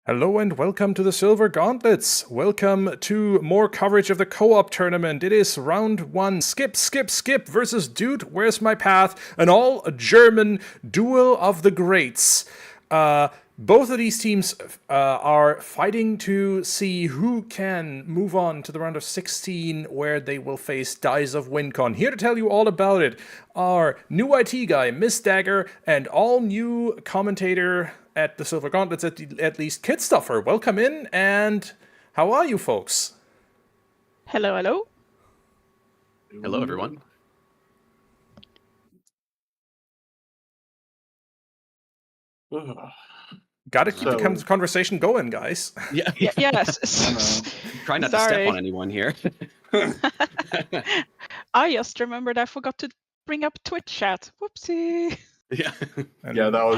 Hello and welcome to the Silver Gauntlets. Welcome to more coverage of the co-op tournament. It is round 1, skip versus Dude, Where's My Path? An all-German duel of the greats. Both of these teams are fighting to see who can move on to the round of 16, where they will face Dice of Wincon. Here to tell you all about it are NewITGuy, MissDagger, and all-new commentator at the Silver Gauntlets, at least kitstopher. Welcome in, and how are you folks? Hello, hello. Hello, everyone. Gotta keep the conversation going, guys. Yeah. Yes. Try not to step on anyone here. I just remembered I forgot to bring up Twitch chat. Whoopsie. Yeah. And yeah, that was.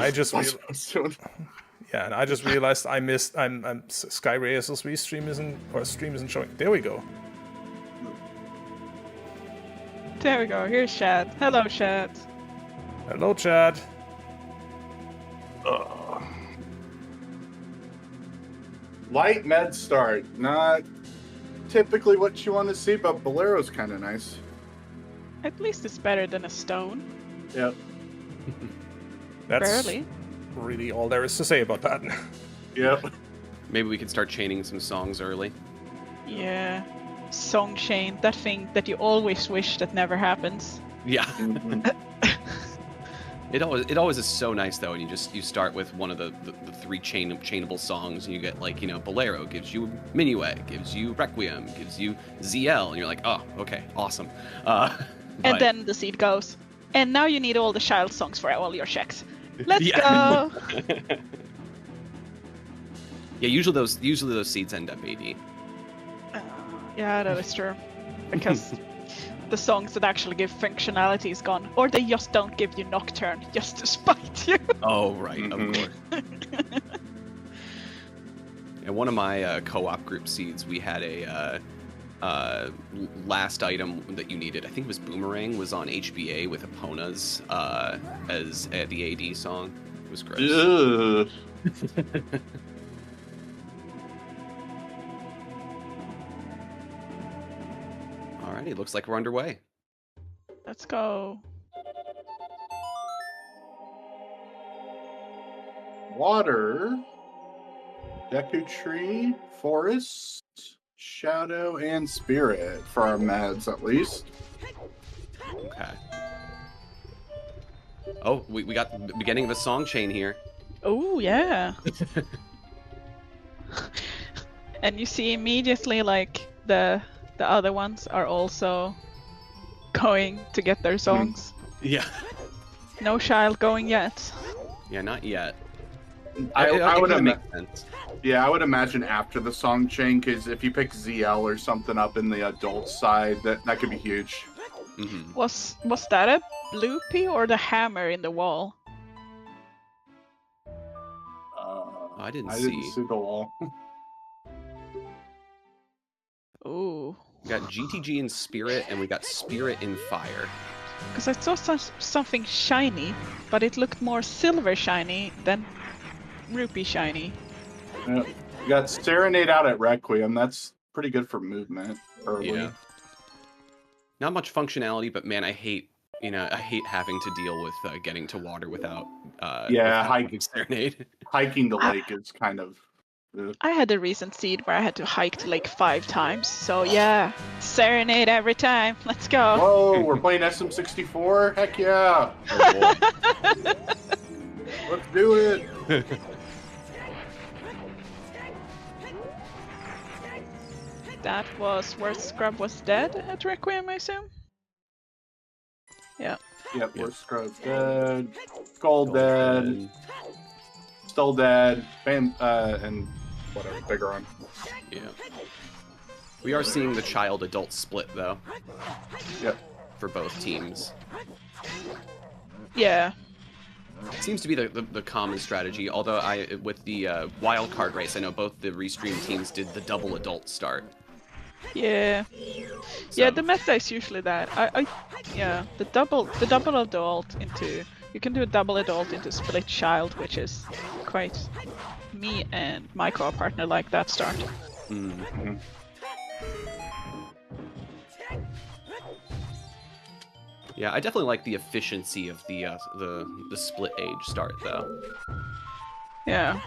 And I just realized I missed. Skyreas' stream isn't showing. There we go. There we go. Here's chat. Hello, chat. Hello, Chad. Light med start. Not typically what you want to see, but Bolero's kind of nice. At least it's better than a stone. Yep. That's Barely. really all there is to say about that. Yep. Maybe we could start chaining some songs early. Yeah. Song chain. That thing that you always wish that never happens. Yeah. Mhm. It always is so nice though, and you start with one of the three chainable songs, and you get like, Bolero gives you Minuet, gives you Requiem, gives you ZL, and you're like, oh, okay, awesome. And then the seed goes. And now you need all the child songs for all your checks. Let's go. Yeah, usually those seeds end up AD. Yeah, that is true. Because the songs that actually give functionality is gone, or they just don't give you Nocturne just to spite you. Oh, right, of course. And one of my co-op group seeds, we had a last item that you needed. I think it was Boomerang, was on HBA with Epona's as the AD song. It was gross. Ugh. Alrighty, looks like we're underway. Let's go. Water, Deku Tree, Forest, Shadow, and Spirit for our meds at least. Okay. Oh, we got the beginning of a song chain here. Oh, yeah. And you see immediately, like, the other ones are also going to get their songs. Yeah. No child going yet. Yeah, not yet. I would make sense. Yeah, I would imagine after the song chain, because if you pick ZL or something up in the adult side, that could be huge. Mm-hmm. Was that a bloopy or the hammer in the wall? I didn't I see. didn't see the wall. Ooh. We got GTG in Spirit, and we got Spirit in Fire. Because I saw something shiny, but it looked more silver shiny than rupee shiny. Yep. You got Serenade out at Requiem. That's pretty good for movement early. Yeah. Not much functionality, but man, I hate having to deal with getting to water without hiking Serenade. Hiking the lake is kind of. I had a recent seed where I had to hike the lake 5 times, so yeah, Serenade every time. Let's go. Whoa, we're playing SM64? Heck yeah! Oh, boy. Let's do it! That was where Scrub was dead at Requiem, I assume? Yeah. Yep, we're Scrub dead, Skull dead, still dead, and whatever, bigger one. Yeah. We are seeing the child-adult split, though. Yep. For both teams. Yeah. It seems to be the common strategy, although with the wild card race, I know both the Restream teams did the double adult start. Yeah. So. Yeah, the meta is usually that. Yeah, the double adult into, you can do a double adult into split child, which is quite me and my co-op partner like that start. Mm. Yeah, I definitely like the efficiency of the split age start though. Yeah.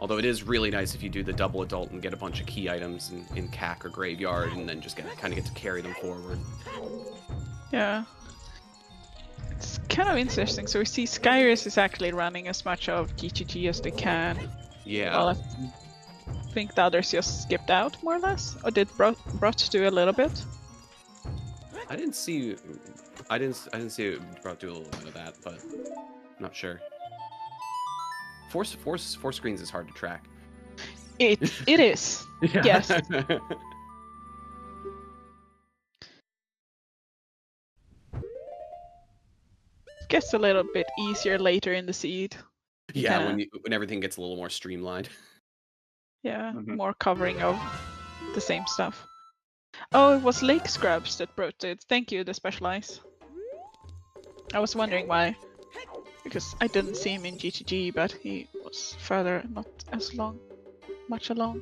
Although it is really nice if you do the double adult and get a bunch of key items in CAC or Graveyard, and then just kind of get to carry them forward. Yeah. It's kind of interesting. So we see Skyreas is actually running as much of GGG as they can. Yeah. Well, I think the others just skipped out, more or less. Or did Brot do a little bit? I didn't see Brot do a little bit of that, but I'm not sure. Four screens is hard to track. It is. Yeah. Yes. Gets a little bit easier later in the seed. Yeah, Kinda- when everything gets a little more streamlined. Yeah, Mhm. more covering of the same stuff. Oh, it was Lake Scrubs that Brot did. Thank you, the specialize. I was wondering why. Because I didn't see him in GTG, but he was further, not as much along.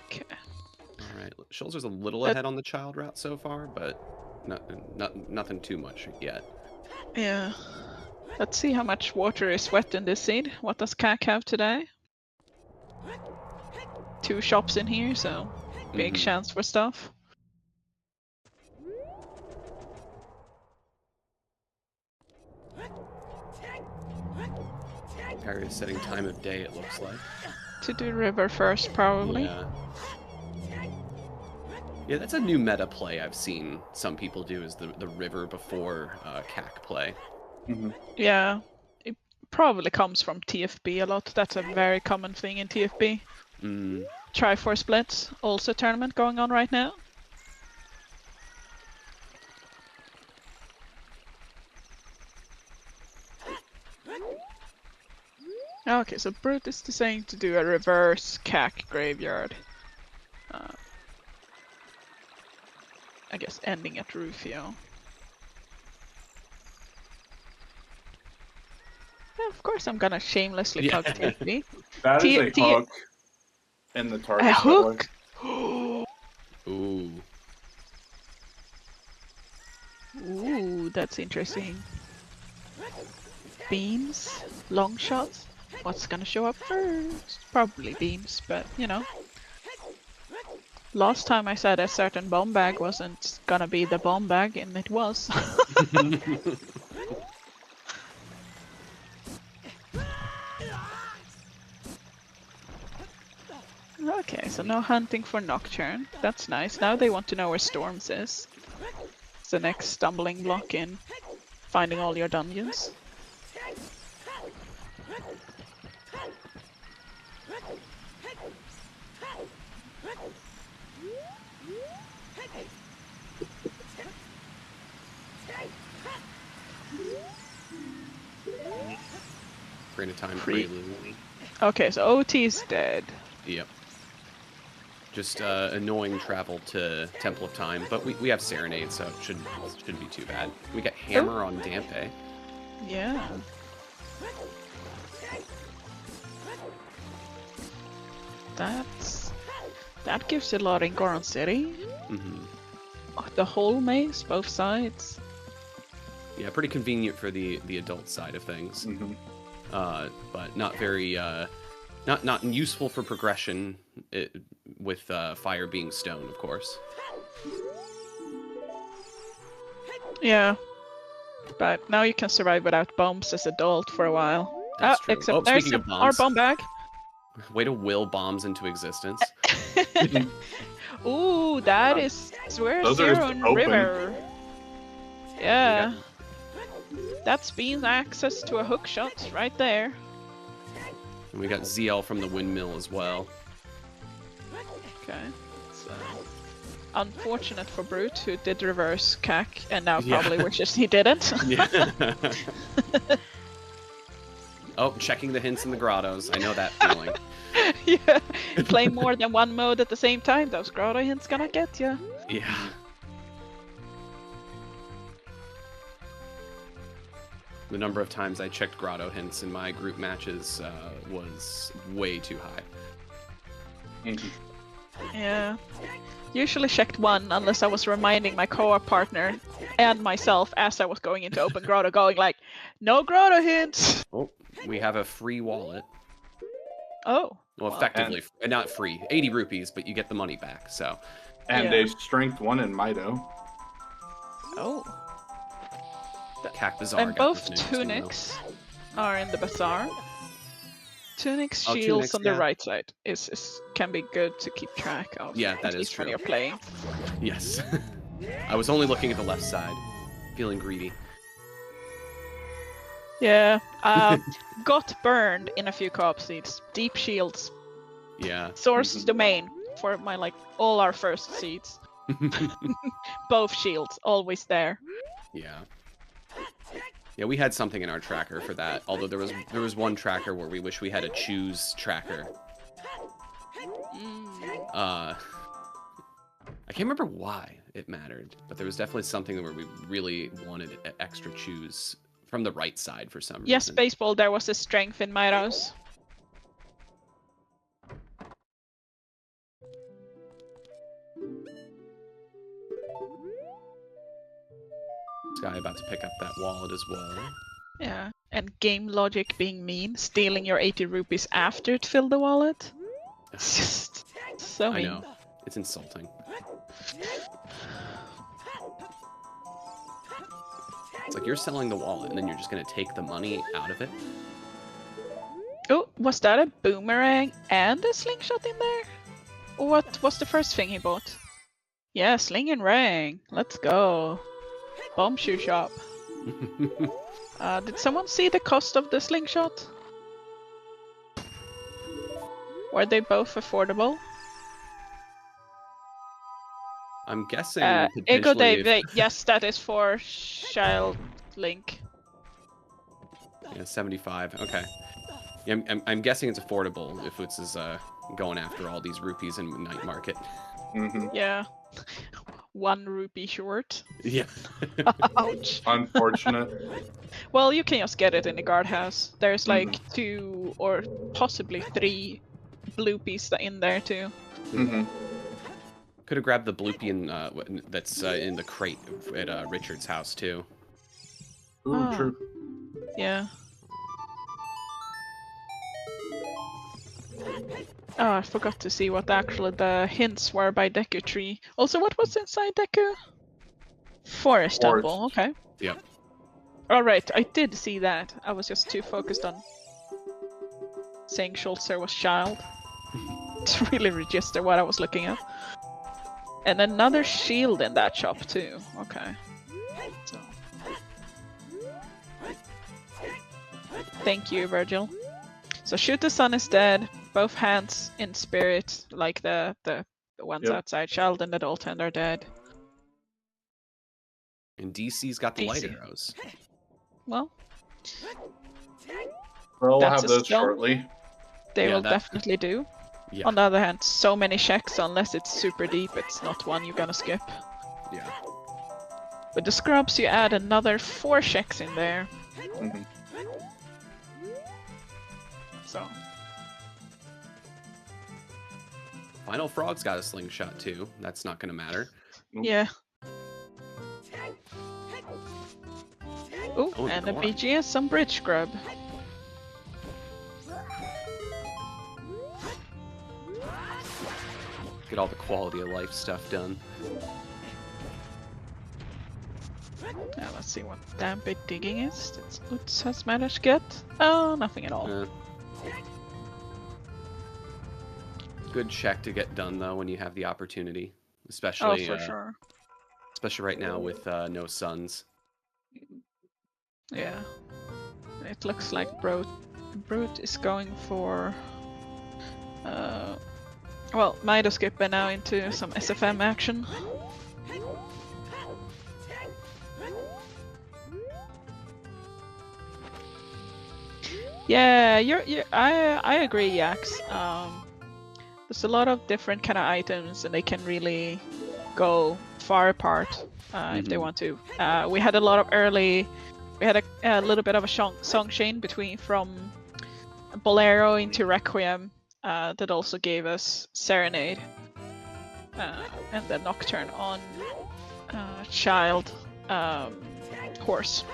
Okay. Alright, Schulzer's a little But- ahead on the child route so far, but nothing too much yet. Yeah. Let's see how much water is wet in this seed. What does CAC have today? 2 shops in here, so big Mhm. chance for stuff. Harry is setting time of day, it looks like. To do river first, probably. Yeah. Yeah, that's a new meta play I've seen some people do, is the river before CAC play. Mhm. Yeah. It probably comes from TFB a lot. That's a very common thing in TFB. Mm. Triforce Splits, also a tournament going on right now. Okay, so Brute is deciding to do a reverse CAC graveyard. I guess ending at Rufio. Yeah, of course I'm gonna shamelessly Yeah. plug TFB. That is a T- hook in the target. A spell. hook? Ooh. Ooh, that's interesting. Beams, long shots. What's gonna show up first? Probably beams, but you know. Last time I said a certain bomb bag wasn't gonna be the bomb bag, and it was. Okay, so no hunting for Nocturne. That's nice. Now they want to know where Storms is. It's the next stumbling block in finding all your dungeons. Brain of Time Pre- Prelude. Okay, so OT is dead. Yep. Just annoying travel to Temple of Time, but we have Serenade, so it shouldn't be too bad. We got Hammer on Dampe. Yeah. That gives you a lot in Goron City. Mm-hmm. The whole maze, both sides. Yeah, pretty convenient for the adult side of things, Mhm. but not very not useful for progression. With fire being stone, of course. Yeah. But now you can survive without bombs as adult for a while. That's true. Except Oh, there's speaking of our bombs. bomb bag. Way to will bombs into existence. Ooh, that is where Those are Zero and open. River. Yeah. That's being access to a hook shot right there. And we got ZL from the windmill as well. Okay. So unfortunate for Brute, who did reverse CAC and now Yeah. probably wishes he didn't. Yeah. Oh, checking the hints in the grottos. I know that feeling. Yeah. Play more than one mode at the same time, those grotto hints gonna get you. Yeah. The number of times I checked grotto hints in my group matches was way too high. Yeah. Usually checked one unless I was reminding my co-op partner and myself as I was going into open grotto, going like, no grotto hints! Oh, we have a free wallet. Oh. Well, effectively, not free. 80 rupees, but you get the money back, so. And a strength 1 in Mido. Oh. Cac Bazaar And got both this news, tunics are in the bazaar. Tunics, Oh, shields tunics, on the yeah. right side can be good to keep track of. Yeah, that at is least true. when you're playing. Yes. I was only looking at the left side, feeling greedy. Yeah. Got burned in a few co-op seeds. Deep shields. Yeah. Source domain for my all our first seeds. Both shields, always there. Yeah. Yeah, we had something in our tracker for that. Although there was one tracker where we wish we had a choose tracker. I can't remember why it mattered, but there was definitely something where we really wanted an extra choose from the right side for some Yes, reason. baseball. There was a strength in Myros. This guy about to pick up that wallet as well. Yeah, and game logic being mean, stealing your 80 rupees after it filled the wallet. It's just so I mean. know. It's insulting. It's like you're selling the wallet and then you're just gonna take the money out of it. Oh, was that a boomerang and a slingshot in there? What was the first thing he bought? Yeah, sling and rang. Let's go. Bomb shoe shop. Did someone see the cost of the slingshot? Were they both affordable? I'm guessing Echo potentially Dave, yes, that is for Child Link. Yeah, 75. Okay. Yeah, I'm guessing it's affordable if it's going after all these rupees in night market. Yeah. 1 rupee short. Yeah. Ouch. Unfortunate. Well, you can just get it in the guardhouse. There's like 2 or possibly 3 bloopies in there too. Could have grabbed the bloopy that's in the crate at Richard's house too. Ooh, true. Yeah. Oh, I forgot to see what actually the hints were by Deku Tree. Also, what was inside Deku? Forest Temple, okay. Yep. Alright, I did see that. I was just too focused on saying Schulzer was child to really register what I was looking at. And another shield in that shop too. Okay. So. Thank you, Virgil. So shoot the sun is dead. Both hands in spirit, like the ones outside. Child and adult hand are dead. And DC's got the light DC. arrows. Well, We'll That's have a those skill. shortly. they Yeah, will that- definitely do. Yeah. On the other hand, so many checks, unless it's super deep, it's not one you're gonna skip. Yeah. With the scrubs, you add another 4 checks in there. So. Final Frog's got a slingshot too. That's not gonna matter. Yeah. Ooh, Oh, and a go on. BGS, some bridge scrub. Get all the quality of life stuff done. Now let's see what damn big digging is that Utz has managed to get. Oh, nothing at all. Good check to get done though when you have the opportunity, Oh, especially for sure. especially right now with no suns. Yeah. It looks like Brute is going for... well, Mido skipper now into some SFM action. Yeah, I agree, Yax. There's a lot of different kind of items, and they can really go far apart if they want to. We had a lot of early We had a little bit of a song chain from Bolero into Requiem that also gave us Serenade and then Nocturne on Child Horse.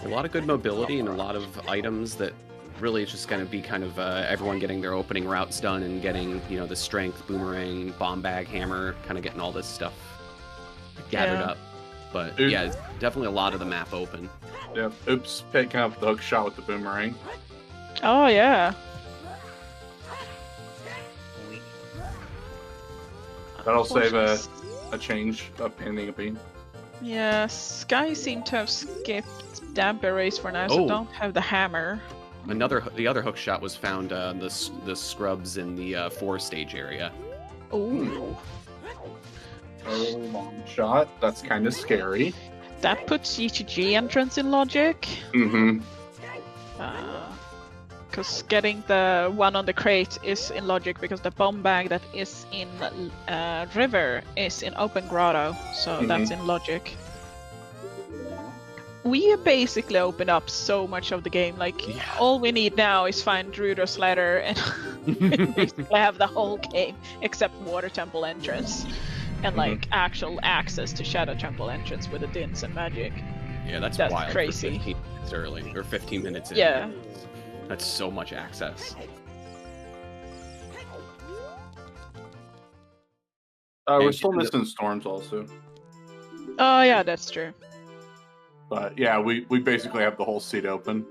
A lot of good mobility and a lot of items that really is just going to be kind of everyone getting their opening routes done and getting, you know, the strength, boomerang, bomb bag, hammer, kind of getting all this stuff gathered up. But yeah, it's definitely a lot of the map open. Yep. Oops, picking up the hook shot with the boomerang. Oh yeah. That'll save a change of pinning a beam. Yeah, Sky seemed to have skipped Damper Race for now, so don't have the hammer. The other hook shot was found the scrubs in the 4-stage area. Ooh. A long shot. That's kind of scary. That puts UTG entrance in logic. Mm-hmm. Because getting the one on the crate is in logic because the bomb bag that is in river is in open grotto, so that's in logic. We basically opened up so much of the game. Like all we need now is find Druider's ladder and basically have the whole game except Water Temple entrance and like actual access to Shadow Temple entrance with the Dins and magic. Yeah, that's wild. Crazy. For 15 minutes early or 15 minutes in. Yeah. That's so much access. We're still missing storms also. Oh yeah, that's true. But yeah, we basically have the whole seat open.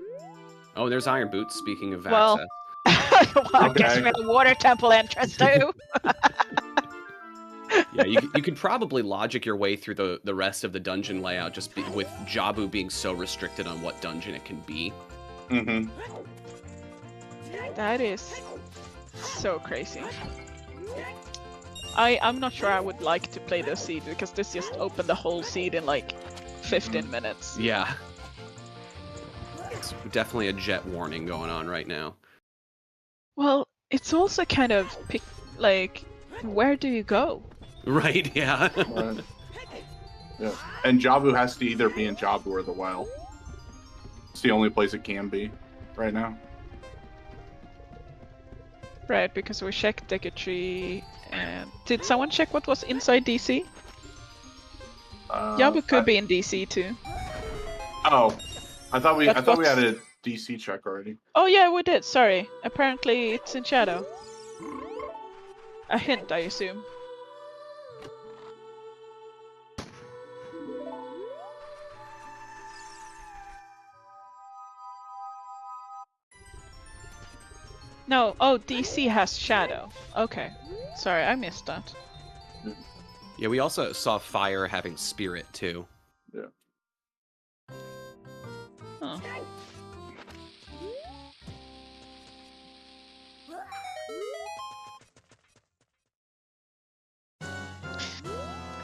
Oh, there's Iron Boots, speaking of Well, access. I guess we have a Water Temple entrance too. Yeah, you could probably logic your way through the rest of the dungeon layout just with Jabu being so restricted on what dungeon it can be. Mm-hmm. That is so crazy. I'm not sure I would like to play this seed because this just opened the whole seed in like 15 minutes. Yeah. It's definitely a jet warning going on right now. Well, it's also kind of like, where do you go? Right, yeah. Yeah. And Jabu has to either be in Jabu or the well. It's the only place it can be right now. Right, because we checked Tree and did someone check what was inside DC? Jabu could be in DC too. Oh, I thought we had a DC check already. Oh yeah, we did. Sorry. Apparently it's in Shadow. A hint, I assume. No, oh, DC has Shadow. Okay. Sorry, I missed that. Yeah, we also saw Fire having Spirit, too. Yeah. Huh.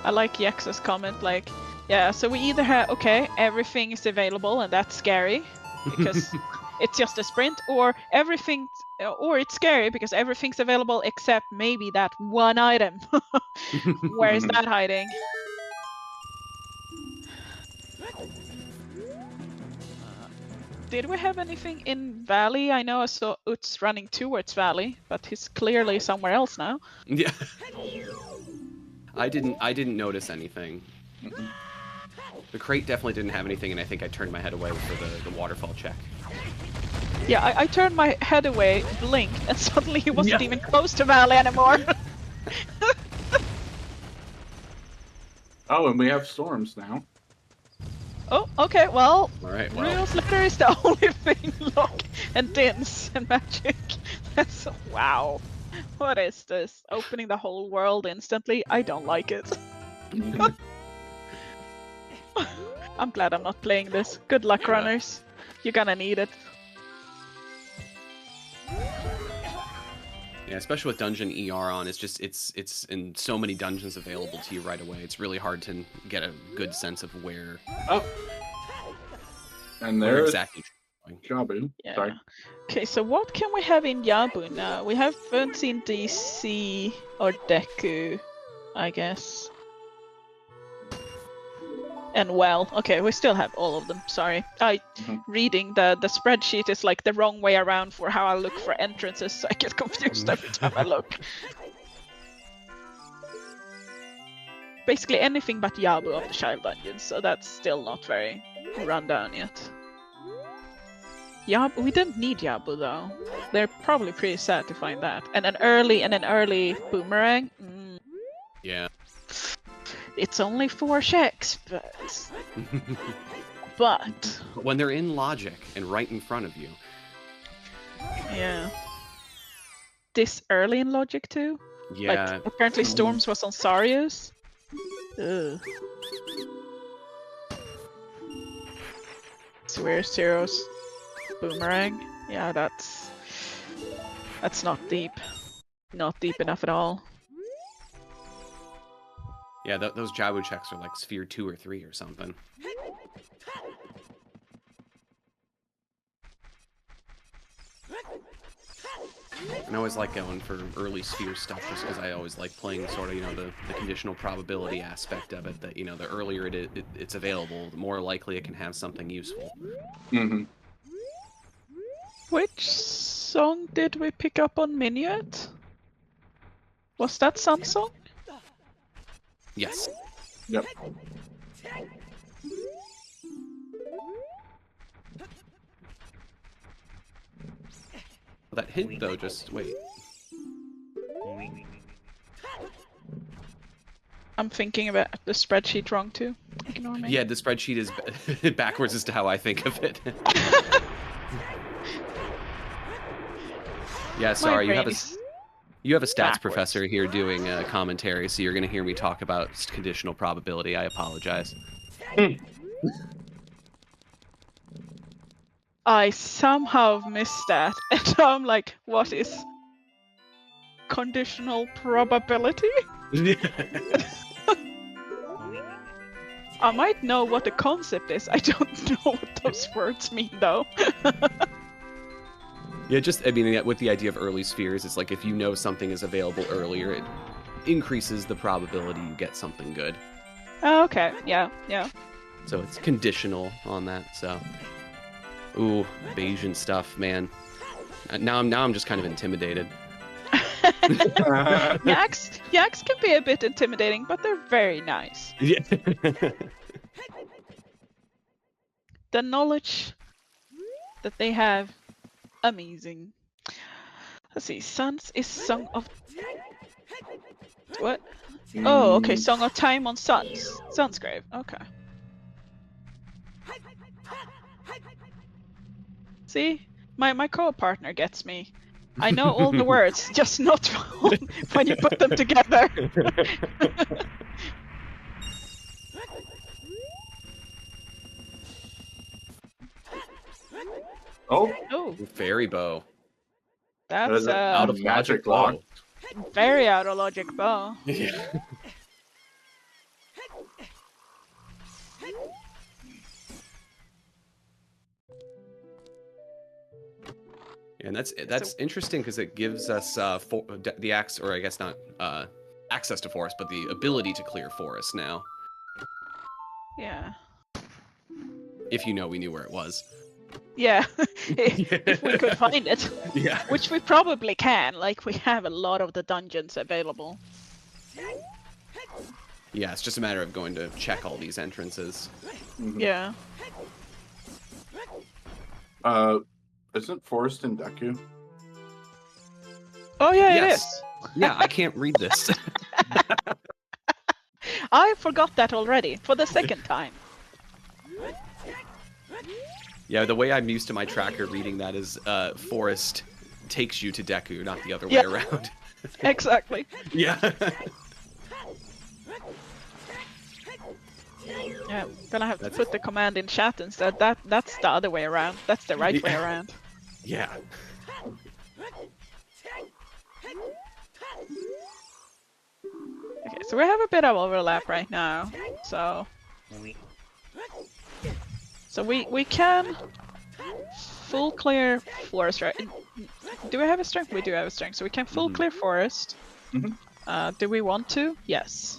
I like Yax's comment, like, yeah, so we either have, okay, everything is available and that's scary, because it's just a sprint, or it's scary because everything's available except maybe that one item. Where is that hiding? Did we have anything in Valley? I know I saw Utz running towards Valley, but he's clearly somewhere else now. Yeah. I didn't notice anything. The crate definitely didn't have anything, and I think I turned my head away for the waterfall check. Yeah, I turned my head away, blinked, and suddenly he wasn't even close to Valley anymore. Oh, and we have storms now. Oh, okay, well, Alright, well. Real's letter is the only thing lock and Dins and magic. That's wow. What is this? Opening the whole world instantly? I don't like it. I'm glad I'm not playing this. Good luck, runners. You're gonna need it. Yeah, especially with Dungeon ER on, it's in so many dungeons available to you right away. It's really hard to get a good sense of where. Oh. And there's exactly. Jabu. Yeah. Sorry. Okay, so what can we have in Jabu now? We haven't seen DC or Deku, I guess. And well, okay, we still have all of them. Sorry, reading the spreadsheet is like the wrong way around for how I look for entrances, so I get confused every time I look. Basically anything but Yabu of the Child Dungeons, so that's still not very run down yet. Yabu, we didn't need Yabu though. They're probably pretty sad to find that. And an early boomerang. Yeah. It's only 4 checks, but when they're in logic and right in front of you. Yeah. This early in logic too? Yeah. Like, apparently Storms was on Sarius. Ugh. Swear Zero's boomerang. Yeah, that's not deep. Not deep enough at all. Yeah, those Jabu checks are like sphere 2 or 3 or something. And I always like going for early sphere stuff just because I always like playing sort of, you know, the conditional probability aspect of it, that, you know, the earlier it's available, the more likely it can have something useful. Mm-hmm. Which song did we pick up on Minuet? Was that Sun Song? Yes. Yep. That hint, though, just wait. I'm thinking about the spreadsheet wrong too. Ignore me. Yeah, the spreadsheet is backwards as to how I think of it. Yeah, sorry, you have a stats backwards. professor here doing commentary, so you're going to hear me talk about conditional probability. I apologize. I somehow missed that, and I'm like, what is conditional probability? I might know what the concept is, I don't know what those words mean though. Yeah, just, I mean, with the idea of early spheres, it's like if you know something is available earlier, it increases the probability you get something good. Oh, okay, yeah, yeah. So it's conditional on that, so... Ooh, Bayesian stuff, man. Now I'm just kind of intimidated. Yaks can be a bit intimidating, but they're very nice. Yeah. The knowledge that they have, amazing. Let's see, Suns is Song of... What? Oh, okay, Song of Time on Suns. Sun's Grave, okay. See? My co-partner gets me. I know all the words, just not when you put them together. Oh, Fairy bow. That's Out of magic lock. very out of logic bow. Yeah. And that's interesting because it gives us the axe, or I guess not access to forest, but the ability to clear forest now. Yeah. If you know we knew where it was. Yeah, if we could find it. Yeah. Which we probably can, like we have a lot of the dungeons available. Yeah, it's just a matter of going to check all these entrances. Mm-hmm. Yeah. Isn't Forest in Deku? Oh yeah, Yes. it is. Yeah, I can't read this. I forgot that already, for the second time. Yeah, the way I'm used to my tracker reading that is forest takes you to Deku, not the other way around. Exactly. Yeah. Yeah, gonna have to put the command in chat instead. That's the other way around. That's the right way around. Yeah. Okay, so we have a bit of overlap right now. So we can full clear forest, right? Do we have a strength? We do have a strength, so we can full clear forest. Mm-hmm. Do we want to? Yes.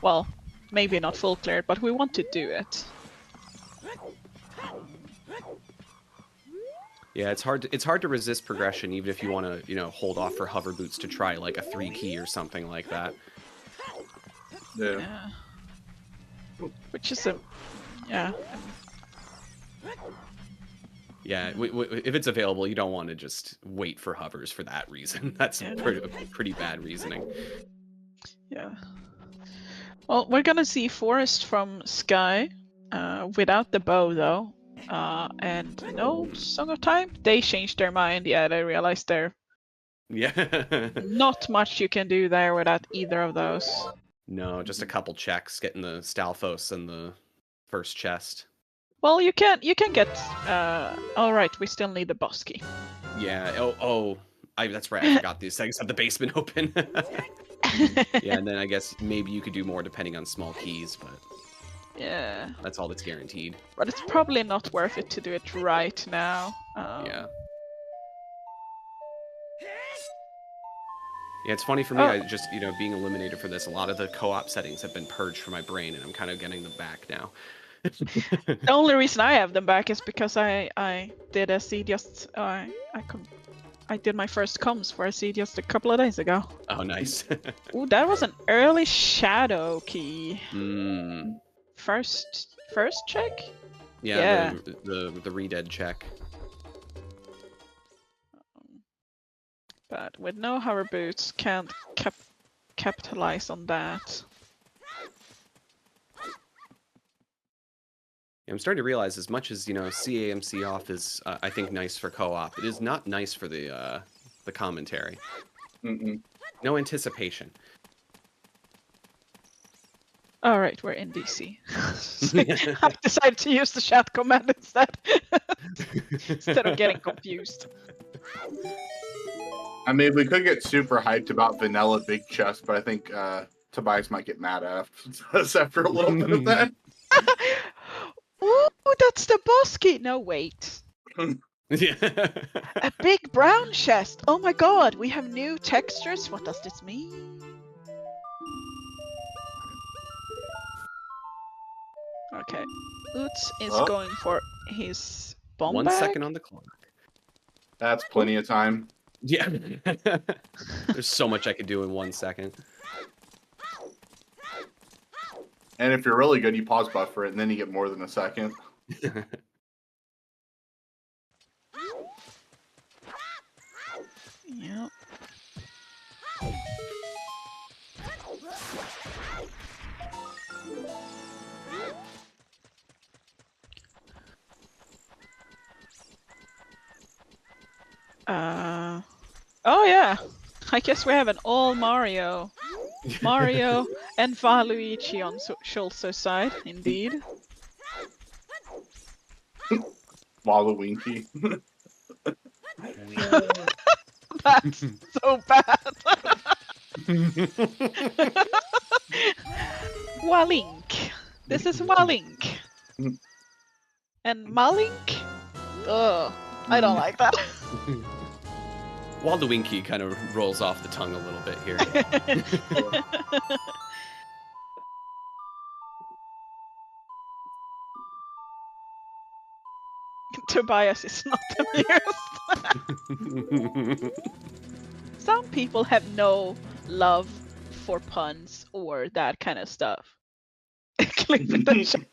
Well, maybe not full cleared, but we want to do it. Yeah, it's hard to resist progression, even if you want to, you know, hold off for hover boots to try like a 3 key or something like that. Yeah. Yeah. Which is a, yeah. Yeah, if it's available, you don't want to just wait for hovers for that reason. That's Yeah. pretty bad reasoning. Yeah. Well, we're gonna see Forest from Sky, without the bow though. And no Song of Time? They changed their mind, yeah, they realized there Yeah. not much you can do there without either of those. No, just a couple checks, getting the Stalfos and the first chest. Well, you can get, alright, we still need the boss key. Yeah, that's right, I forgot these things have the basement open. Yeah, and then I guess maybe you could do more depending on small keys, but Yeah. that's all that's guaranteed. But it's probably not worth it to do it right now. Yeah. Yeah, it's funny for me, I just, you know, being eliminated for this, a lot of the co-op settings have been purged from my brain, and I'm kind of getting them back now. The only reason I have them back is because I did a seed just I did my first comms for a seed just a couple of days ago. Oh, nice. Ooh, that was an early shadow key. Mm. First check? Yeah, the re-dead check. But with no hover boots, can't capitalize on that. I'm starting to realize, as much as, you know, CAMC off is, I think, nice for co-op, it is not nice for the commentary. Mm-mm. No anticipation. Alright, we're in DC. I decided to use the chat command instead. Instead of getting confused. I mean, we could get super hyped about vanilla big chest, but I think Tobias might get mad at us after a little bit of that. Ooh, that's the boss key! No, wait. Yeah. A big brown chest! Oh my god, we have new textures? What does this mean? Okay. Utz is going for his bomb 1 bag? second on the clock. That's plenty of time. Yeah. There's so much I could do in 1 second. And if you're really good, you pause buffer it, and then you get more than a second. Yep. Oh yeah! I guess we have an all Mario and Waluigi on Schulzer's side, indeed. Waluigi. That's so bad! Walink. This is Walink. And Malink? Ugh, I don't like that. Waluigi kind of rolls off the tongue a little bit here. Tobias is not amused. Some people have no love for puns or that kind of stuff. Click the shit.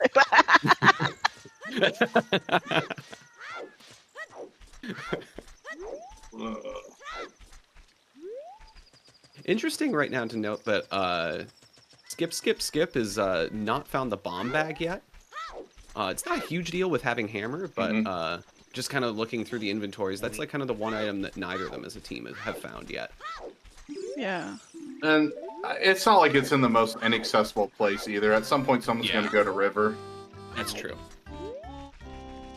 Interesting right now to note that Skip is not found the bomb bag yet. It's not a huge deal with having hammer, but just kind of looking through the inventories, that's like kind of the one item that neither of them as a team have found yet. Yeah. And it's not like it's in the most inaccessible place either. At some point, someone's going to go to River. That's true.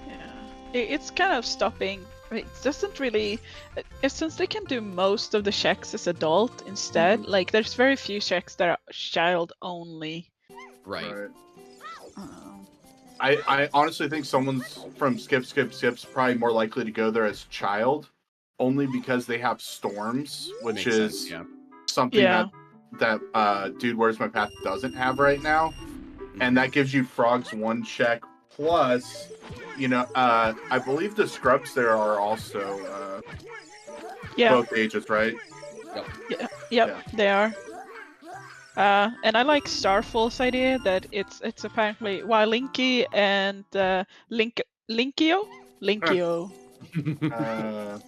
Yeah. It's kind of stopping. It doesn't really... Since they can do most of the checks as adult instead, like, there's very few checks that are child-only. Right. I honestly think someone's from Skip's probably more likely to go there as child, only because they have storms, which Makes is sense, yeah. something that Dude Where's My Path doesn't have right now. and that gives you frogs 1 check plus. You know, I believe the scrubs there are also both ages, right? Yep, they are. And I like Starfall's idea that it's apparently while Linky and Linkio.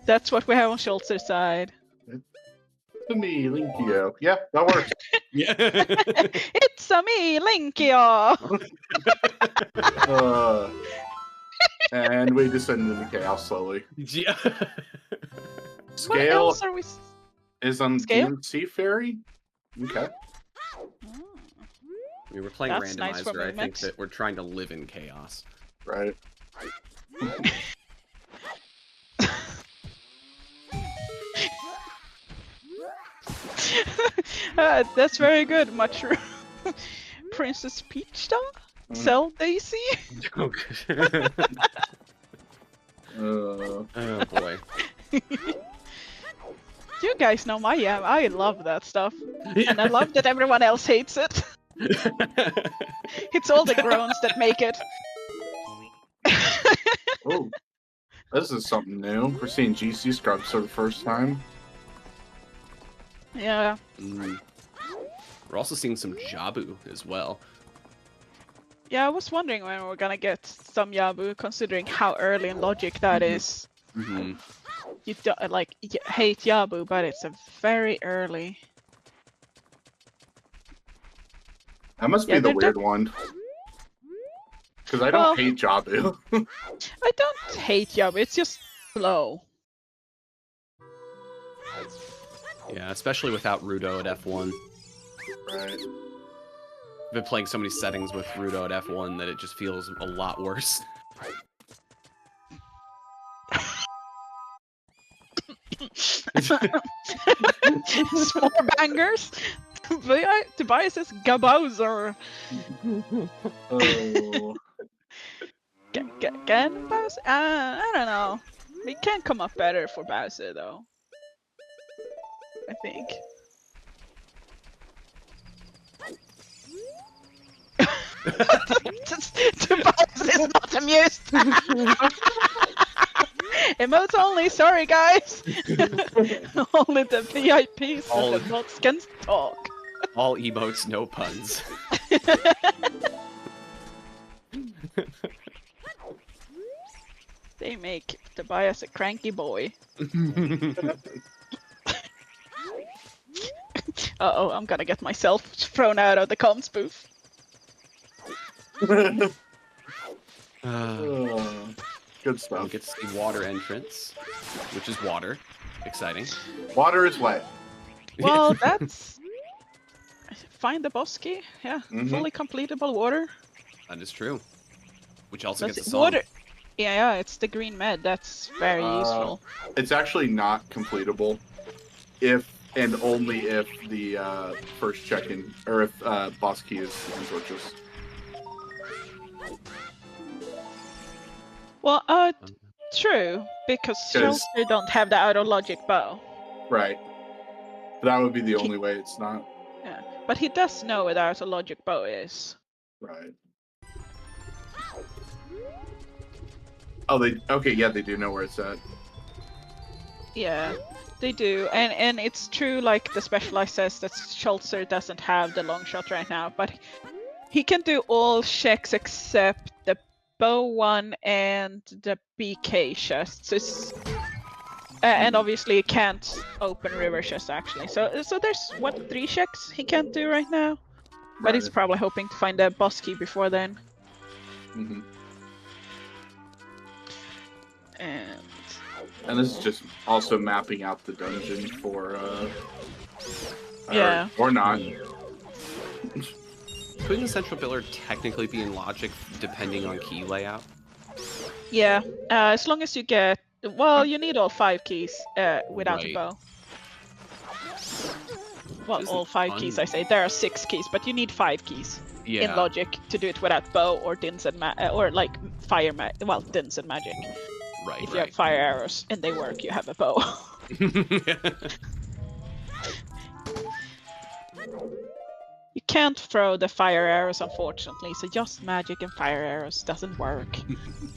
That's what we have on Schulzer's side. To me, Linkio. Yeah, that works. Yeah. It's a me, Linkio. And we descend into chaos slowly. Yeah. What Scale else are we? is on Scale? DMC Fairy. Okay. We were playing That's nice for Randomizer. I think movement. that we're trying to live in chaos. Right. That's very good, Mushroom. Princess Peach Dog? Cell Daisy? Oh, oh boy. You guys know my yam. I love that stuff. And I love that everyone else hates it. It's all the groans that make it. Oh, this is something new. We're seeing GC scrubs for the first time. Yeah. We're also seeing some Jabu as well. Yeah, I was wondering when we were gonna get some Yabu, considering how early in Logic that is. You don't like hate Yabu, but it's a very early. That must be the weird one. Because I don't hate Jabu. I don't hate Yabu, it's just slow. Yeah, especially without Rudo at F1. Right. I've been playing so many settings with Rudo at F1 that it just feels a lot worse. Small bangers. Tobias says Gabowser. Oh. Can Bowser? I don't know. We can come up better for Bowser though. I think. Tobias is not amused. Emotes only, sorry guys. Only the VIPs and the bots can talk. All emotes, no puns. They make Tobias a cranky boy. Uh-oh, I'm gonna get myself thrown out of the comms booth. Good stuff. We get to see water entrance, which is water. Exciting. Water is wet. Well, that's... Find the boss key. Yeah, fully completable water. That is true. Which also That's gets a song. water. Yeah, it's the green med. That's very useful. It's actually not completable if and only if the first check-in, or if boss key is torches. Well, true, because Schulzer don't have the auto logic bow. Right. That would be the only way it's not. Yeah, but he does know what the auto logic bow is. Right. Oh, they do know where it's at. Yeah, they do, and it's true. Like the specialized says that Schulzer doesn't have the long shot right now, but he can do all checks except the bow one and the BK chest. So it's, and obviously he can't open river chest actually. So there's what 3 checks he can't do right now, but he's probably hoping to find a boss key before then. And this is just also mapping out the dungeon for yeah, or not. Couldn't Central Biller technically be in logic depending on key layout? Yeah, as long as you get, well, you need all 5 keys without a bow. Well, all 5 keys, I say. There are 6 keys, but you need 5 keys in logic to do it without bow or dins and or like fire dins and magic. Right. If you have fire arrows and they work, you have a bow. You can't throw the fire arrows, unfortunately. So just magic and fire arrows doesn't work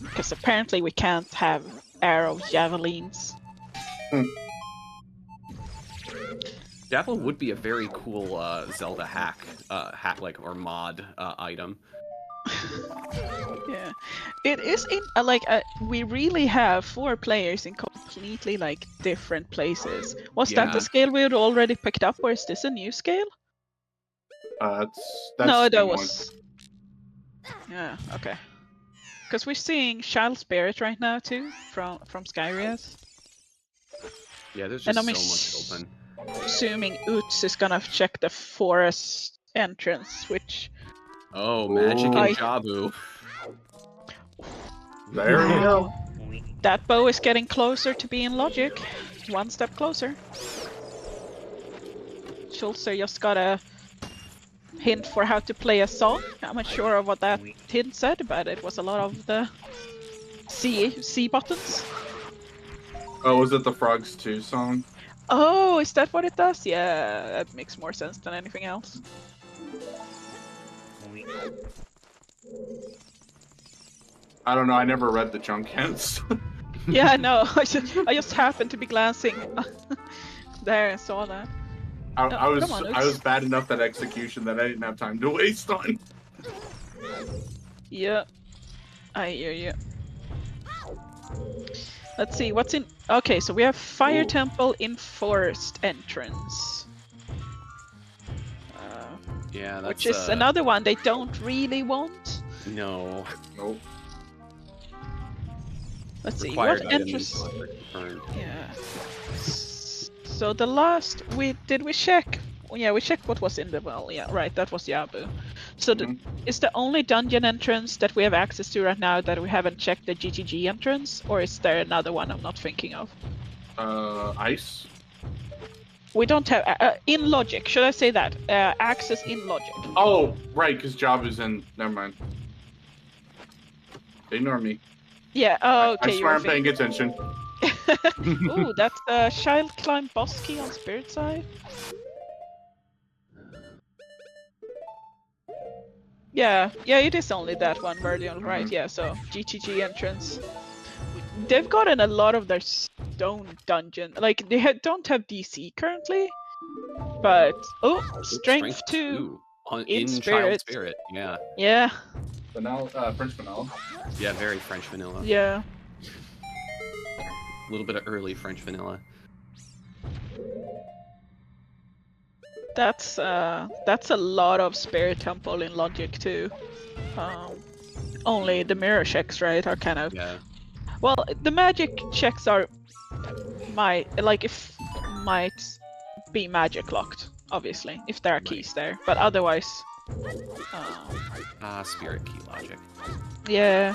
because apparently we can't have arrow javelins. Javelin would be a very cool Zelda hack or mod item. Yeah, it is in we really have 4 players in completely like different places. Was that the scale we had already picked up, or is this a new scale? That's no, that one. was. Yeah, okay. Because we're seeing Child Spirit right now too from Skyreas. Yeah, there's just so much open. Assuming Utz is gonna check the forest entrance, which. Oh, magic and Jabu. There we go. That bow is getting closer to being logic. One step closer. Schulzer just got a hint for how to play a song. I'm not sure of what that hint said, but it was a lot of the C buttons. Oh, was it the Frogs 2 song? Oh, is that what it does? Yeah, that makes more sense than anything else. I don't know, I never read the chunk hints. Yeah, no, I just happened to be glancing there and saw that. I was bad enough at execution that I didn't have time to waste on. Yeah, I hear you. Let's see, what's in... Okay, so we have Fire Temple in Forest Entrance. Yeah, that's... Which is another one they don't really want. No. Nope. Let's see, Required what entrance... Yeah. So the last... Did we check? Yeah, we checked what was in the well. Yeah, right, that was Yabu. So is the only dungeon entrance that we have access to right now that we haven't checked the GTG entrance? Or is there another one I'm not thinking of? Ice? We don't have... in Logic, should I say that? Access in Logic. Oh, right, because Jabu's in... Never mind. Ignore me. Yeah, oh, okay. I swear I'm paying attention. Ooh, that's the Child Climb boss key on Spirit side. Yeah, it is only that one version, right? Yeah, so GTG entrance. They've gotten a lot of their stone dungeon. Like, they don't have DC currently, but strength 2 in Child Spirit. Yeah. Yeah. Vanilla, French vanilla. Yeah, very French vanilla. Yeah. A little bit of early French vanilla. That's a lot of Spirit Temple in Logic too. Only the mirror checks, right, are kind of... Yeah. Well, the magic checks are might be magic locked, obviously, if there are keys there. But otherwise... Spirit key logic. Yeah.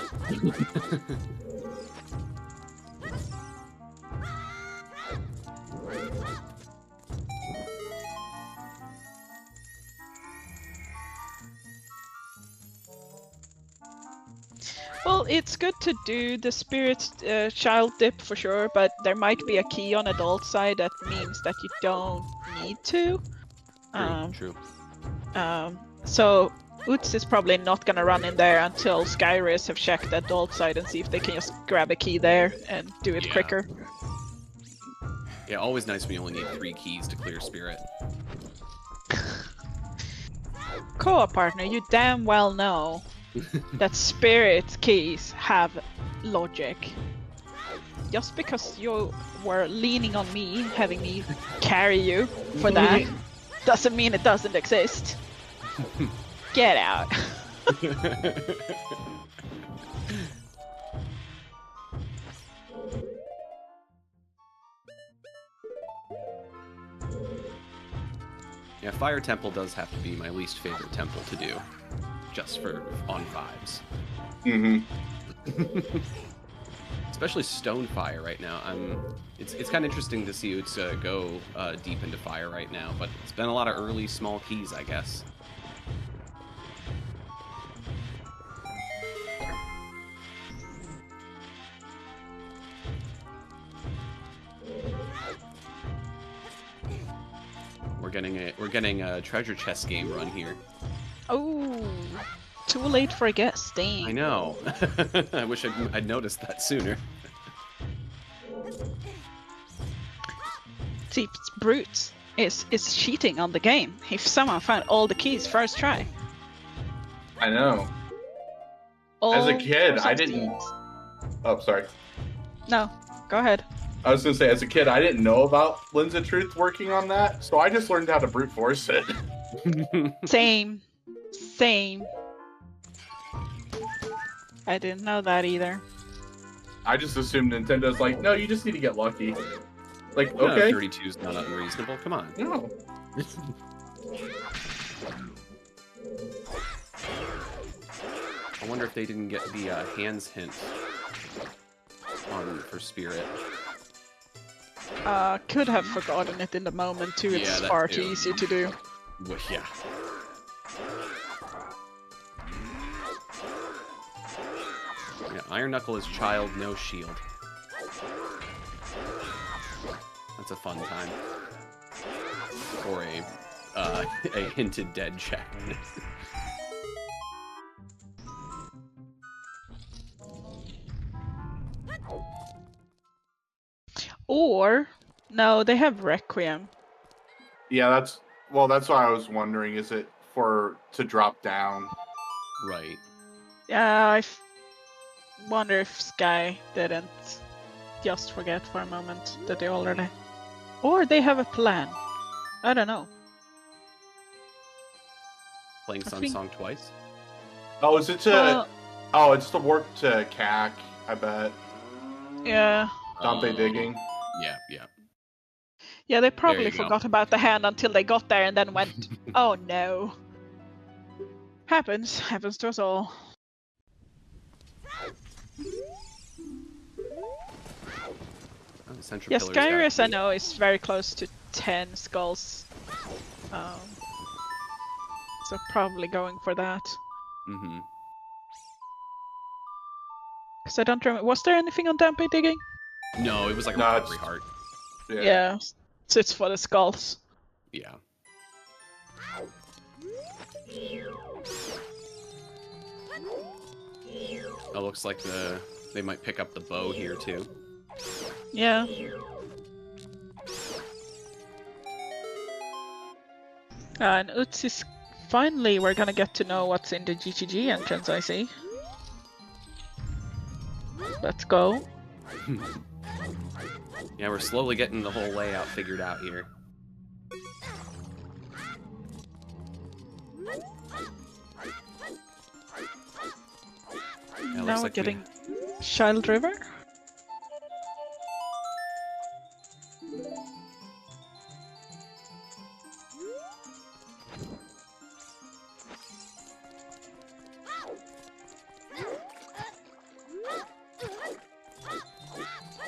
Well, it's good to do the Spirit Child dip for sure, but there might be a key on adult side that means that you don't need to. True. So Utz is probably not gonna run in there until Skyreas have checked the adult side and see if they can just grab a key there and do it quicker. Yeah, always nice when you only need 3 keys to clear Spirit. Co-op partner, you damn well know that Spirit keys have logic. Just because you were leaning on me, having me carry you for that, doesn't mean it doesn't exist. Get out. Yeah, Fire Temple does have to be my least favorite temple to do, just for on 5s. Especially Stonefire right now. It's kind of interesting to see Utz go deep into fire right now, but it's been a lot of early small keys, I guess. We're we're getting a treasure chest game run here. Oh, too late for guesting. I know. I wish I'd noticed that sooner. See, Brute is cheating on the game. If someone found all the keys first try. I know. As a kid, I didn't. Oh, sorry. No, go ahead. I was gonna say, as a kid, I didn't know about Lens of Truth working on that, so I just learned how to brute force it. Same. I didn't know that either. I just assumed Nintendo's like, no, you just need to get lucky. Like, No, okay. 32 is not unreasonable. Come on. No. I wonder if they didn't get the hands hint on for Spirit. Could have forgotten it in the moment too. It's Yeah, that far too. too easy to do. Well, yeah. Yeah, Iron Knuckle is child, no shield. That's a fun time. Or a hinted dead check. Or no, they have Requiem. Yeah, that's what I was wondering. Is it to drop down? Right. Yeah, wonder if Sky didn't just forget for a moment that they already... Or they have a plan. I don't know. Playing I Sun think- Song twice? Oh, is it to? Well, Oh, it's to warp to CAC. I bet. yeah. Dante digging. Yeah. Yeah, they probably you go. forgot about the hand until they got there and then went, oh no. Happens to us all. Oh, the Central Yeah, Pillar's got Skyreas I key. know is very close to 10 skulls. So probably going for that. Mm-hmm. Because I don't remember, was there anything on Dampe digging? No, it was like a No, recovery it's- heart. Yeah, so it's for the skulls. Yeah. Oh, looks like they might pick up the bow here too. Yeah. And Utz is finally, we're gonna get to know what's in the GTG entrance, I see. Let's go. Yeah, we're slowly getting the whole layout figured out here. Yeah, Now looks we're like getting Child River.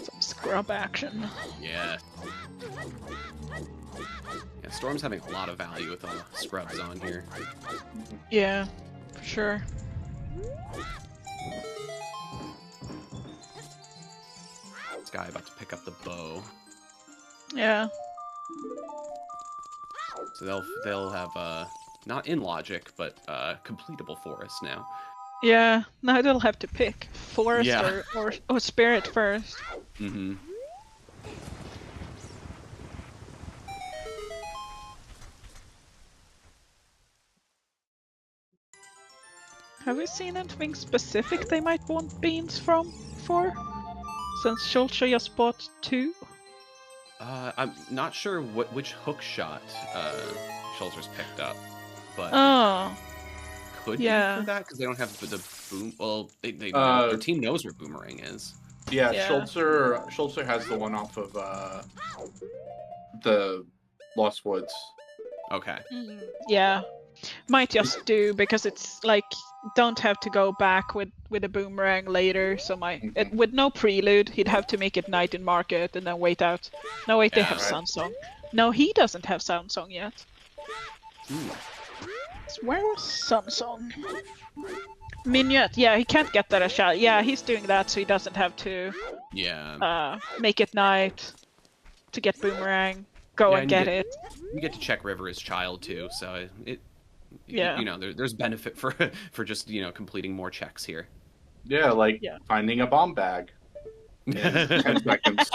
Some scrub action. Yeah. Yeah, Storm's having a lot of value with all the scrubs on here. Yeah, for sure. This guy about to pick up the bow. Yeah. So they'll have not in logic, but completable forest now. Yeah, now they'll have to pick forest Yeah. or spirit first. Mm-hmm. Have we seen anything specific they might want beans for? Since Schulzer just bought 2? I'm not sure which hook shot Schulzer's picked up, but Oh, could yeah. be for that because they don't have the boom. Well, they Uh, their team knows where Boomerang is. Yeah, Yeah. Schulzer has the one off of the Lost Woods. Okay. Yeah. Might just do because it's like don't have to go back with a boomerang later. So with no prelude, he'd have to make it night in market and then wait out. No, wait, they Yeah, have right. Sunsong. No, he doesn't have Sunsong yet. Ooh. Where was Sunsong? Minuet, yeah, he can't get that as shell. Yeah, he's doing that so he doesn't have to Yeah. make it night to get boomerang. go and get it. You get to check River as child too, so Yeah. You know, there's benefit for just completing more checks here. Yeah, like finding a bomb bag in 10 seconds.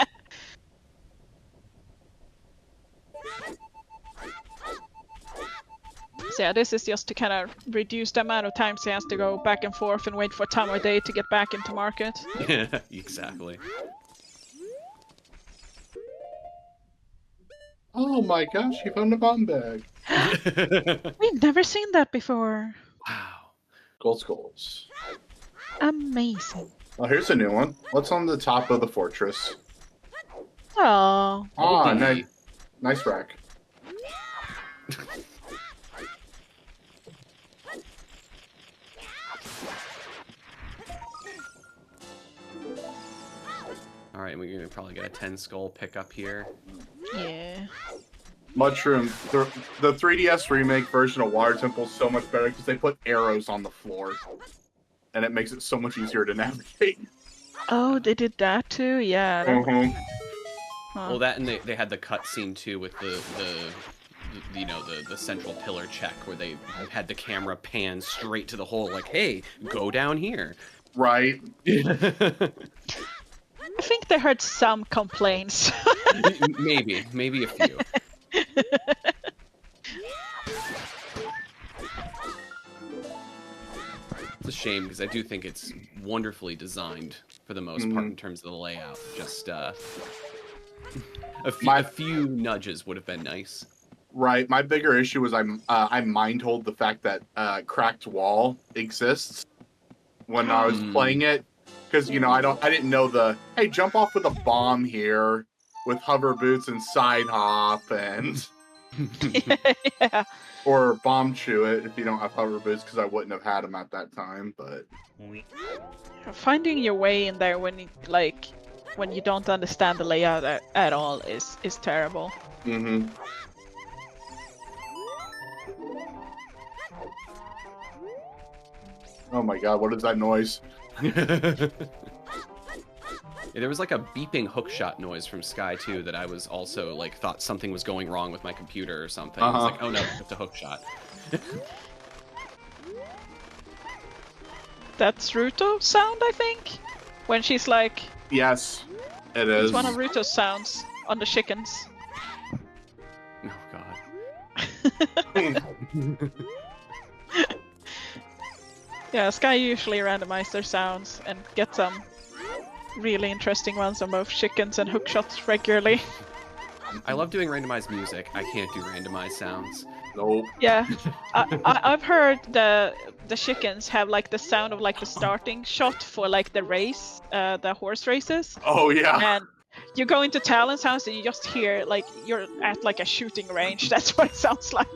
So yeah, this is just to kind of reduce the amount of times he has to go back and forth and wait for time of day to get back into market. Yeah, exactly. Oh my gosh, you found a bomb bag. We've never seen that before. Wow. Skulls. Amazing. Well, here's a new one. What's on the top of the fortress? Oh. Ah, nice rack. Alright, we're gonna probably get a 10 skull pickup here. Yeah. Mushroom. The 3DS remake version of Water Temple is so much better because they put arrows on the floor. And it makes it so much easier to navigate. Oh, they did that too? Yeah. Huh. Well, that and they had the cutscene too with the central pillar check where they had the camera pan straight to the hole, like, hey, go down here. Right. I think they heard some complaints. maybe a few. It's a shame because I do think it's wonderfully designed for the most part in terms of the layout. Just a few nudges would have been nice. Right. My bigger issue was I mind-hold the fact that cracked wall exists when I was playing it. Because, I didn't know hey, jump off with a bomb here with hover boots and side hop and... Yeah. Or bomb chew it if you don't have hover boots, because I wouldn't have had them at that time, but... Finding your way in there when you don't understand the layout at all is terrible. Mm-hmm. Oh my god, what is that noise? Yeah, there was like a beeping hookshot noise from Sky too that I was also thought something was going wrong with my computer or something. I was like, oh no, it's a hookshot. That's Ruto's sound, I think? When she's like... Yes, it is. It's one of Ruto's sounds on the chickens. Oh god. Yeah, Sky usually randomizes their sounds and gets some really interesting ones on both chickens and hookshots regularly. I love doing randomized music. I can't do randomized sounds. Nope. Yeah, I've heard the chickens have the sound of the starting shot for the race, the horse races. Oh yeah. And you go into Talon's house and you just hear you're at a shooting range. That's what it sounds like.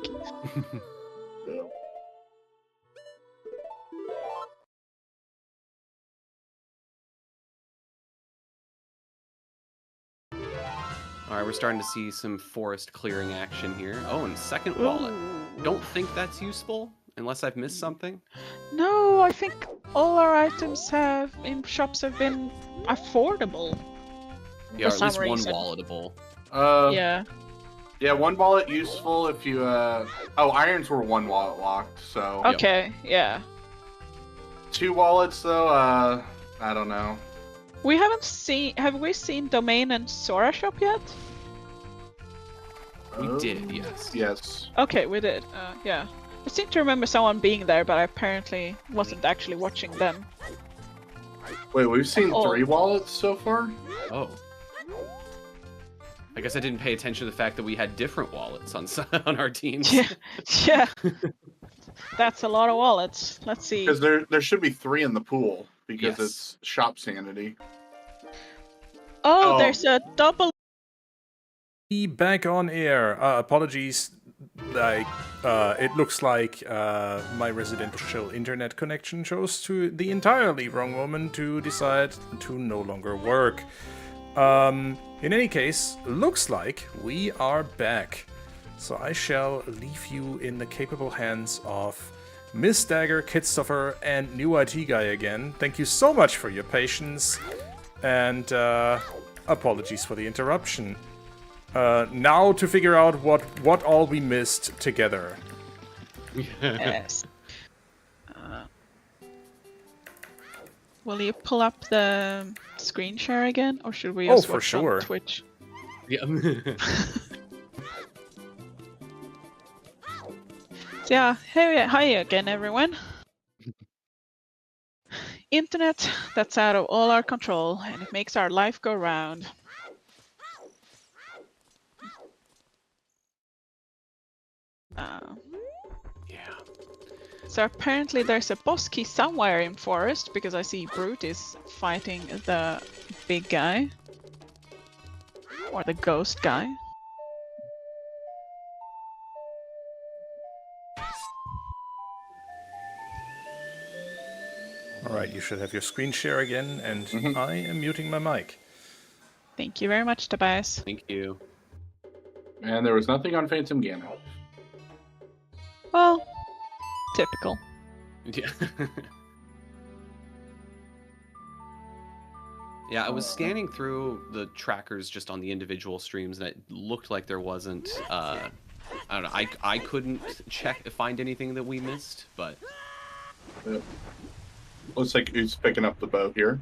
Alright, we're starting to see some forest clearing action here. Oh, and second wallet. Don't think that's useful, unless I've missed something. No, I think all our items in shops have been affordable. Yeah, or at least reason. one walletable. Yeah. Yeah, one wallet useful if you, irons were one wallet locked, so... Okay, yeah. 2 wallets, though, I don't know. We haven't seen... Have we seen Domain and Sora shop yet? We did, yes. Yes. Okay, we did. Yeah. I seem to remember someone being there, but I apparently wasn't actually watching them. Wait, we've seen 3 wallets so far? Oh. I guess I didn't pay attention to the fact that we had different wallets on our teams. Yeah. That's a lot of wallets. Let's see. Because there should be 3 in the pool, because it's shop sanity. Oh, there's a double... Back on air. Apologies. It looks like my residential internet connection chose to the entirely wrong moment to decide to no longer work. In any case, looks like we are back. So I shall leave you in the capable hands of MissDagger, kitstopher, and NewITGuy again. Thank you so much for your patience, and apologies for the interruption. Now to figure out what all we missed together. Yes. Will you pull up the screen share again, or should we just for watch sure. on Twitch? Yeah. So yeah, hey, hi again, everyone. Internet that's out of all our control, and it makes our life go round. Yeah. So apparently there's a boss key somewhere in forest, because I see Brute is fighting the big guy. Or the ghost guy. Alright, you should have your screen share again, and I am muting my mic. Thank you very much, Tobias. Thank you. And there was nothing on Phantom Gandalf. Well, typical. Yeah. Yeah, I was scanning through the trackers just on the individual streams, and it looked like there wasn't. I don't know. I couldn't find anything that we missed, but. Looks like who's picking up the bow here.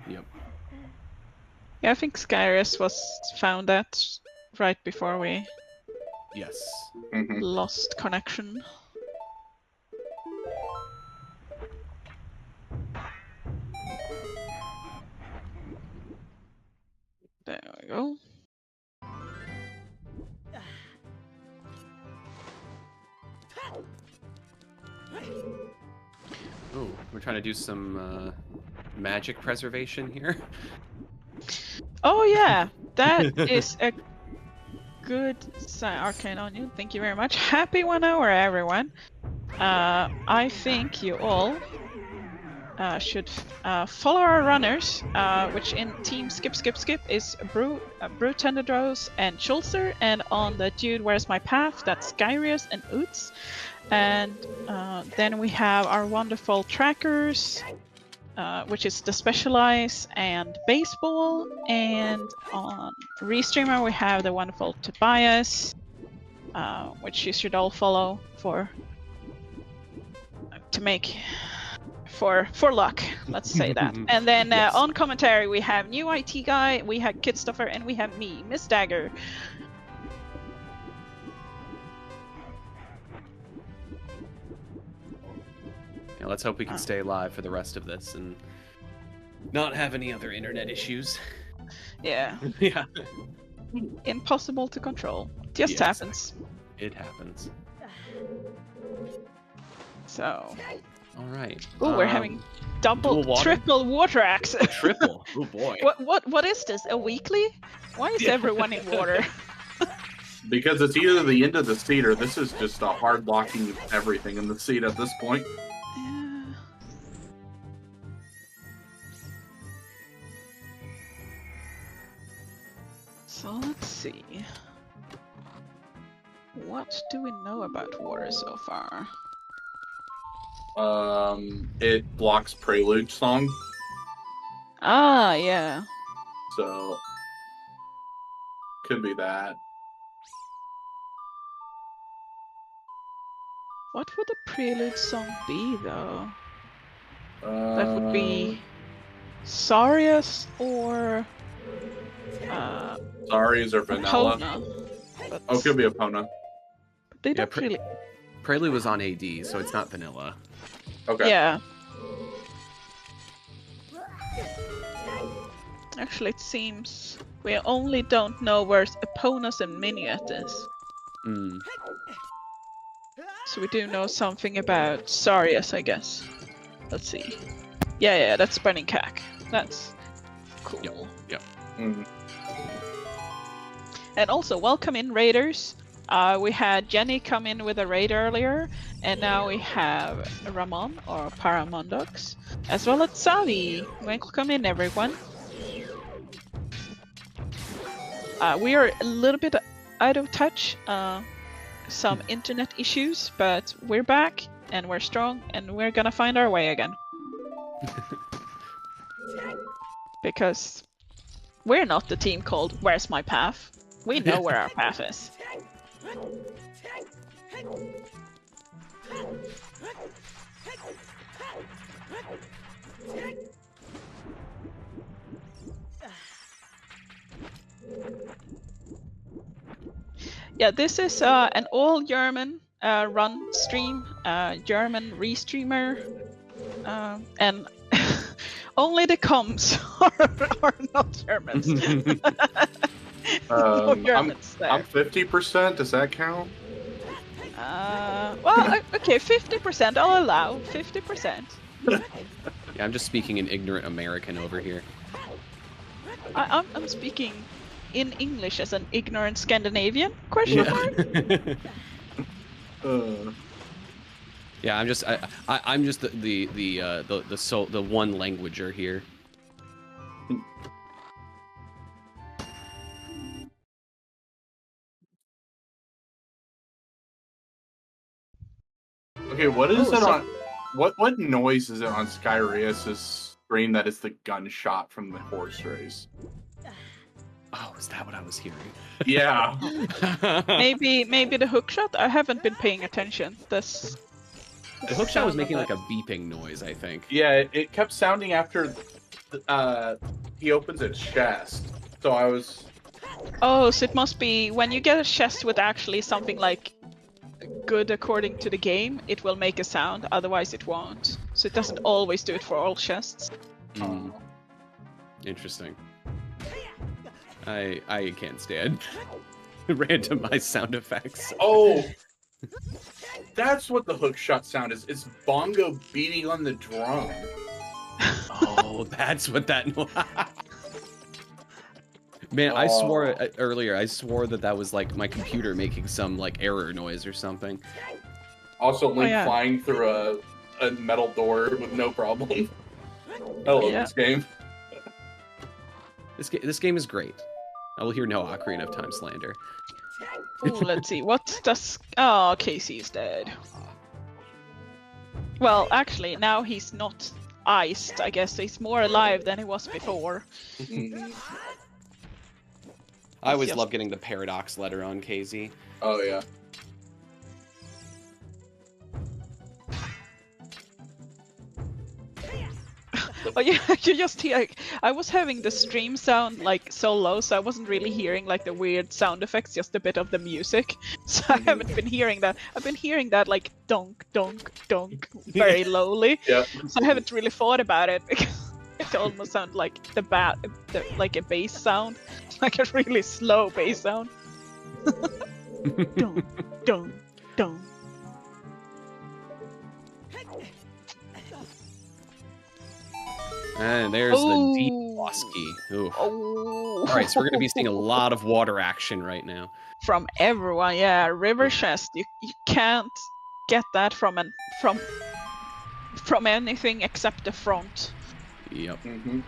Yep. Yeah, I think Skyreas was found that right before we Yes. lost connection. There we go. Oh, we're trying to do some magic preservation here. Oh yeah, that is a good arcane onion. Thank you very much. Happy 1 hour, everyone. I think you all should follow our runners, which in Team Skip Skip Skip is Brotinderdose and Schulzer, and on the Dude Where's My Path, that's Skyreas and Utz. And then we have our wonderful trackers, which is the Specialize and Baseball, and on Restreamer we have the wonderful Tobias, which you should all follow for luck, let's say that. And then Yes. on commentary we have NewITGuy, we have kitstopher, and we have me, MissDagger. Yeah, let's hope we can stay live for the rest of this and not have any other internet issues. Yeah, Yeah. impossible to control. Just Yeah, happens. It happens. So. All right. Oh, we're having dual water? triple water axe. Triple. Oh boy. What is this? A weekly? Why is everyone in water? Because it's either the end of the seat or this is just a hard locking everything in the seat at this point. Yeah. So let's see. What do we know about water so far? It blocks Prelude song, Ah, yeah. so could be that. What would the prelude song be, though? That would be Sarius or Sorries or Vanilla. Epona. But Oh, could be Epona. they Yeah, don't really. Prelude was on AD, so it's not vanilla. Okay. Yeah. Actually, it seems we only don't know where Epona's and Miniat is. Mm. So we do know something about Sarius, I guess. Let's see. Yeah, that's Burning Cack. That's cool. Yep. Mm. And also, welcome in raiders. We had Jenny come in with a raid earlier, and now we have Ramon, or Paramondox, as well as Savi. Welcome in, everyone. We are a little bit out of touch, some internet issues, but we're back, and we're strong, and we're gonna find our way again. Because We're not the team called Where's My Path? We know where our path is. Yeah, this is an all-German run stream, German restreamer, and only the comms are not Germans. No Germans there. I'm 50%. Does that count? Well, okay, 50%. I'll allow 50%. Yeah, I'm just speaking in ignorant American over here. I'm speaking in English as an ignorant Scandinavian? Question mark? Yeah, I'm just the one languager here. Okay, what is it on? What noise is it on Skyreas' screen that is the gunshot from the horse race? Oh, is that what I was hearing? Yeah. Maybe the hookshot? I haven't been paying attention. The hookshot was making like a beeping noise, I think. Yeah, it kept sounding after he opens its chest. So I was... Oh, so it must be when you get a chest with actually something like good according to the game, it will make a sound, otherwise it won't. So it doesn't always do it for all chests. Interesting. I can't stand randomized sound effects. Oh! That's what the hookshot sound is. It's bongo beating on the drum. Oh, that's what that... Man, I swore earlier, I swore that was like my computer making some like error noise or something. Also, Link flying through a metal door with no problem. I love this game. This game is great. I will hear no Ocarina of Time slander. Ooh, let's see. What does... Oh, Casey's dead. Well, actually, now he's not iced, I guess. He's more alive than he was before. I always love getting the paradox letter on KZ. Oh, yeah. Oh yeah, you just hear. I was having the stream sound like so low, so I wasn't really hearing like the weird sound effects, just a bit of the music. So I haven't been hearing that. I've been hearing that like donk, donk, donk, very lowly. Yeah. So I haven't really thought about it because it almost sounded like like a bass sound, like a really slow bass sound. Donk, donk, donk. And there's the deep boss key. Ooh. Oh. Alright, so we're going to be seeing a lot of water action right now. From everyone, yeah. River chest. You can't get that from anything except the front. Yep. Mm-hmm.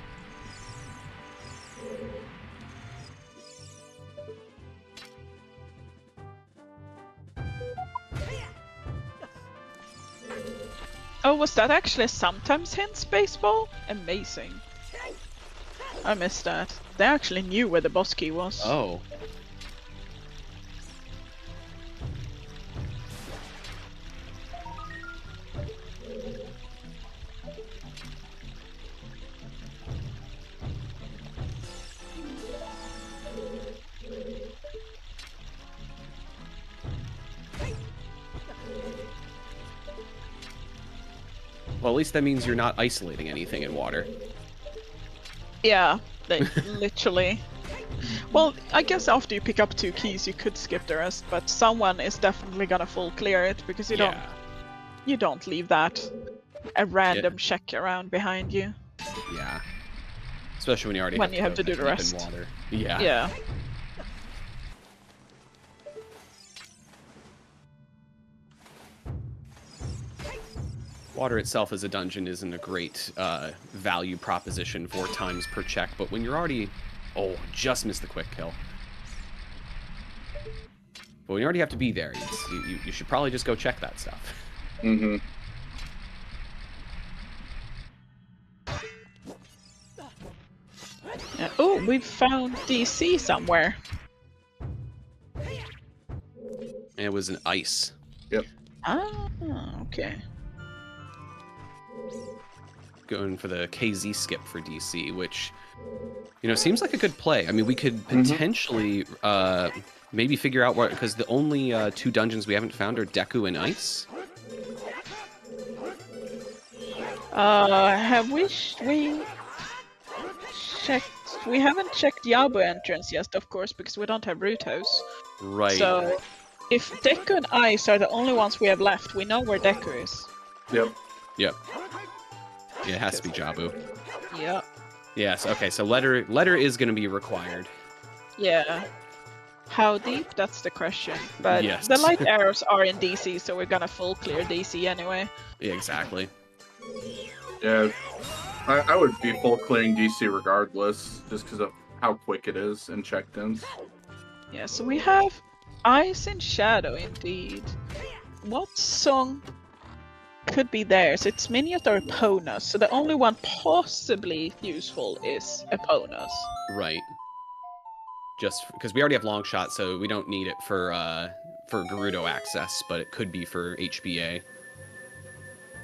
Oh, was that actually sometimes hints baseball? Amazing. I missed that. They actually knew where the boss key was. Oh. Well, at least that means you're not isolating anything in water. Yeah, they literally. Well, I guess after you pick up 2 keys, you could skip the rest, but someone is definitely gonna full clear it because you don't leave that a random check around behind you. Yeah. Especially when you already have to do the rest. In water. Yeah. Yeah. Water itself as a dungeon isn't a great value proposition for times per check, but when you're already... Oh, just missed the quick kill. But when you already have to be there, you should probably just go check that stuff. Mm-hmm. Yeah. Oh, we found DC somewhere. And it was an ice. Yep. Ah, okay. Going for the KZ skip for DC, which, you know, seems like a good play. I mean, we could potentially maybe figure out what, because the only 2 dungeons we haven't found are Deku and Ice. Have we checked? We haven't checked Yabu entrance yet, of course, because we don't have Root House. Right. So, if Deku and Ice are the only ones we have left, we know where Deku is. Yep. Yep. Yeah, it has to be Jabu. Yeah. Yes. Okay. So letter is going to be required. Yeah. How deep? That's the question. But Yes. the light arrows are in DC, so we're gonna full clear DC anyway. Yeah, exactly. Yeah. I would be full clearing DC regardless, just because of how quick it is in check-ins. Yeah. So we have Ice and Shadow indeed. What song could be theirs? It's Miniot or Epona's. So the only one possibly useful is Epona's. Right. Just because we already have long shot, so we don't need it for Gerudo access, but it could be for HBA.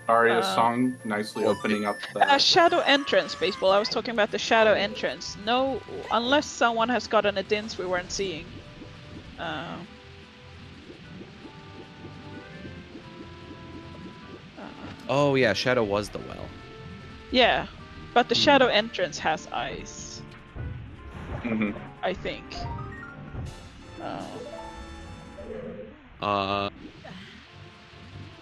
Aria's song nicely opening up the... Shadow entrance, baseball. I was talking about the shadow entrance. No, unless someone has gotten a dins we weren't seeing. Oh yeah, Shadow was the well. Yeah, but the shadow entrance has ice. Mhm. I think.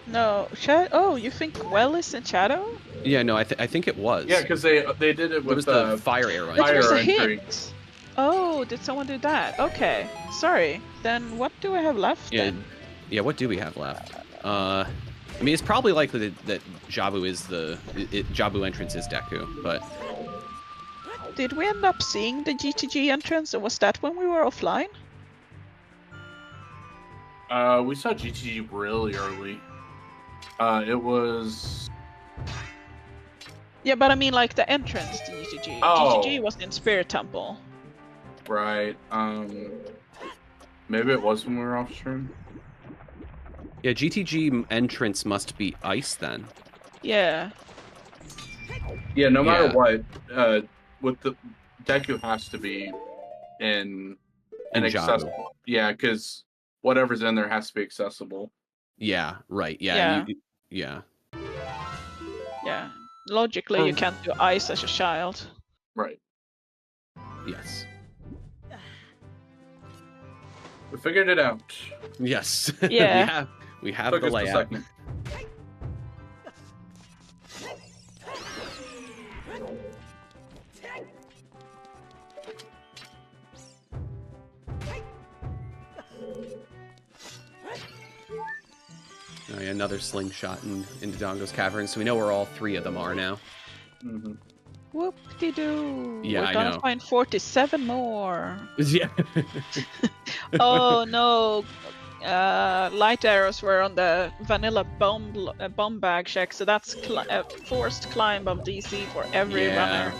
No, oh, you think well is in shadow? Yeah, no, I think it was. Yeah, because they did it with was the fire arrow. It was a entry. hint. Oh, did someone do that? Okay, sorry. Then what do I have left? Yeah, then? yeah. What do we have left? I mean, it's probably likely that Jabu is Jabu entrance is Deku, but Did we end up seeing the GTG entrance, or was that when we were offline? We saw GTG really early. It was... Yeah, but I mean like the entrance to GTG. Oh. GTG was in Spirit Temple. Right. Maybe it was when we were off stream. yeah, GTG entrance must be ice then. Yeah. Yeah, no matter Yeah. what, with the Deku has to be in an In accessible. Jabu. Yeah, because whatever's in there has to be accessible. Yeah, right. Yeah, Yeah. yeah. Yeah. Logically, you can't do ice as a child. Right. Yes. We figured it out. Yes. Yeah. we have Took the us a layout. second. Oh, yeah, another slingshot into Dongo's cavern, so we know where all 3 of them are now. Mm-hmm. Whoop-de-doo. Yeah, We're I gonna know. find 47 more. Yeah. Oh no. Light arrows were on the vanilla bomb bag check, so that's a forced climb of DC for every runner.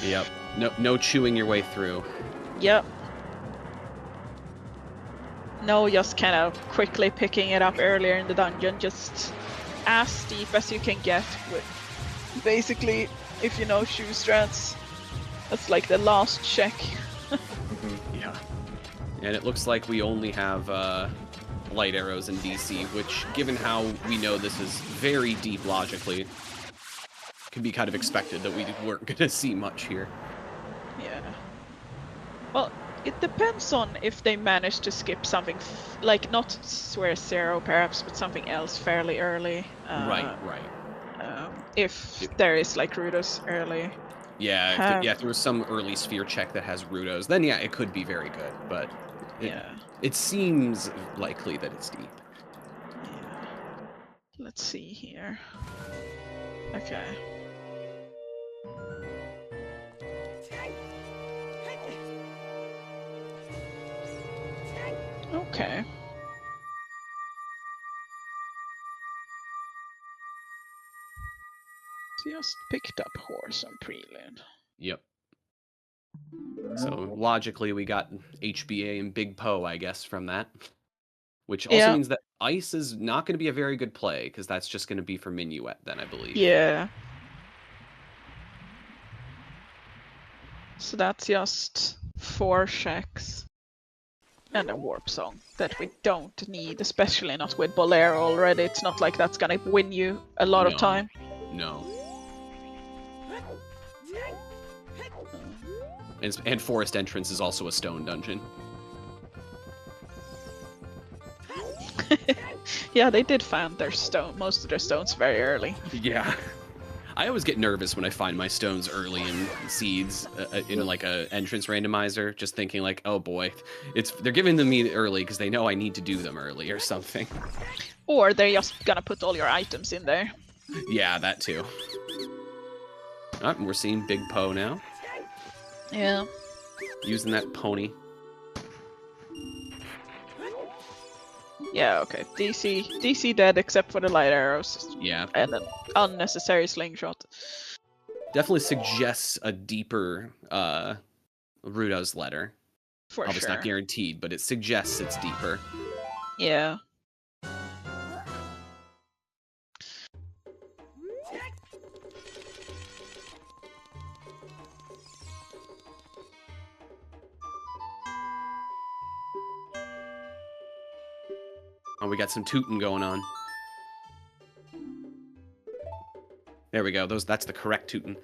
Yep. No chewing your way through. Yep. No, just kind of quickly picking it up earlier in the dungeon, just as steep as you can get with basically, if you know shoe strats, that's like the last check. Yeah. And it looks like we only have light arrows in DC, which, given how we know this is very deep logically, can be kind of expected that we weren't going to see much here. Yeah. Well, it depends on if they manage to skip something, like not Swear Zero perhaps, but something else fairly early. Right. If there is like Rudos early. Yeah, if there was some early sphere check that has Rudos, then yeah, it could be very good, but it seems likely that it's deep. Yeah. Let's see here. Okay. Okay. Just picked up horse on prelude. Yep. So logically, we got HBA and Big Poe, I guess, from that. Which also means that Ice is not going to be a very good play, because that's just going to be for Minuet then, I believe. Yeah. So that's just 4 checks. And a warp song that we don't need, especially not with Bolero already. It's not like that's gonna win you a lot of time. No. And Forest Entrance is also a stone dungeon. Yeah, they did find their most of their stones very early. Yeah. I always get nervous when I find my stones early in seeds in like a entrance randomizer, just thinking like, oh boy, they're giving them me early because they know I need to do them early or something. Or they're just gonna put all your items in there. Yeah, that too. Oh, we're seeing Big Poe now. Yeah. Using that pony. Yeah, okay. DC dead except for the light arrows. Yeah. And an unnecessary slingshot. Definitely suggests a deeper Rudo's letter. For Obviously sure. not guaranteed, but it suggests it's deeper. Yeah. Oh, we got some tootin' going on. There we go. That's the correct tootin'.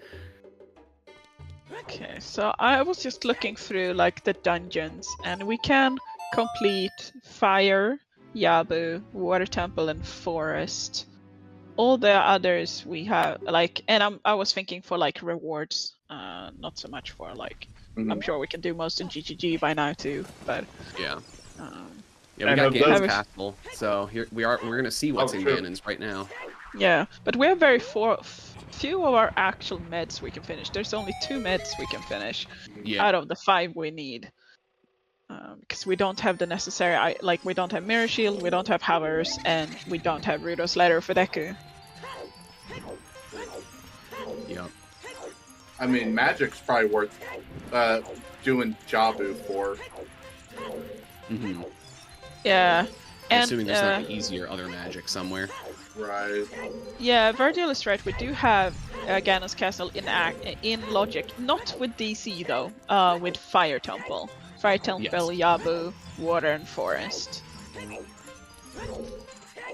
Okay, so I was just looking through like the dungeons, and we can complete Fire, Yabu, Water Temple, and Forest. All the others we have like, and I was thinking for like rewards, not so much for like. I'm sure we can do most in GGG by now too, but Yeah. And Yeah, we got of Ganon's those- Castle, so here we're gonna see what's in true. Ganon's right now. yeah, but we have very few of our actual meds we can finish. There's only 2 meds we can finish Yeah. out of the 5 we need. Because we don't have the necessary, we don't have Mirror Shield, we don't have Hovers, and we don't have Rudo's Letter for Deku. Yep. I mean, Magic's probably worth doing Jabu for. Mm-hmm. Yeah, I'm and assuming there's not easier other magic somewhere. Right. yeah, Virgil is right. We do have Ganon's Castle in Logic, not with DC though. With Fire Temple, Yabu, Water, and Forest.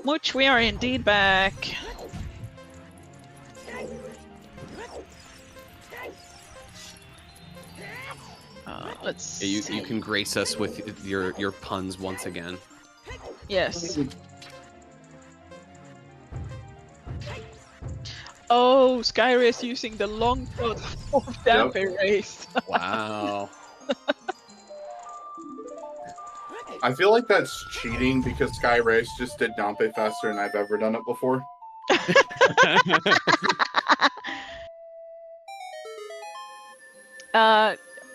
Which we are indeed back. Let's Yeah, see. you can grace us with your puns once again. Yes. Oh, Skyreas using the long shot of Dampe Race. Wow. I feel like that's cheating because Skyreas just did Dampe faster than I've ever done it before.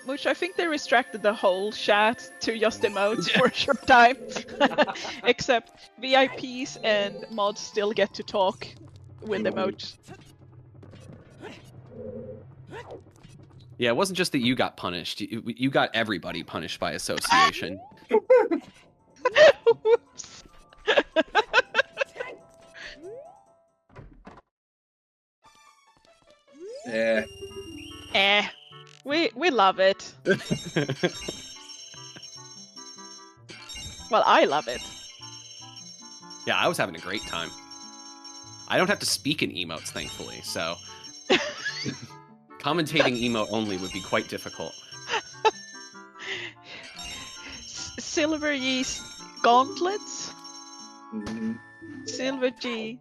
Which I think they restricted the whole chat to just emotes for a short time. Except VIPs and mods still get to talk with emotes. Yeah, it wasn't just that you got punished. You got everybody punished by association. Oops. Yeah. We love it. Well, I love it. Yeah, I was having a great time. I don't have to speak in emotes, thankfully, so commentating emote only would be quite difficult. Silver G's gauntlets? Mhm. Silver G.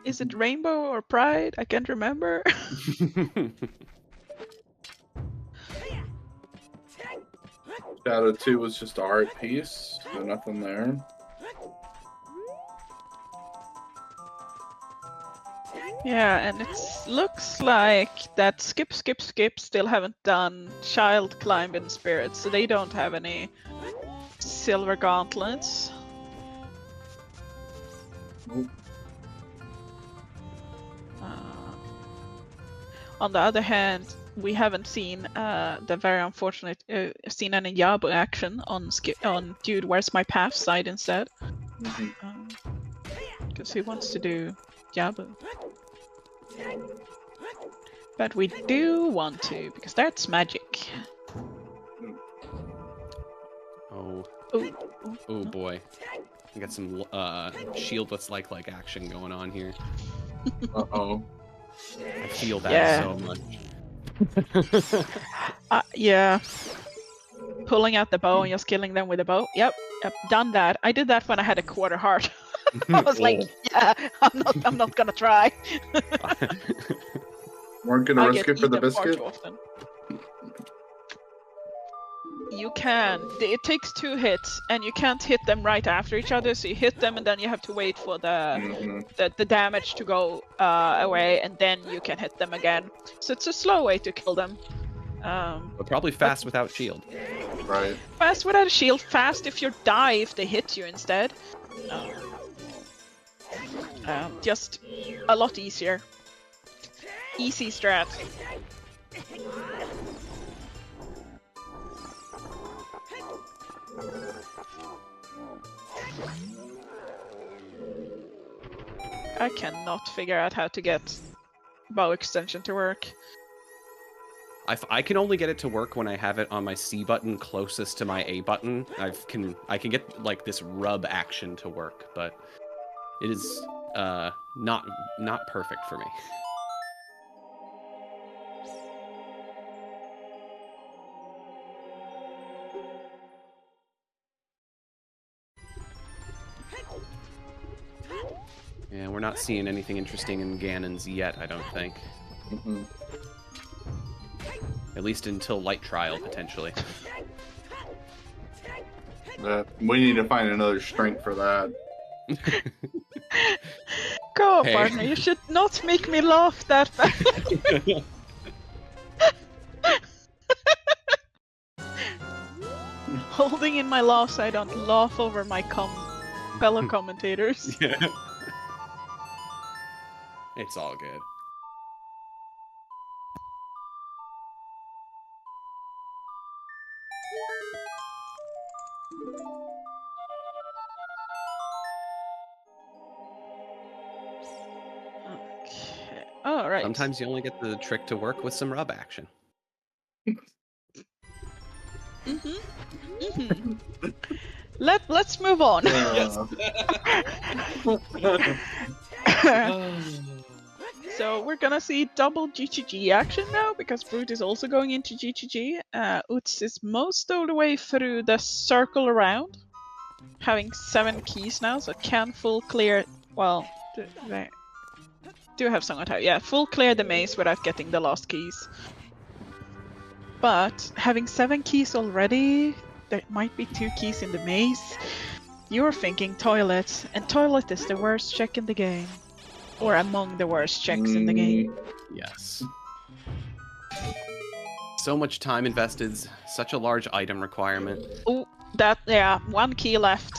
Is it Rainbow or Pride? I can't remember. Shadow 2 was just a art piece, so nothing there. Yeah, and it looks like that Skip still haven't done Child Climbing Spirits, so they don't have any silver gauntlets. Nope. On the other hand, we haven't seen the very unfortunate seen any Yabu action on Dude, Where's My Path side instead. Because he wants to do Yabu. But we do want to, because that's magic. Oh boy. We got some shieldless like action going on here. Uh-oh. I feel that so much. Yeah. Pulling out the bow and just killing them with a bow. Yep, done that. I did that when I had a quarter heart. I was like, yeah, I'm not gonna try. Weren't gonna risk it for the biscuit? You can. It takes 2 hits, and you can't hit them right after each other. So you hit them, and then you have to wait for the damage to go away, and then you can hit them again. So it's a slow way to kill them. But probably fast without shield. Right. Fast without a shield. Fast if you die if they hit you instead. Just a lot easier. Easy strat. I cannot figure out how to get bow extension to work. I can only get it to work when I have it on my C button closest to my A button. I can get like this rub action to work, but it is not perfect for me. Yeah, we're not seeing anything interesting in Ganon's yet, I don't think. At least until Light Trial, potentially. We need to find another strength for that. Go, partner, you should not make me laugh that bad. Holding in my laugh so I don't laugh over my fellow commentators. Yeah. It's all good. Okay. All right. Sometimes you only get the trick to work with some rub action. Let's move on. So we're gonna see double GGG action now, because Brute is also going into GGG. Utz is most of the way through the circle around, having 7 keys now, so can full clear. Well, they do have Song of Time. Yeah, full clear the maze without getting the last keys. But having 7 keys already, there might be 2 keys in the maze. You're thinking toilet, and toilet is the worst check in the game. Or among the worst checks in the game. Yes. So much time invested, such a large item requirement. Oh, yeah, 1 key left.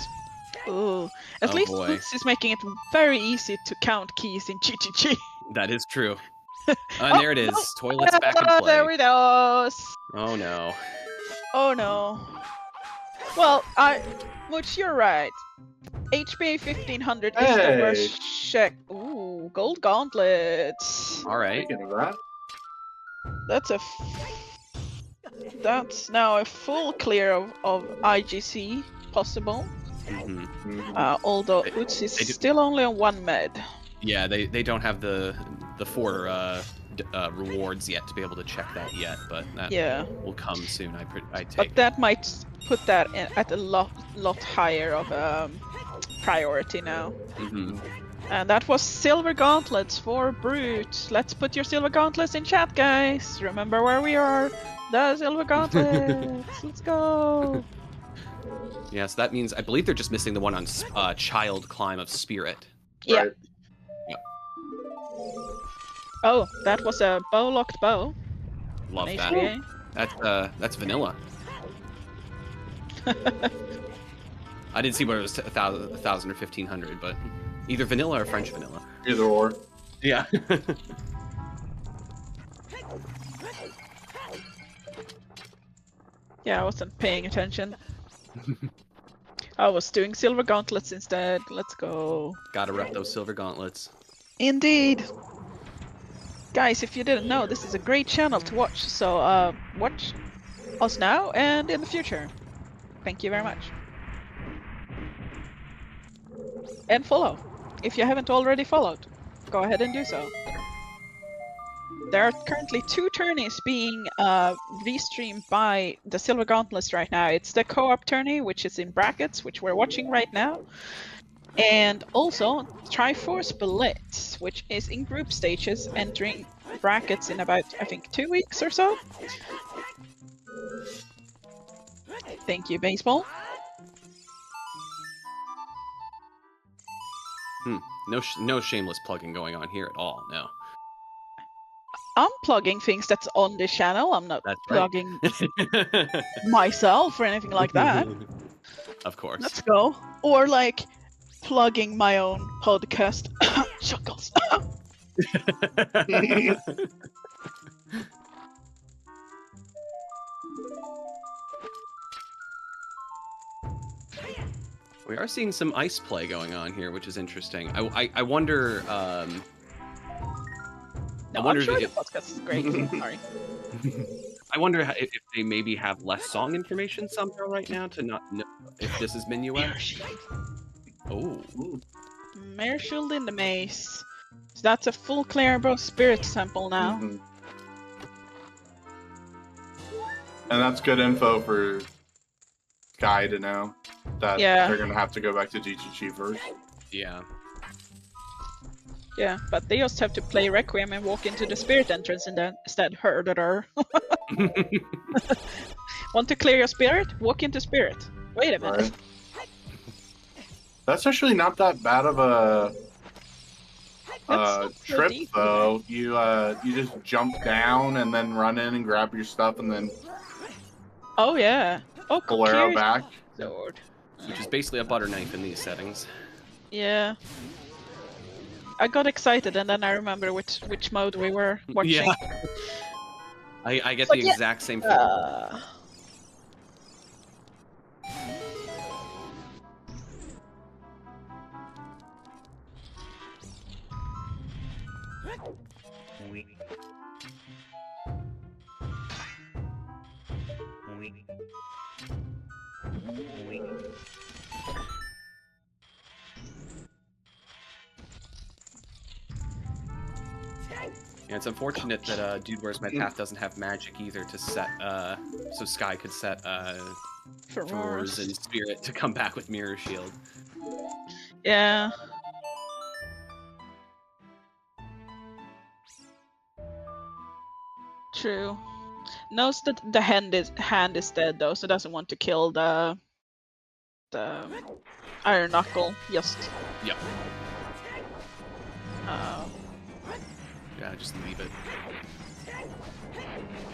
Ooh. At least Utz is making it very easy to count keys in GGG. That is true. And there it is. Toilet's back in play. There it goes. Oh no. Oh no. Well, Mooch, you're right. HPA 1500 is the worst check. Ooh, gold gauntlets. All right. Speaking of that. That's now a full clear of IGC possible. Although Utz is still only on 1 med. Yeah, they don't have the 4 rewards yet to be able to check that yet, but that will come soon. I take. But that might put that at a lot higher of priority now. And that was silver gauntlets for Brute. Let's put your silver gauntlets in chat, guys. Remember where we are. The silver gauntlets. Let's go. Yeah, so that means I believe they're just missing the one on Child Climb of Spirit. Yeah. Right. Yep. Oh, that was a bow-locked bow. Love that. HPA. That's vanilla. I didn't see whether it was 1,000 or 1,500, but either vanilla or French vanilla. Either or. Yeah. Yeah, I wasn't paying attention. I was doing silver gauntlets instead. Let's go. Gotta rep those silver gauntlets. Indeed. Guys, if you didn't know, this is a great channel to watch. So watch us now and in the future. Thank you very much. And follow. If you haven't already followed, go ahead and do so. There are currently 2 tourneys being restreamed by the Silver Gauntlets right now. It's the co-op tourney, which is in brackets, which we're watching right now. And also Triforce Blitz, which is in group stages, entering brackets in about, I think, 2 weeks or so. Thank you, baseball. No shameless plugging going on here at all. No. I'm plugging things that's on this channel. I'm not That's right. plugging myself or anything like that. Of course. Let's go. Or like plugging my own podcast. Chuckles. We are seeing some ice play going on here, which is interesting. I wonder. No, I wonder I'm sure if the podcast is great. Sorry. I wonder if they maybe have less song information somehow right now to not know if this is Minuet. Oh. Mare Shield in the maze. So that's a full Clarebro Spirit sample now. And that's good info for Sky to know that they're gonna have to go back to GTG first. Yeah. Yeah, but they just have to play Requiem and walk into the Spirit entrance instead. Herder. Want to clear your Spirit? Walk into Spirit. Wait a minute. Right. That's actually not that bad of a trip, deep, though. You just jump down and then run in and grab your stuff and then Oh yeah. Oh, pull arrow clear back. sword. Which is basically a butter knife in these settings. Yeah. I got excited and then I remember which mode we were watching. Yeah. I get But the yeah, exact same thing. Yeah, it's unfortunate that Dude Where's My Path doesn't have magic either to set, so Sky could set Furores and Spirit to come back with Mirror Shield. Yeah. True. Knows that the hand is dead though, so doesn't want to kill the Iron Knuckle. Just Yep. Yeah, just leave it.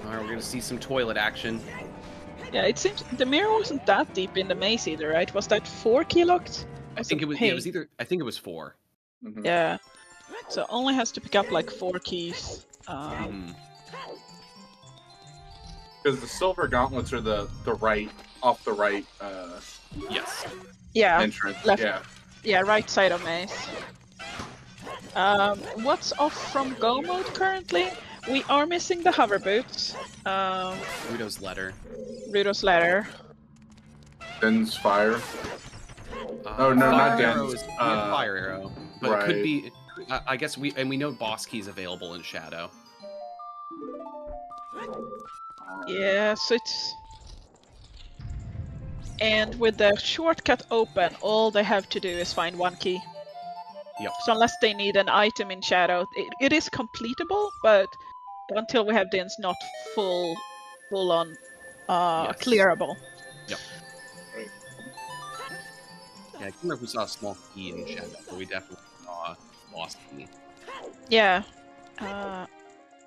Alright, we're gonna see some toilet action. Yeah, it seems the mirror wasn't that deep in the maze either, right? Was that 4 keylocks? I think it was. Yeah, it was either. I think it was 4. Yeah. So only has to pick up like 4 keys. Because the silver gauntlets are the right off the right Yes. Yeah. entrance. Left. Yeah. Yeah, right side of maze. What's off from Go mode currently? We are missing the hover boots. Rudo's letter. Rudo's ladder. Den's fire. Oh no, not Arrow Den's. is fire arrow, but it could right. be. I guess we know boss keys available in Shadow. Yeah, so it's... And with the shortcut open, all they have to do is find 1 key. Yep. So unless they need an item in Shadow, it is completable, but until we have the it's not full on clearable. Yep. Yeah, I can't remember if we saw a small key in Shadow, but we definitely saw a boss key. Yeah.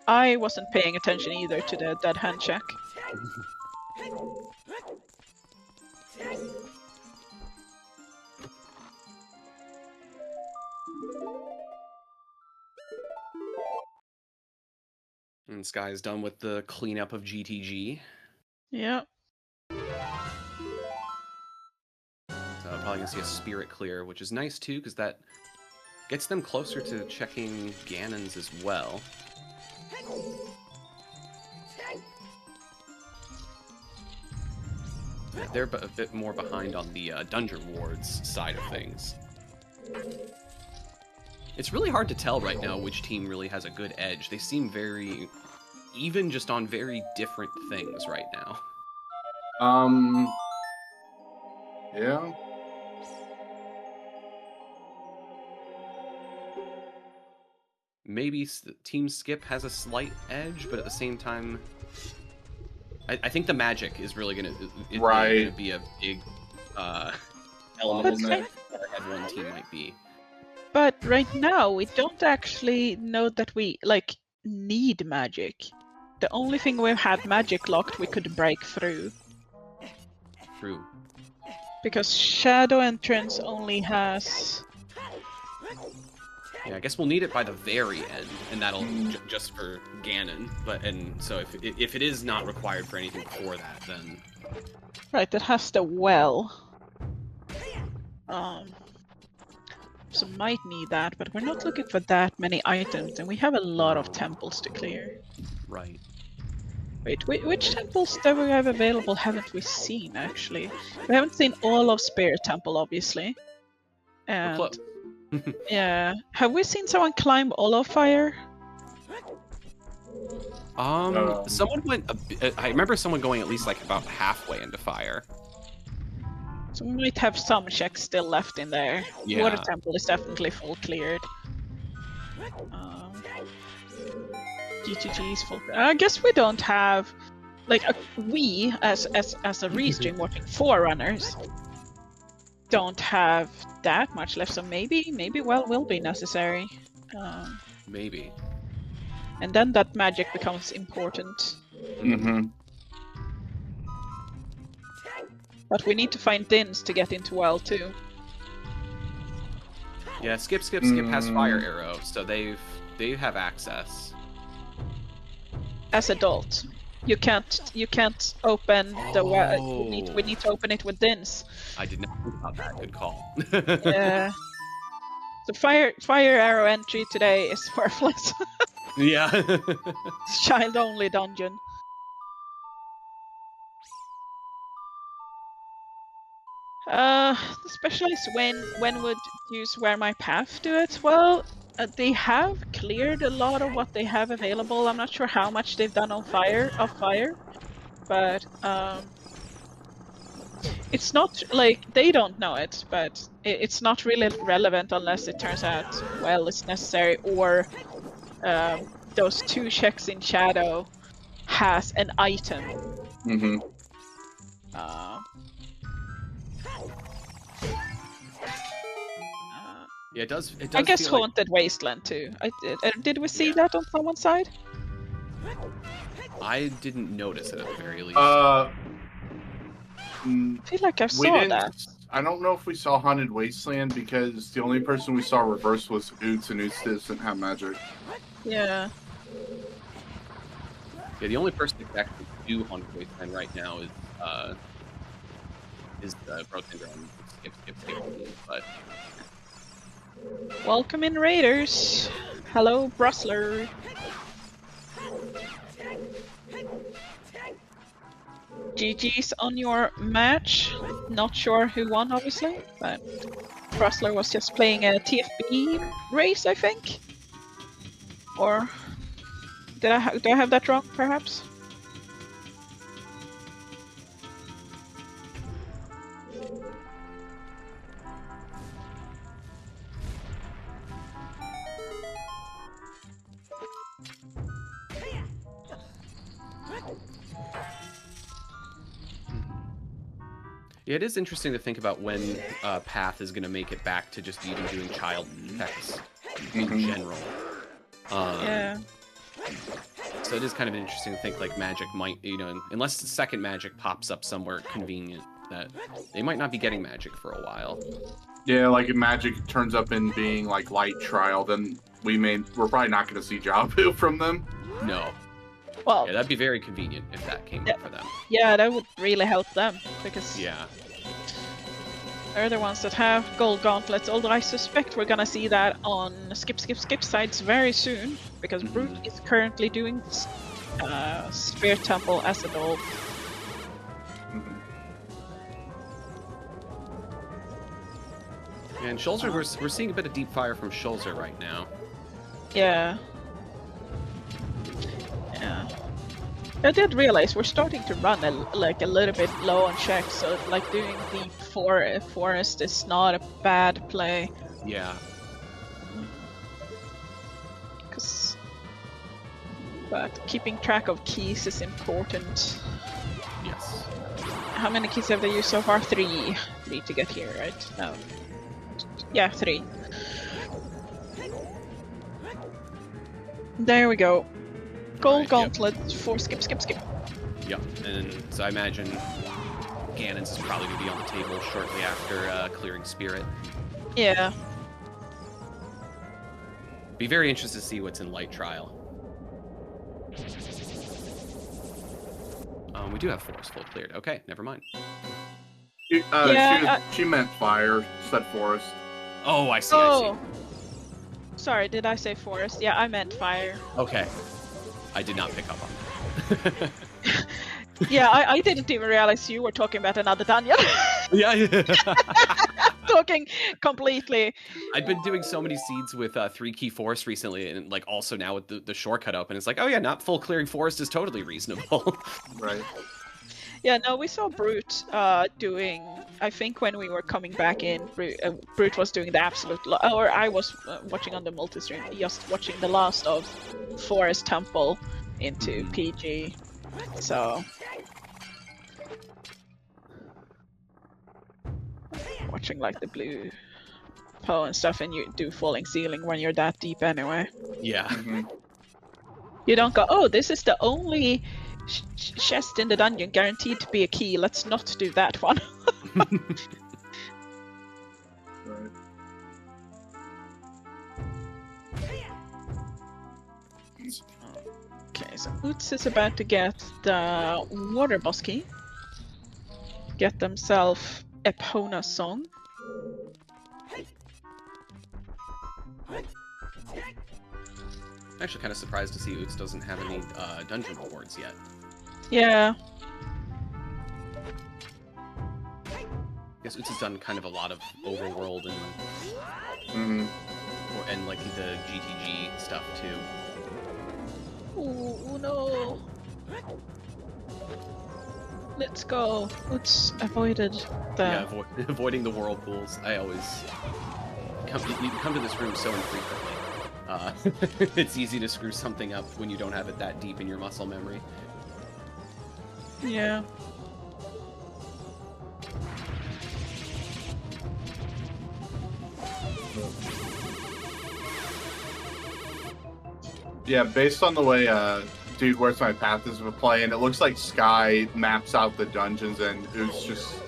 I wasn't paying attention either to the dead hand check. And Sky's done with the cleanup of GTG. Yeah. So probably gonna see a spirit clear, which is nice too, because that gets them closer to checking Ganon's as well. They're a bit more behind on the dungeon wards side of things. It's really hard to tell right now which team really has a good edge. They seem very even, just on very different things right now. Yeah. Maybe Team Skip has a slight edge, but at the same time, I think the magic is really gonna be a big element But that one team might be. But right now, we don't actually know that we, like, need magic. The only thing we've had magic locked we could break through. True. Because Shadow Entrance only has... Yeah, I guess we'll need it by the very end, and that'll just for Ganon. So if it is not required for anything before that, then... Right, it has the well. So might need that, but we're not looking for that many items, and we have a lot of temples to clear. Right. Wait, which temples that we have available haven't we seen, actually? We haven't seen all of Spirit Temple, obviously. And... yeah. Have we seen someone climb all of Fire? Someone went I remember someone going at least like about halfway into Fire. So we might have some checks still left in there. Yeah. Water Temple is definitely full cleared. GTG is full. I guess we don't have, like, we as a restream watching Forerunners don't have that much left. So maybe well will be necessary. Maybe. And then that magic becomes important. Mm-hmm. But we need to find Dins to get into well too. Yeah, Skip has Fire Arrow, so they have access. As adult, you can't open the well. We need to open it with Dins. I did not think about that. Good call. Yeah. So fire arrow entry today is worthless. Yeah. Child only dungeon. The specialist when would use Where My Path do it? Well, they have cleared a lot of what they have available. I'm not sure how much they've done on fire, but it's not like they don't know it, but it's not really relevant unless it turns out well it's necessary, or those 2 checks in Shadow has an item. Mm-hmm. Yeah, it does. I guess feel Haunted Wasteland too. Did we see that on someone's side? I didn't notice it at the very least. I feel like I saw that. I don't know if we saw Haunted Wasteland because the only person we saw reverse was Oots, and Oots doesn't have magic. Yeah. Yeah, the only person that can actually do Haunted Wasteland right now is Brotinderdose and Skip, but. Welcome in, Raiders. Hello, Brustler. GG's on your match. Not sure who won, obviously, but Brustler was just playing a TFB race, I think. Or do I have that wrong, perhaps? Yeah, it is interesting to think about when Path is going to make it back to just even doing child techs in general. Yeah. So it is kind of interesting to think like magic might, unless the second magic pops up somewhere convenient, that they might not be getting magic for a while. Yeah, like if magic turns up in being like light trial, then we're probably not going to see Jabu from them. No. Well, Yeah, that'd be very convenient if that came up for them. yeah, that would really help them because Yeah. they're the ones that have gold gauntlets. Although I suspect we're gonna see that on skip sites very soon because Brute is currently doing Sphere Temple as a doll. And Schulzer, we're seeing a bit of deep fire from Schulzer right now. Yeah. Yeah. I did realize we're starting to run a little bit low on checks, so like doing deep forest is not a bad play. Yeah. But keeping track of keys is important. Yes. How many keys have they used so far? 3. 3 to get here, right? No. Yeah, 3. There we go. Gold Right, gauntlet for skip. Yep. And so I imagine Ganon's is probably going to be on the table shortly after clearing Spirit. Yeah. Be very interested to see what's in Light Trial. We do have Forest full cleared. Okay, never mind. She meant fire, said forest. Oh, I see, Oh. Sorry, did I say forest? Yeah, I meant fire. Okay. I did not pick up on that. Yeah, I didn't even realize you were talking about another dungeon. Yeah. Talking completely. I've been doing so many seeds with 3-key forest recently, and like also now with the shortcut open, it's like, oh yeah, not full clearing forest is totally reasonable. Right. Yeah, no, we saw Brute doing. I think when we were coming back in, Brute was doing the absolute. Or I was watching on the multi-stream, just watching the last of Forest Temple into PG. So. Watching like the blue Poe and stuff, and you do falling ceiling when you're that deep anyway. Yeah. You don't go, oh, this is the only chest in the dungeon guaranteed to be a key. Let's not do that one. Right. Okay, so Utz is about to get the water boss key. Get themselves Epona song. I'm actually kind of surprised to see Utz doesn't have any dungeon rewards yet. Yeah. I guess Utz has done kind of a lot of overworld and like the GTG stuff too. Oh no. Let's go. Utz avoided the... Yeah, avoiding the whirlpools. I always... You come to this room so infrequently. It's easy to screw something up when you don't have it that deep in your muscle memory. Yeah. Yeah, based on the way Dude, Where's My Path is playing, it looks like Sky maps out the dungeons and Ooze just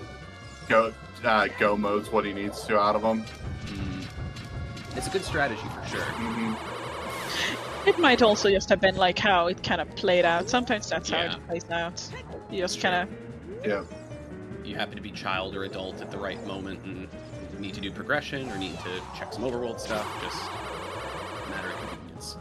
go modes what he needs to out of them. It's a good strategy for sure. It might also just have been like how it kind of played out. Sometimes that's how it plays out. You just kind of... Yeah. You happen to be child or adult at the right moment and need to do progression or need to check some overworld stuff. Just a matter of convenience.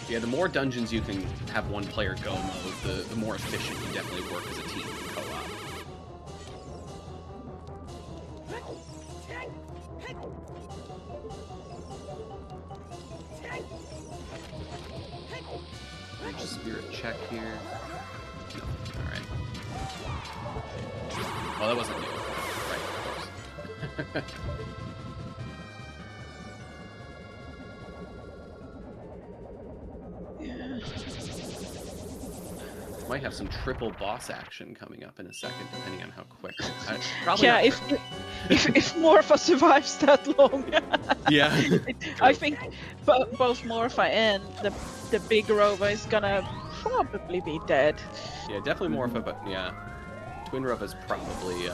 Yeah, the more dungeons you can have one player go mode, the more efficient you definitely work as a team co-op. Spirit check here. No. Alright. Well, that wasn't new. Right, of course. Might have some triple boss action coming up in a second, depending on how quick. Probably yeah, if Morpha survives that long. Yeah. I think both Morpha and the big Rova is gonna probably be dead. Yeah, definitely Morpha, but yeah, Twin Rova's probably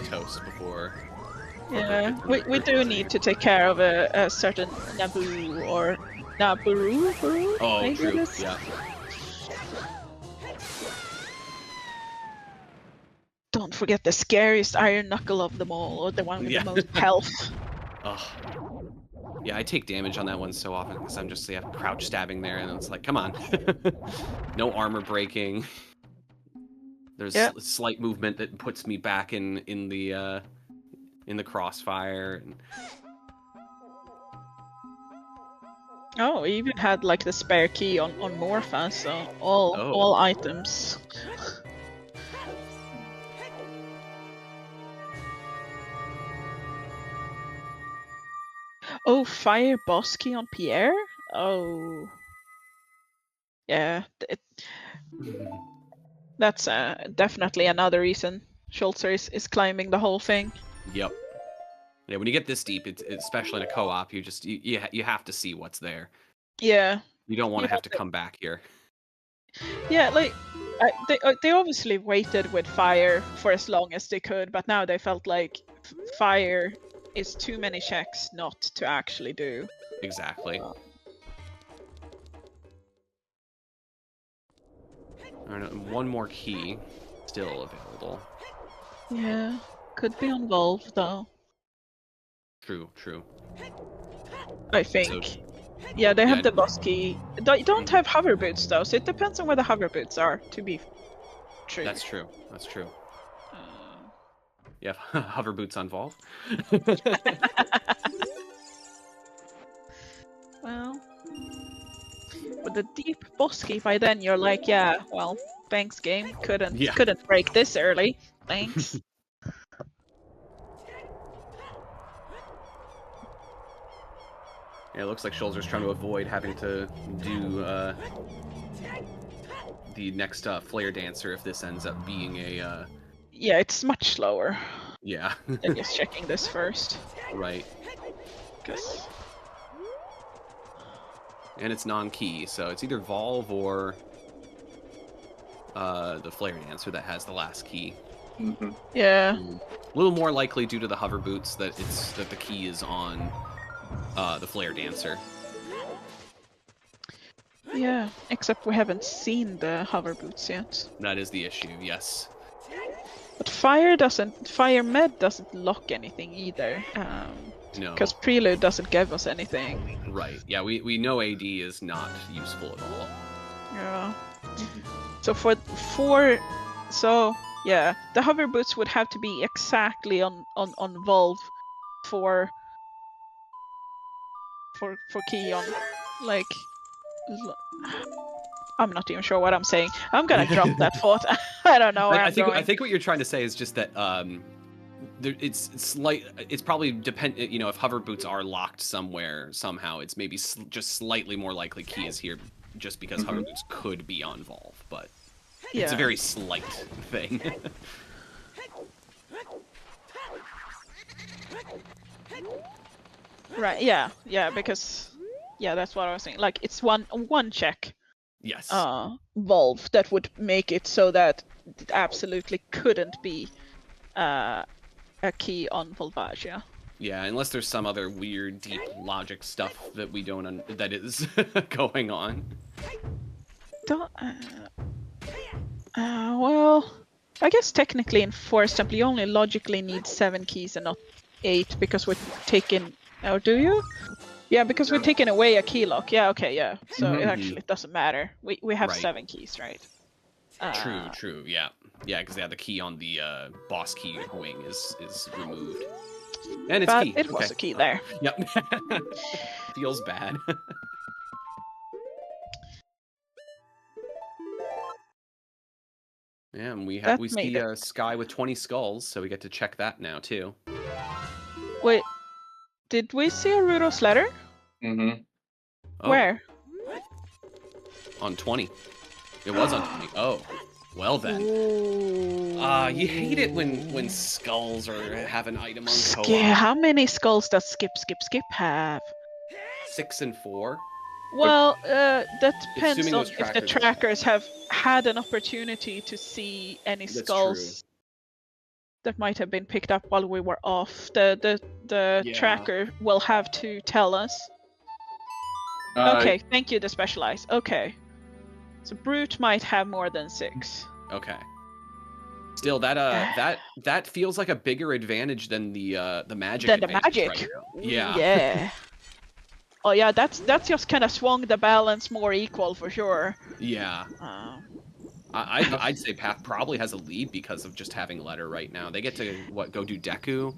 toast before Yeah, we do need to take care of a certain Naboo or Naburu. Oh, maybe it true. is? Yeah. Don't forget the scariest iron knuckle of them all, or the one with Yeah. the most health. Ugh. Yeah, I take damage on that one so often because I'm just crouch stabbing there, and it's like, come on, no armor breaking. There's slight movement that puts me back in the crossfire. Oh, we even had like the spare key on Morpha, so all items. Oh, fire boss key on Pierre? Oh. Yeah, that's definitely another reason Schulzer is climbing the whole thing. Yep. Yeah, when you get this deep, especially in a co-op, you have to see what's there. Yeah. You don't want to have to come back here. Yeah, like they obviously waited with fire for as long as they could, but now they felt like fire is too many checks not to actually do. Exactly. One more key still available. Yeah, could be on Volve though. True. I think. Yeah, they have the boss key. They don't have hover boots though, so it depends on where the hover boots are. To be true. That's true. You have hover boots on Volve. Well, with the deep boss key, by then you're like, yeah, well, thanks game. Couldn't break this early. Thanks. Yeah, it looks like Schulzer's trying to avoid having to do the next Flare Dancer if this ends up being a... Yeah, it's much slower. Yeah. Than just checking this first. Right. And it's non-key, so it's either Volve or the Flare Dancer that has the last key. Mm-hmm. Yeah. A little more likely due to the hover boots that the key is on the Flare Dancer. Yeah, except we haven't seen the hover boots yet. That is the issue, yes. But Fire Med doesn't lock anything either. No. Because Prelude doesn't give us anything. Right. Yeah, we know AD is not useful at all. Yeah. So yeah, the hover boots would have to be exactly on Volve for key on, like, I'm not even sure what I'm saying. I'm gonna drop that thought. I don't know where I'm going. I think what you're trying to say is just that it's probably dependent. You know, if hover boots are locked somewhere somehow, it's maybe just slightly more likely key is here, just because hover boots could be on Volve, but it's a very slight thing. Right. Yeah. Because that's what I was saying. Like, it's one check. Yes. Volve that would make it so that it absolutely couldn't be a key on Volvagia. Yeah, unless there's some other weird, deep logic stuff that we don't that is going on. Well, I guess technically in Forest Temple you only logically need 7 keys and not 8 because we're taking. Oh, do you? Yeah, because we're taking away a key lock. Yeah, okay, yeah. So it actually doesn't matter. We have 7 keys, right? True. Yeah, because the key on the boss key wing is removed, and it's key. It was a key there. Yep. Feels bad. Yeah, and we see Sky with 20 skulls, so we get to check that now too. Wait, did we see a Rudos letter? Mm-hmm. Oh. Where? On 20. It was on 20. Oh, well then. You hate it when skulls have an item on co-op. Yeah, how many skulls does Skip have? 6 and 4. Well, that depends on if the trackers have had an opportunity to see any skulls that might have been picked up while we were off. The Yeah. tracker will have to tell us. Okay, thank you, the specialized. Okay. So Brute might have more than 6. Okay. Still, that feels like a bigger advantage than the magic. Than the advantage magic. right now. Yeah. Yeah. Oh yeah, that's just kind of swung the balance more equal for sure. Yeah. I'd say Path probably has a lead because of just having Letter right now. They get to go do Deku.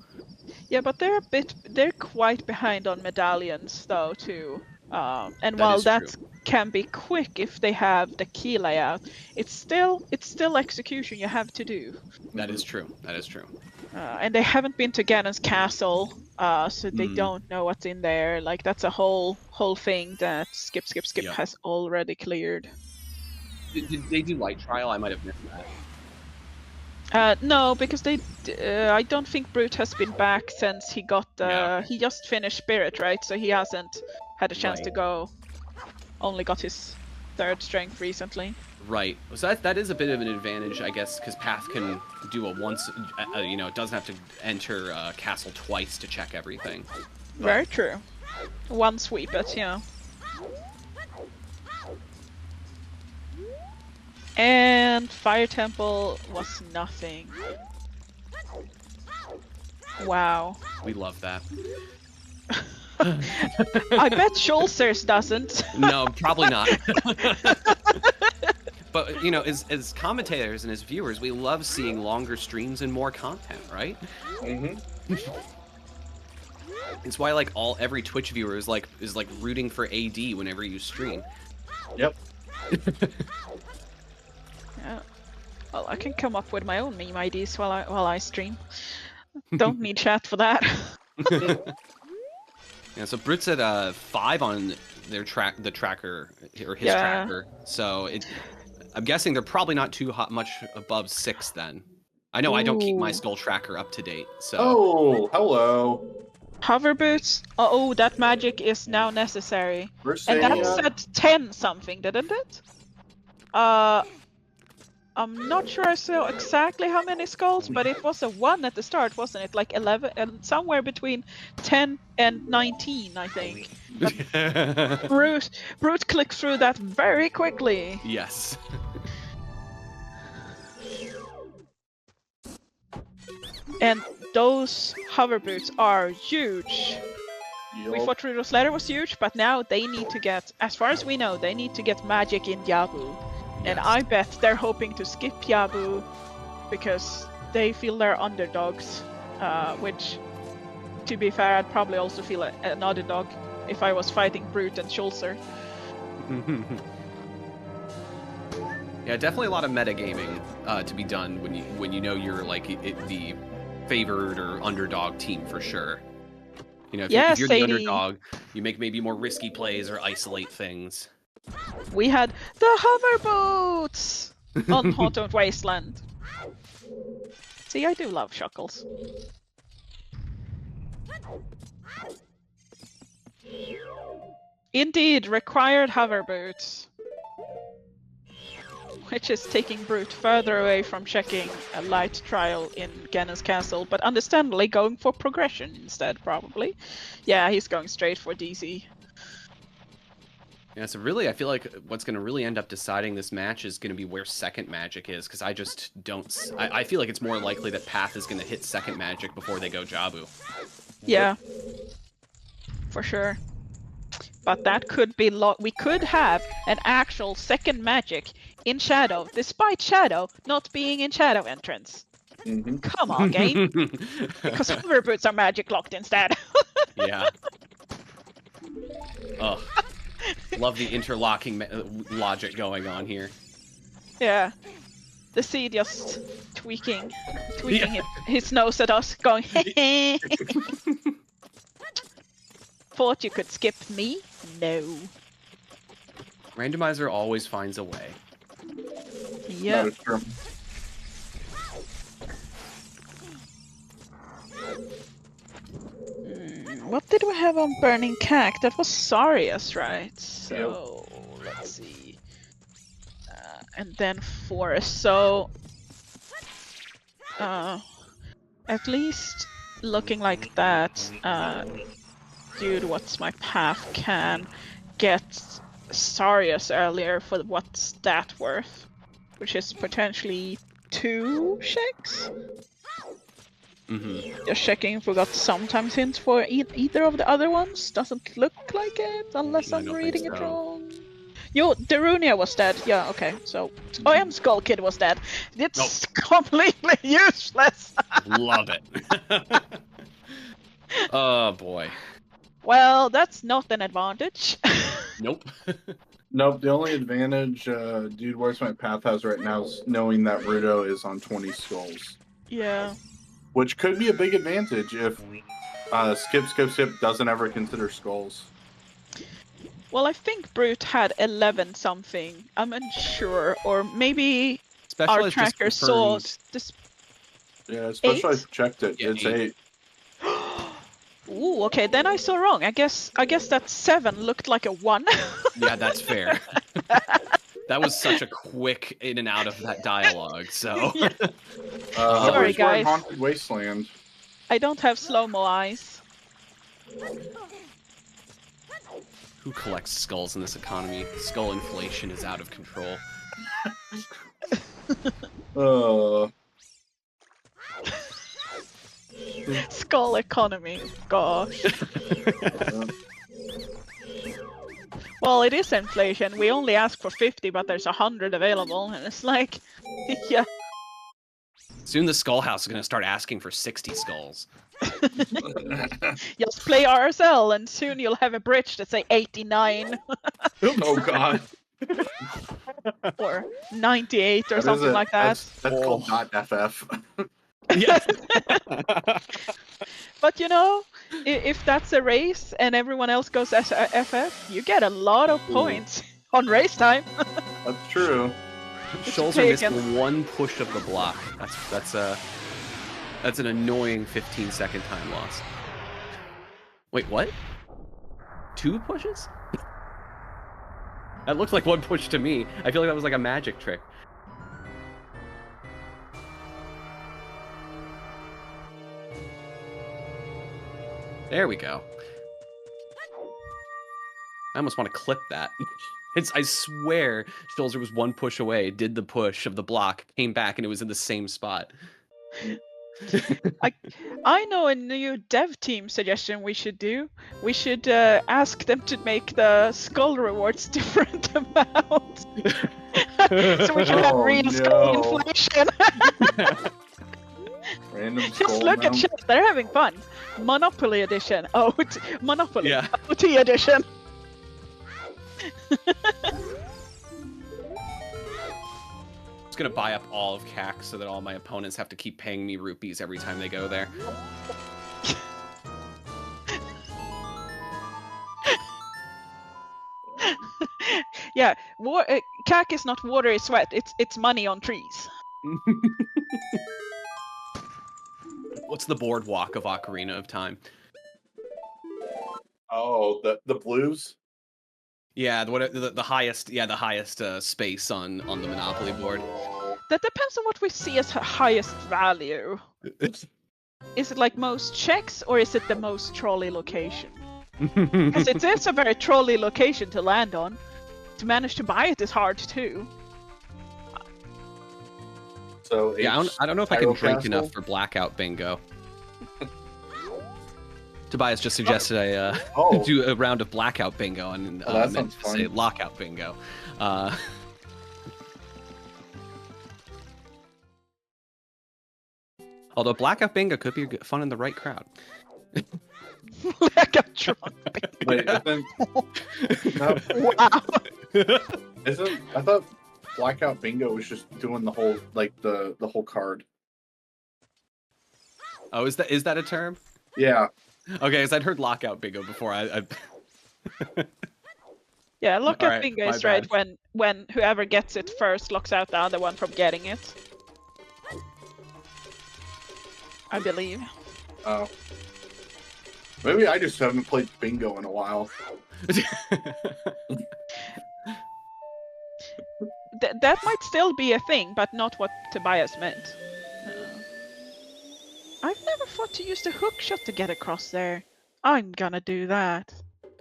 Yeah, but they're quite behind on medallions though too. And That while is that true. can be quick if they have the key layout, it's still execution you have to do. That is true. That is true. And they haven't been to Ganon's castle, so they don't know what's in there. Like that's a whole thing that Skip Yep. has already cleared. Did they do Light Trial? I might have missed that. No, because I don't think Brute has been back since he got he just finished Spirit, right? So he hasn't had a chance to go. Only got his 3rd strength recently. Right. So that is a bit of an advantage, I guess, because Path can do a once. It doesn't have to enter Castle twice to check everything. Very true. One sweep it, yeah. And Fire Temple was nothing. Wow. We love that. I bet Schulzer's doesn't. No, probably not. But as commentators and as viewers, we love seeing longer streams and more content, right? Mm-hmm. It's why every Twitch viewer is rooting for AD whenever you stream. Yep. Yeah. Well, I can come up with my own meme IDs while I stream. Don't need chat for that. Yeah, so Brute's at 5 on their the tracker or his tracker. So I'm guessing they're probably not too much above 6 then. I know I don't keep my skull tracker up to date. So. Oh, hello. Hover boots. Oh, that magic is now necessary. And that said 10 something, didn't it? I'm not sure I saw exactly how many skulls, but it was a 1 at the start, wasn't it? Like 11, and somewhere between 10 and 19, I think. But Brute clicked through that very quickly. Yes. And those hover boots are huge. We thought Rudo's letter was huge, but now they need to get, as far as we know, they need to get magic in Yabu. And I bet they're hoping to skip Yabu because they feel they're underdogs, which, to be fair, I'd probably also feel an underdog if I was fighting Brute and Schulzer. Yeah, definitely a lot of metagaming to be done when you know you're the favored or underdog team for sure. If you're the underdog, you make maybe more risky plays or isolate things. We had the hover boots on Haunted Wasteland. See, I do love Shuckles. Indeed, required hover boots. Which is taking Brute further away from checking a light trial in Ganon's castle, but understandably going for progression instead, probably. Yeah, he's going straight for DC. Yeah, so really, I feel like what's going to really end up deciding this match is going to be where second magic is, because I just don't... I feel like it's more likely that Path is going to hit second magic before they go Jabu. Yeah. For sure. But that could be... we could have an actual second magic in Shadow, despite Shadow not being in Shadow entrance. Mm-hmm. Come on, game. Because hover boots are magic locked instead. Yeah. Ugh. Love the interlocking logic going on here. Yeah. The sea just tweaking his nose at us, going, hey. Thought you could skip me? No. Randomizer always finds a way. Yeah. That is true. What did we have on Burning Cack? That was Skyreas, right? So, let's see. And then Forest. So, At least looking like that, dude, what's my path can get Skyreas earlier for what's that worth? Which is potentially 2 checks? Just checking if we got sometimes hints for either of the other ones. Doesn't look like it, unless I'm reading it wrong. Yo, Darunia was dead. Yeah, okay. So, I am Skull Kid was dead. It's completely useless. Love it. Oh boy. Well, that's not an advantage. Nope. Nope, the only advantage Dude Where's My Path has right now is knowing that Rudo is on 20 skulls. Yeah. Which could be a big advantage if Skip doesn't ever consider skulls. Well, I think Brute had 11 something. I'm unsure. Or maybe our tracker saw this. Yeah, Specialized checked it. Yeah, It's 8. Ooh, okay, then I saw wrong. I guess that 7 looked like a 1. Yeah, that's fair. That was such a quick in and out of that dialogue, so... Sorry, we're in guys. Haunted Wasteland. I don't have slow-mo eyes. Who collects skulls in this economy? Skull inflation is out of control. Skull economy. Gosh. Well, it is inflation. We only ask for 50, but there's 100 available, and it's like, yeah. Soon the Skull House is going to start asking for 60 skulls. Just play RSL, and soon you'll have a bridge that say 89. Oh god. Or 98 or something like that. That's called .ff. Yeah. But you know, if that's a race and everyone else goes as FF, you get a lot of points on race time. That's true. Schulzer missed one push of the block. That's an annoying 15-second time loss. Wait, what? 2 pushes? That looked like 1 push to me. I feel like that was like a magic trick. There we go. I almost want to clip that. I swear Schulzer was 1 push away, did the push of the block, came back, and it was in the same spot. I know a new dev team suggestion we should do. We should ask them to make the skull rewards different amounts. So we can have real skull inflation. Random Just look at chat, they're having fun. Monopoly edition. Oh, Monopoly. Yeah. OT edition. I'm just gonna buy up all of CAC so that all my opponents have to keep paying me rupees every time they go there. Yeah, CAC is not water is sweat. It's money on trees. What's the boardwalk of Ocarina of Time? Oh, the blues? Yeah, the highest, the highest space on the Monopoly board. That depends on what we see as highest value. Is it like most checks, or is it the most trolley location? Because it is a very trolley location to land on. To manage to buy it is hard too. So yeah, I don't know if I can drink enough for Blackout Bingo. Tobias just suggested I do a round of Blackout Bingo and meant to say Lockout Bingo. Although Blackout Bingo could be fun in the right crowd. Blackout drunk. Wait, isn't... No. Wow. I thought Blackout Bingo was just doing the whole the whole card. Oh, is that a term? Yeah. Okay, because I'd heard Lockout Bingo before. Yeah, Lockout right, Bingo is right when whoever gets it first locks out the other one from getting it. I believe. Oh. Maybe I just haven't played bingo in a while. That might still be a thing, but not what Tobias meant. I've never thought to use the hook shot to get across there. I'm gonna do that.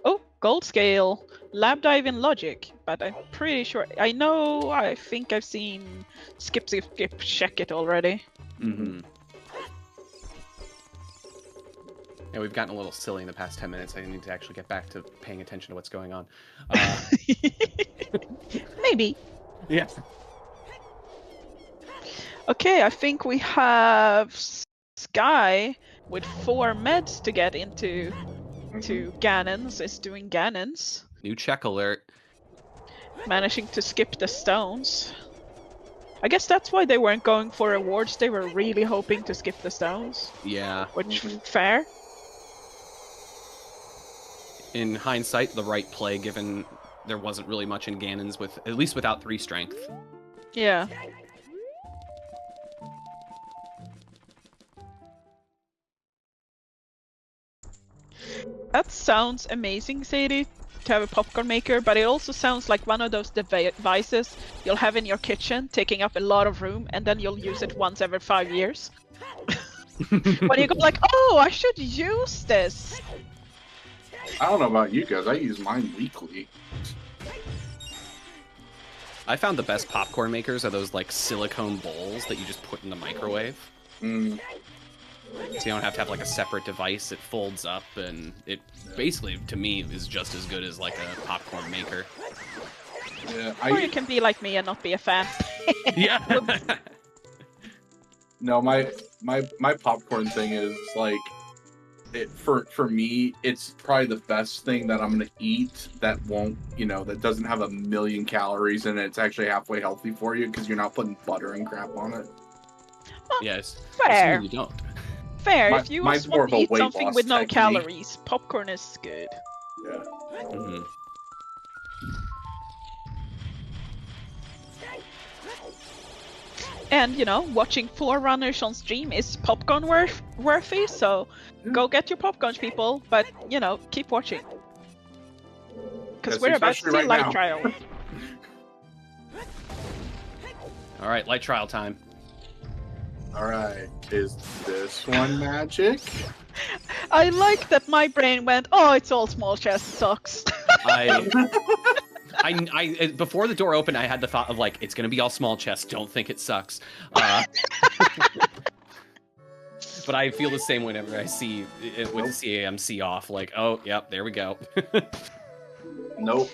Oh, gold scale. Lab dive in logic, but I'm pretty sure. I think I've seen skip check it already. Mm-hmm. Yeah, we've gotten a little silly in the past 10 minutes. I need to actually get back to paying attention to what's going on. Maybe. Yeah. Okay, I think we have Sky with 4 meds to get into Ganon's. Is doing Ganon's. New check alert. Managing to skip the stones. I guess that's why they weren't going for rewards. They were really hoping to skip the stones. Yeah. Which, fair. In hindsight, the right play, given there wasn't really much in Ganon's, at least without 3 strength. Yeah. That sounds amazing, Sadie, to have a popcorn maker, but it also sounds like one of those devices you'll have in your kitchen, taking up a lot of room, and then you'll use it once every 5 years. When you go like, oh, I should use this! I don't know about you guys. I use mine weekly. I found the best popcorn makers are those like silicone bowls that you just put in the microwave. Mm. So you don't have to have like a separate device. It folds up, and it basically, to me, is just as good as like a popcorn maker. Yeah, Or you can be like me and not be a fan. Yeah. No, my popcorn thing is like, for me, it's probably the best thing that I'm gonna eat that won't, that doesn't have 1,000,000 calories in it. It's actually halfway healthy for you because you're not putting butter and crap on it. Yes. Fair. You don't. Fair. My- If you mine's just more want of to a eat weight something loss with no technique. calories, popcorn is good. Yeah. Mm-hmm. And watching Forerunners on stream is popcorn worthy, so go get your popcorns, people. But keep watching, because Yes, we're about to especially see right light now. trial. All right, light trial time. All right. Is this one magic? I like that my brain went, oh, it's all small chest, sucks. I before the door opened, I had the thought of like, it's gonna be all small chest. Don't think it sucks. But I feel the same whenever I see it with CAMC off. Like, oh, yep, there we go. Nope.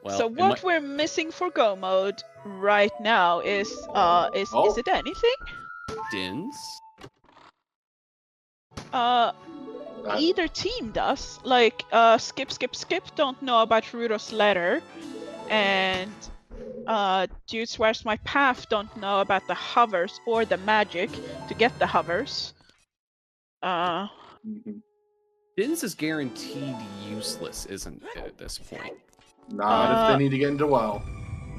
Well, So what we're missing for go mode right now is it anything? Dins? Either team does. Like skip don't know about Rudo's letter, and Dudes Where's My Path don't know about the hovers or the magic to get the hovers. Mhm. Dins is guaranteed useless, isn't it, at this point? Not if they need to get into well.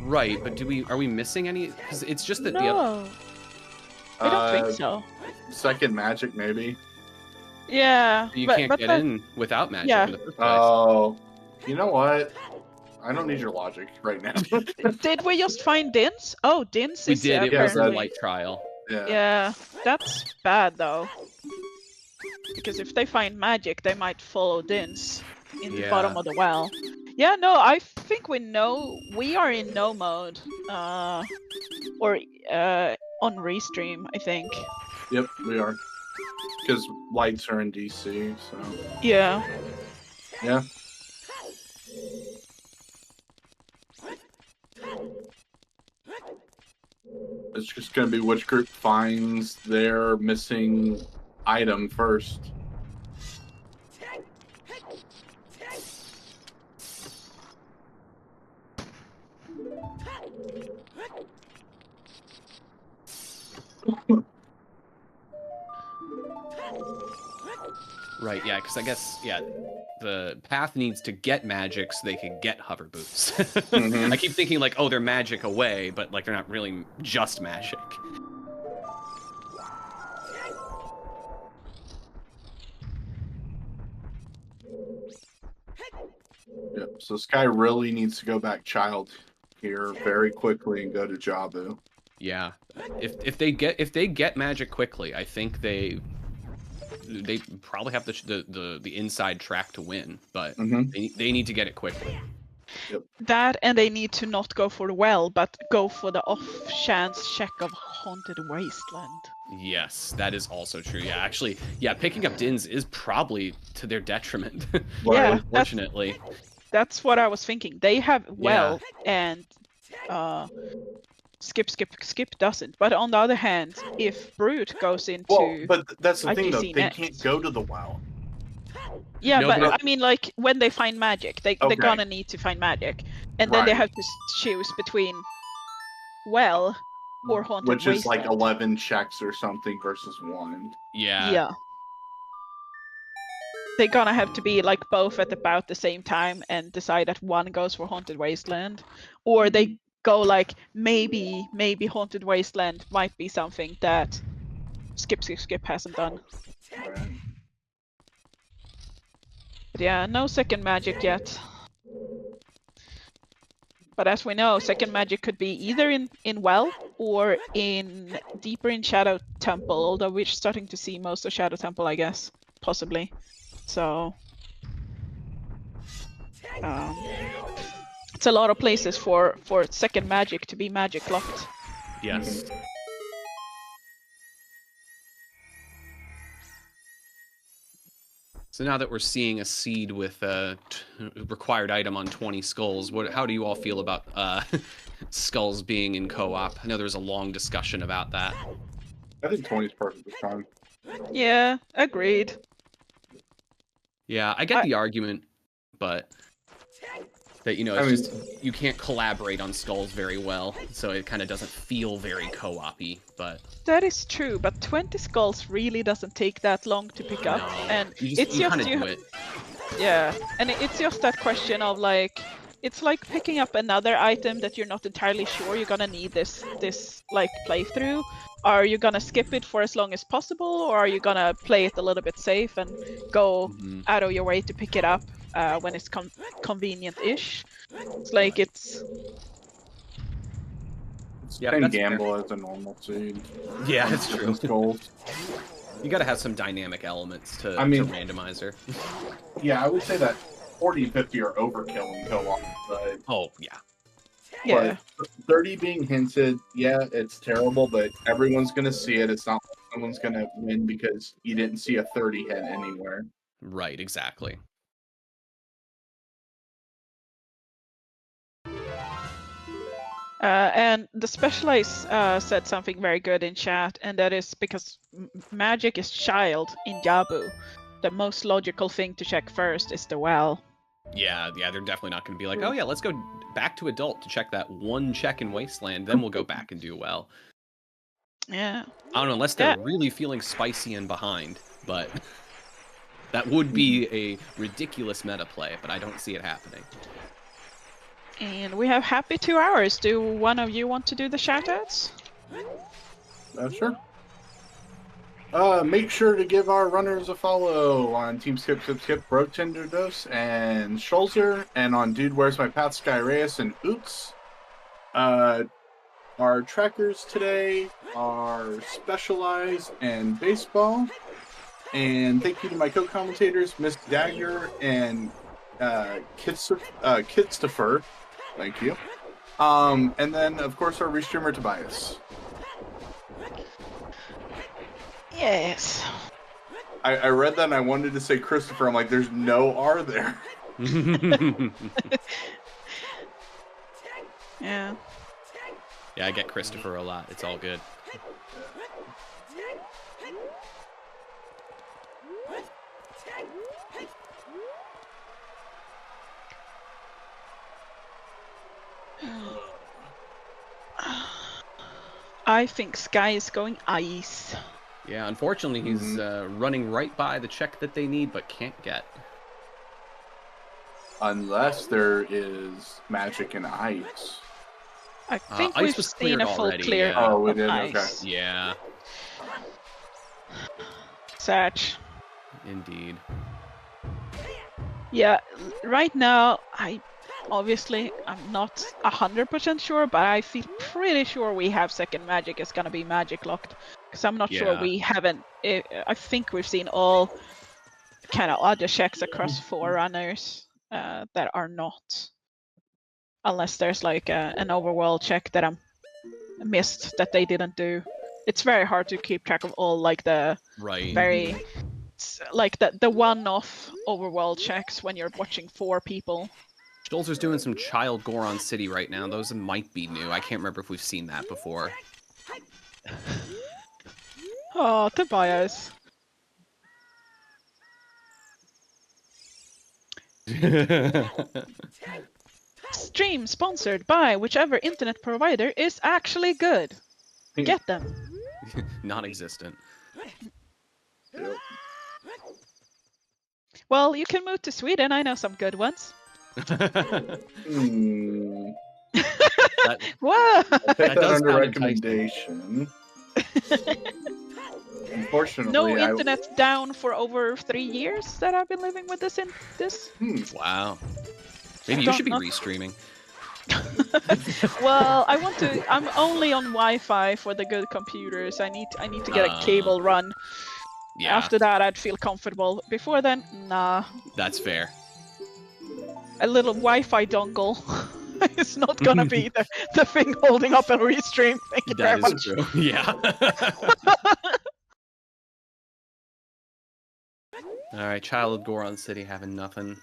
Right, but are we missing any? Because it's just that No, I don't think so. Second magic, maybe. Yeah, you but, can't but get that- in without magic yeah. in the first place. Oh, you know what? I don't need your logic right now. Did we just find Dins? Oh, Dins We is did. It was a apparently- light trial. Yeah. Yeah, that's bad though. Because if they find magic, they might follow Dins in the Yeah. bottom of the well. Yeah, no, I think we know we are in no mode. Or on restream, I think. Yep, we are. Because lights are in DC, so Yeah. yeah. It's just gonna be which group finds their missing item first. Right, yeah, because I guess, yeah, the path needs to get magic so they can get hover boots. Mhm. I keep thinking, like, oh, they're magic away, but, like, they're not really just magic. Yep. So Sky really needs to go back child here very quickly and go to Jabu. Yeah. If they get magic quickly, I think they they probably have the inside track to win, but Mhm. they need to get it quickly. That, and they need to not go for the well, but go for the off chance check of Haunted Wasteland. Yes, that is also true. Yeah, actually, yeah, picking up Dins is probably to their detriment. Yeah, Unfortunately. That's what I was thinking. They have well, and skip doesn't. But on the other hand, if Brute goes into Well, but that's the thing though. IGC They next. can't go to the well. Yeah, No, but but- I mean, like, when they find magic, they're gonna need to find magic. And then they Right. have to choose between well or Haunted Which is Wasteland. like 11 checks or something versus 1. Yeah. They're gonna have to be, like, both at about the same time and decide that one goes for Haunted Wasteland. Or they go, like, maybe Haunted Wasteland might be something that Skip hasn't done. Right. But yeah, no second magic yet. But as we know, second magic could be either in well or in deeper in Shadow Temple, although we're starting to see most of Shadow Temple, I guess, possibly. So it's a lot of places for second magic to be magic locked. Yes. So now that we're seeing a seed with a required item on 20 skulls, how do you all feel about skulls being in co-op? I know there was a long discussion about that. I think 20 is perfectly fine. Yeah, agreed. Yeah, I get the argument, but that, you know, it's just, you can't collaborate on skulls very well, so it kind of doesn't feel very co-op-y, but... That is true, but 20 skulls really doesn't take that long to pick up, and it's just do it. Yeah, and it's just that question of, like, it's like picking up another item that you're not entirely sure you're gonna need this like playthrough. Are you gonna skip it for as long as possible, or are you gonna play it a little bit safe and go out of your way to pick it up when it's convenient-ish? It's like it's Same gamble as a normal seed. Yeah, that's true. Skulls. You gotta have some dynamic elements to randomizer. Yeah, I would say that 40 and 50 are overkill in co-op, but... Oh, yeah. Yeah. But 30 being hinted, yeah, it's terrible, but everyone's gonna see it. It's not like someone's gonna win because you didn't see a 30 hit anywhere. Right, exactly. And the Specialized said something very good in chat, and that is because magic is child in Yabu. The most logical thing to check first is the well. Yeah, they're definitely not going to be like, oh yeah, let's go back to adult to check that one check in Wasteland, then we'll go back and do well. Yeah. I don't know, unless they're really feeling spicy and behind, but that would be a ridiculous meta play, but I don't see it happening. And we have happy 2 hours. Do one of you want to do the shoutouts? Sure. Make sure to give our runners a follow on Team Skip, Brotinderdose, and Schulzer, and on Dude Where's My Path, Skyreas, and Oots. Our trackers today are Specialized and Baseball. And thank you to my co-commentators, MissDagger and kitstopher. Thank you. And then, of course, our restreamer, Tobias. Yes. I read that and I wanted to say Christopher. I'm like, there's no R there. Yeah. Yeah, I get Christopher a lot. It's all good. I think Sky is going ice. Yeah, unfortunately, he's running right by the check that they need, but can't get. Unless there is magic in ice. I think ice we've was seen cleared a full already, clear yeah. Oh, we of did? ice. Okay. Yeah, Satch. indeed. Yeah, right now, I'm not 100% sure, but I feel pretty sure we have second magic is gonna be magic locked. Because I'm not sure Yeah. we haven't. I think we've seen all kind of other checks across Forerunners that are not. Unless there's like an overworld check that I missed that they didn't do. It's very hard to keep track of all like the Right. very like the one-off overworld checks when you're watching 4 people. Schulzer's doing some child gore on City right now. Those might be new. I can't remember if we've seen that before. Oh, Tobias. Stream sponsored by whichever internet provider is actually good. Get them. Non-existent. Yep. Well, you can move to Sweden. I know some good ones. Hmm. Whoa! Take that does under sound recommendation. Unfortunately, No internet's down for over 3 years that I've been living with this. Wow. Maybe you should be restreaming. Well, I want to. I'm only on Wi-Fi for the good computers. I need to get a cable run. Yeah, After that, I'd feel comfortable. Before then, nah. that's fair. A little Wi-Fi dongle is not gonna be the thing holding up a restream. Thank you very That much. is true. Yeah. All right, child gore on City having nothing.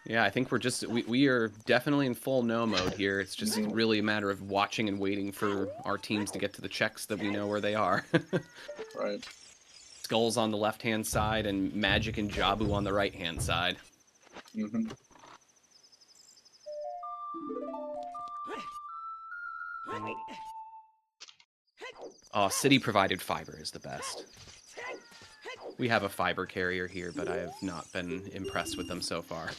Yeah, I think we're just we are definitely in full no mode here. It's just really a matter of watching and waiting for our teams to get to the checks that we know where they are. right. Skulls on the left-hand side and Magic and Jabu on the right-hand side. Mm-hmm. Oh, city-provided fiber is the best. We have a fiber carrier here, but I have not been impressed with them so far.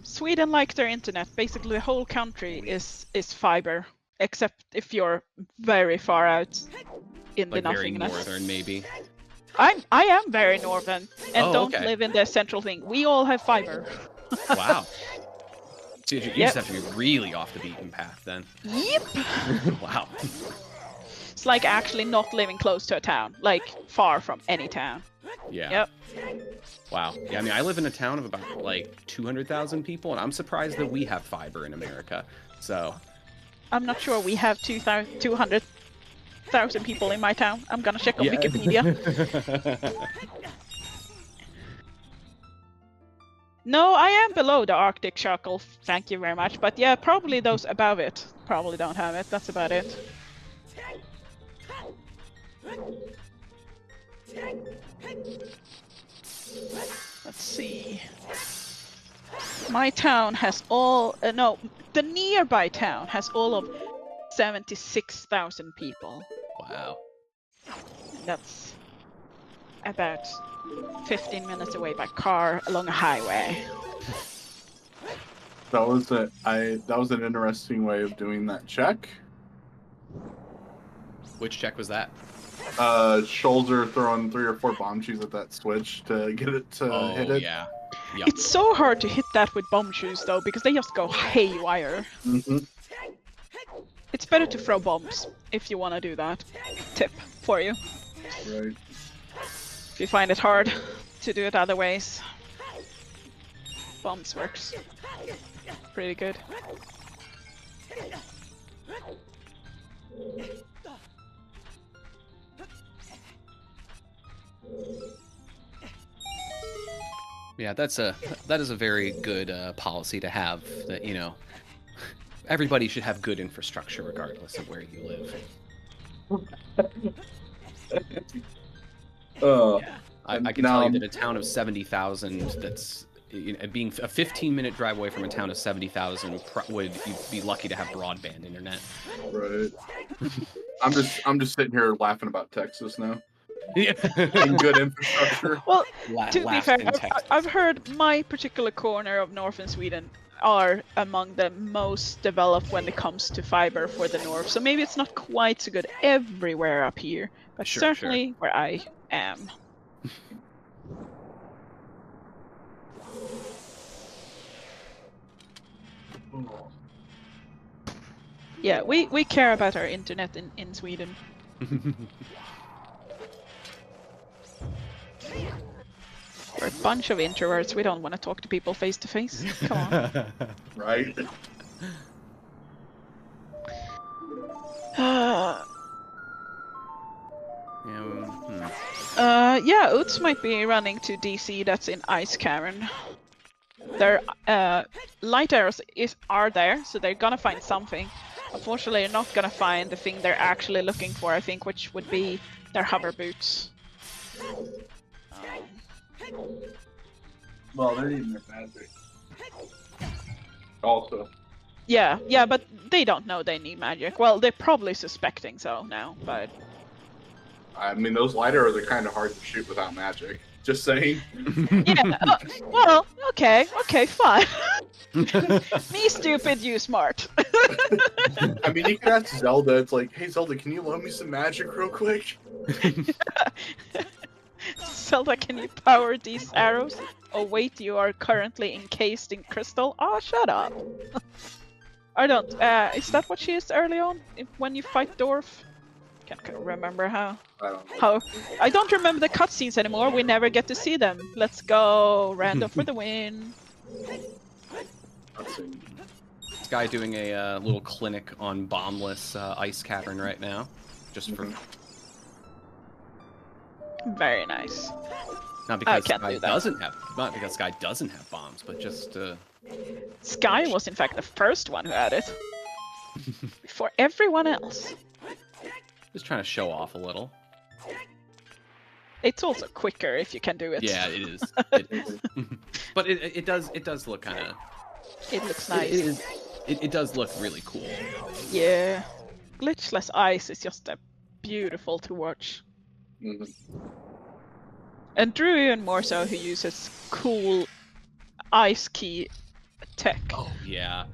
Sweden likes their internet. Basically, the whole country is fiber, except if you're very far out in Like the very nothingness. northern, maybe. I am very northern and don't okay. live in the central thing. We all have fiber. Wow. So you just have to be really off the beaten path then. Yep. Wow. It's like actually not living close to a town, like far from any town. Yeah. Yep. Wow. Yeah, I mean, I live in a town of about like 200,000 people, and I'm surprised that we have fiber in America. So. I'm not sure we have 200,000 people in my town. I'm gonna check on Wikipedia. No, I am below the Arctic Circle. Thank you very much. But yeah, probably those above it probably don't have it. That's about it. Let's see. My town has all... no, the nearby town has all of 76,000 people. Wow. That's about 15 minutes away by car along a highway. That was an interesting way of doing that check. Which check was that? Schulzer throwing 3 or 4 bomb shoes at that switch to get it to hit it. Yeah. Yep. It's so hard to hit that with bomb shoes though, because they just go haywire. Mm-hmm. It's better to throw bombs if you want to do that. Tip for you. Right. If you find it hard to do it other ways. Bombs works pretty good. Yeah, that is a very good policy to have. That, you know, everybody should have good infrastructure regardless of where you live. I can tell you that a town of 70,000 that's, you know, being a 15-minute drive away from a town of 70,000 would be lucky to have broadband internet. Right. I'm just sitting here laughing about Texas now. Yeah. And good infrastructure. Well, to be fair, I've heard my particular corner of northern Sweden are among the most developed when it comes to fiber for the north. So maybe it's not quite so good everywhere up here, but Sure, certainly where I am. Yeah, we care about our internet in Sweden. We're a bunch of introverts. We don't want to talk to people face to face. Come on. Right? Yeah, Utz might be running to DC. That's in Ice Cavern. Their light arrows are there, so they're gonna find something. Unfortunately, they're not gonna find the thing they're actually looking for, I think, which would be their hover boots. Well, they're even their magic. Also. Yeah, but they don't know they need magic. Well, they're probably suspecting so now, but... I mean, those light arrows are kind of hard to shoot without magic. Just saying. Yeah, well, okay, fine. Me stupid, you smart. I mean, you can ask Zelda, it's like, hey Zelda, can you loan me some magic real quick? Zelda, can you power these arrows? Oh wait, you are currently encased in crystal. Oh, shut up. I don't, is that what she is early on? When you fight Dwarf? Can't remember how. I don't know. I don't remember the cutscenes anymore. We never get to see them. Let's go, Randall for the win. Let's see. This guy doing a little clinic on bombless ice cavern right now, just for Very nice. not because can't Sky do that. not because Sky doesn't have bombs, but just Sky was in fact the first one who had it. Before everyone else. just trying to show off a little. It's also quicker if you can do it. Yeah, it is. It is. But it does look kind of. It looks nice. It does look really cool. Yeah. Glitchless ice is just beautiful to watch. And Drew even more so, who uses cool ice key tech. Oh yeah.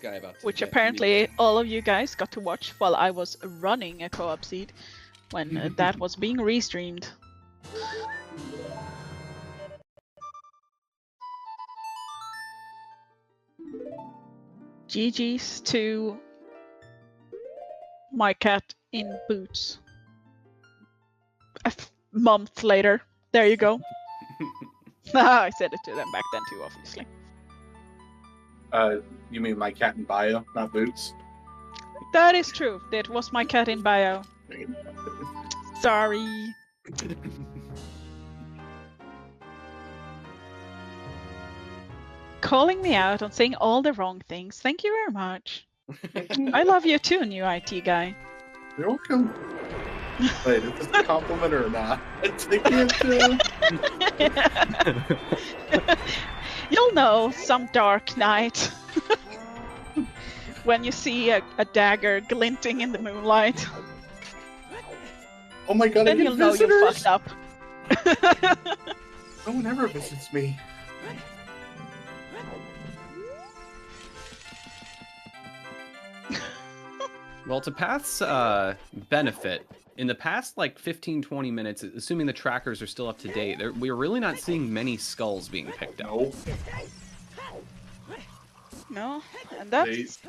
Guy about to Which get apparently me. all of you guys got to watch while I was running a co-op seed when that was being restreamed. GG's to my cat in boots. A month later. There you go. I said it to them back then too, obviously. You mean my cat in bio, not Boots? That is true. That was my cat in bio. Sorry. Calling me out on saying all the wrong things. Thank you very much. I love you too, NewITGuy. You're welcome. Wait, is this a compliment or not? Take it, You'll know some dark night when you see a dagger glinting in the moonlight. Oh my god, Then I you'll get know you visitors! fucked up. No one ever visits me. Well, to Path's benefit, in the past like 15-20 minutes, assuming the trackers are still up to date, we're really not seeing many skulls being picked up. No, No, and they that's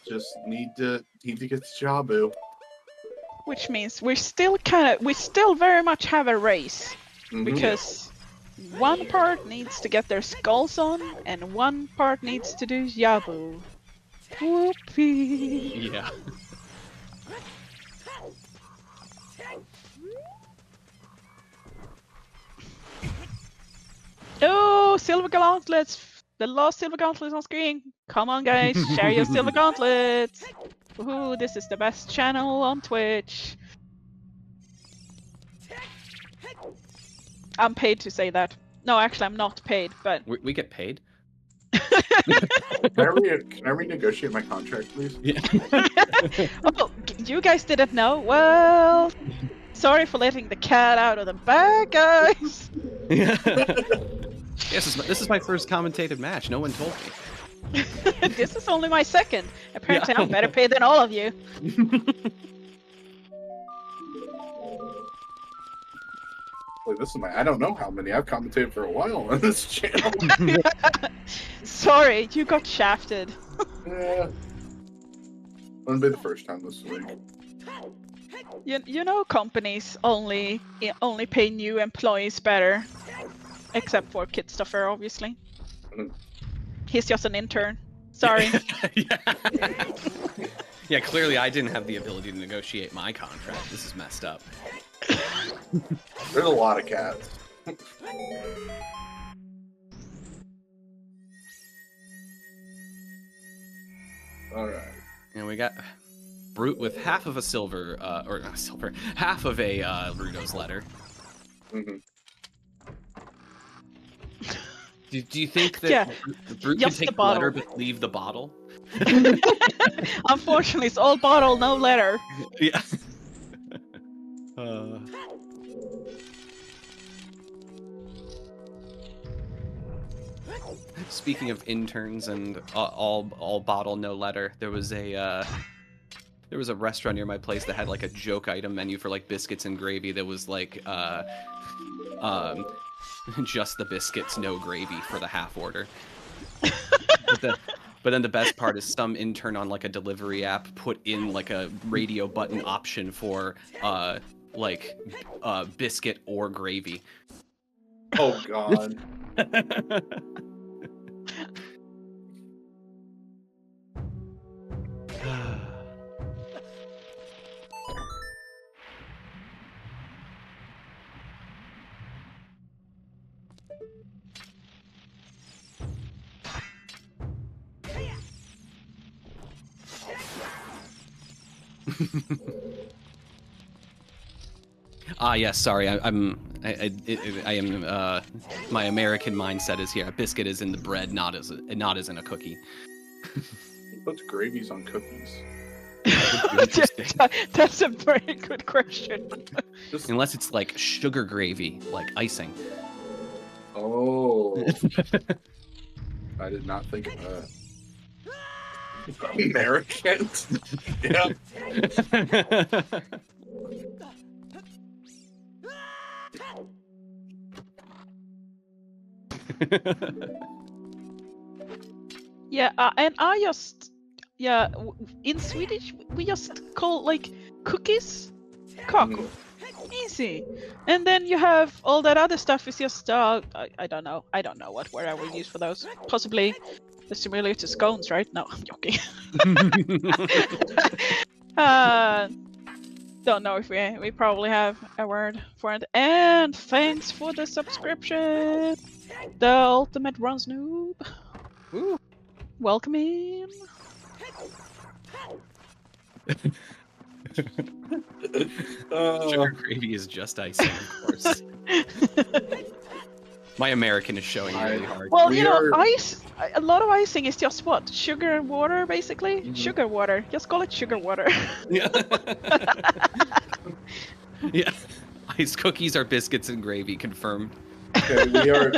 just need to get the Jabu. which means we still very much have a race because one part needs to get their skulls on and one part needs to do Yabu. Whoopee. Yeah. Oh, silver gauntlets! The last silver gauntlets on screen. Come on, guys, share your silver gauntlets. Woohoo! This is the best channel on Twitch. I'm paid to say that. No, actually, I'm not paid, but We get paid? Can I renegotiate my contract, please? Yeah. oh, you guys didn't know? Well, Sorry for letting the cat out of the bag, guys. Yes, this is my first commentated match. No one told me. This is only my second. Apparently, Yeah. I'm better paid than all of you. Like, this is I don't know how many. I've commentated for a while on this channel. Sorry, you got shafted. Yeah. Wouldn't be the first time this week. You know, companies only pay new employees better, except for kitstopher, obviously. Mhm. He's just an intern. Sorry. Yeah, clearly I didn't have the ability to negotiate my contract. This is messed up. There's a lot of cats. Alright. And we got Brute with half of a silver, half of a Rudo's letter. Mhm. Do you think that Yeah, Brute can just the take the letter bottle. but leave the bottle? Unfortunately, it's all bottle, no letter. Yeah. Speaking of interns and all bottle no letter, there was a restaurant near my place that had like a joke item menu for like biscuits and gravy that was like just the biscuits, no gravy for the half order. But then the best part is some intern on like a delivery app put in like a radio button option for biscuit or gravy. Oh god. Yes. Sorry, I am. My American mindset is here. A biscuit is in the bread, not as in a cookie. He puts gravies on cookies. That's a very good question. Just, Unless it's like sugar gravy, like icing. oh. I did not think of that. Americans? Yeah. Yeah, and I just in Swedish we just call like cookies kakor. Easy. And then you have all that other stuff is just I don't know what word I will use for those. Possibly the similar to scones, right? No, I'm joking. Don't know if we probably have a word for it. And thanks for the subscription, the ultimate runs noob. Ooh. Welcome in. Sugar gravy is just icing, of course. My American is showing really hard. Well, We you know, are- ice. A lot of icing is just what? Sugar and water, basically. Mhm. Sugar water. Just call it sugar water. Yeah. Yeah. Ice cookies are biscuits and gravy, confirmed. Okay, we are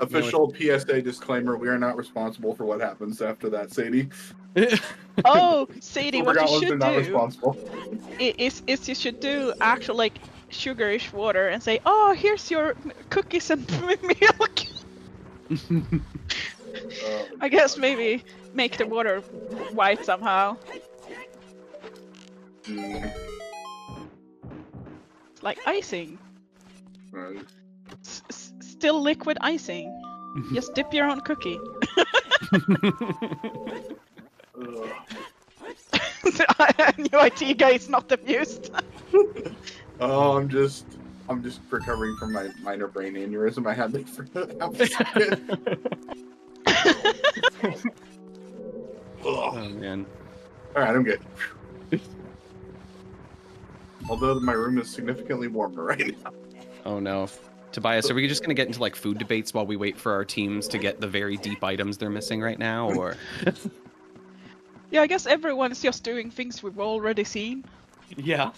official PSA disclaimer. We are not responsible for what happens after that, Sadie. Oh, Sadie, what Forgot you they're should not do responsible. is you should do actual like sugarish water and say, oh, here's your cookies and milk. I guess maybe make the water white somehow. Mm, Like icing. right. Still liquid icing. Just dip your own cookie. Ugh. NewITGuy is not amused. Oh, I'm just recovering from my minor brain aneurysm I had there for half a second. Oh Ugh. man. All right, I'm good. Although my room is significantly warmer right now. Oh no. Tobias, are we just gonna get into like food debates while we wait for our teams to get the very deep items they're missing right now, or? Yeah, I guess everyone's just doing things we've already seen. Yeah.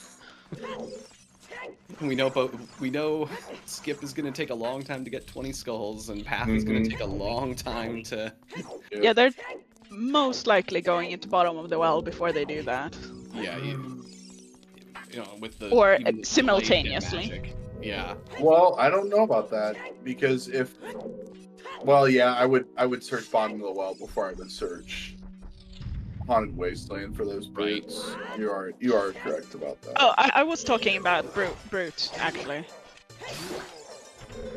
We know Skip is gonna take a long time to get 20 skulls, and Path is gonna take a long time to. Yeah, they're most likely going into bottom of the well before they do that. Yeah, you know, with the Or even the simultaneously. delayed magic. Yeah. Well, I don't know about that because well, yeah, I would search bottom of the well before I would search Haunted Wasteland for those brutes. You are correct about that. Oh, I was talking about Brute, actually.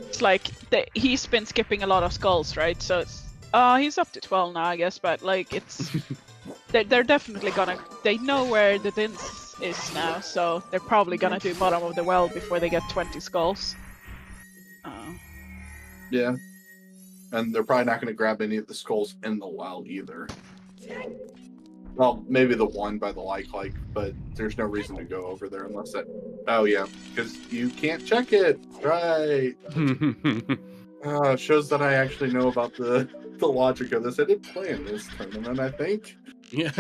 It's like, he's been skipping a lot of skulls, right? So it's... he's up to 12 now, I guess, but like, it's... they're definitely gonna... They know where the Dins is now, so they're probably gonna do bottom of the well before they get 20 skulls. Yeah. And they're probably not going to grab any of the skulls in the well either. Well, maybe the one by the like, but there's no reason to go over there unless that... Oh, yeah, because you can't check it. Right. Shows that I actually know about the logic of this. I did play in this tournament, I think. Yeah.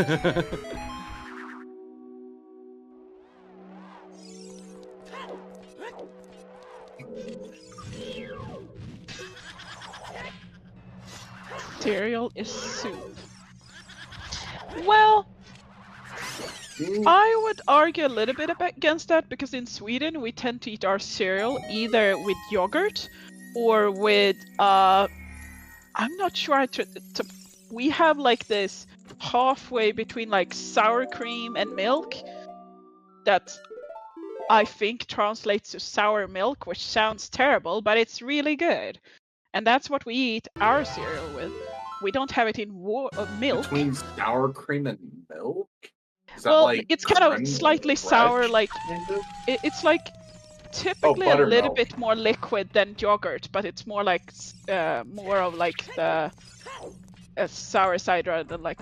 Cereal is soup. Well, I would argue a little bit against that because in Sweden we tend to eat our cereal either with yogurt or with I'm not sure we have like this halfway between like sour cream and milk that I think translates to sour milk, which sounds terrible, but it's really good. And that's what we eat our cereal with. We don't have it in milk. Between sour cream and milk? Is that well, like it's kind of slightly sour, like kind of? it's like typically a little buttermilk. bit more liquid than yogurt, but it's more like more of like the sour side rather than like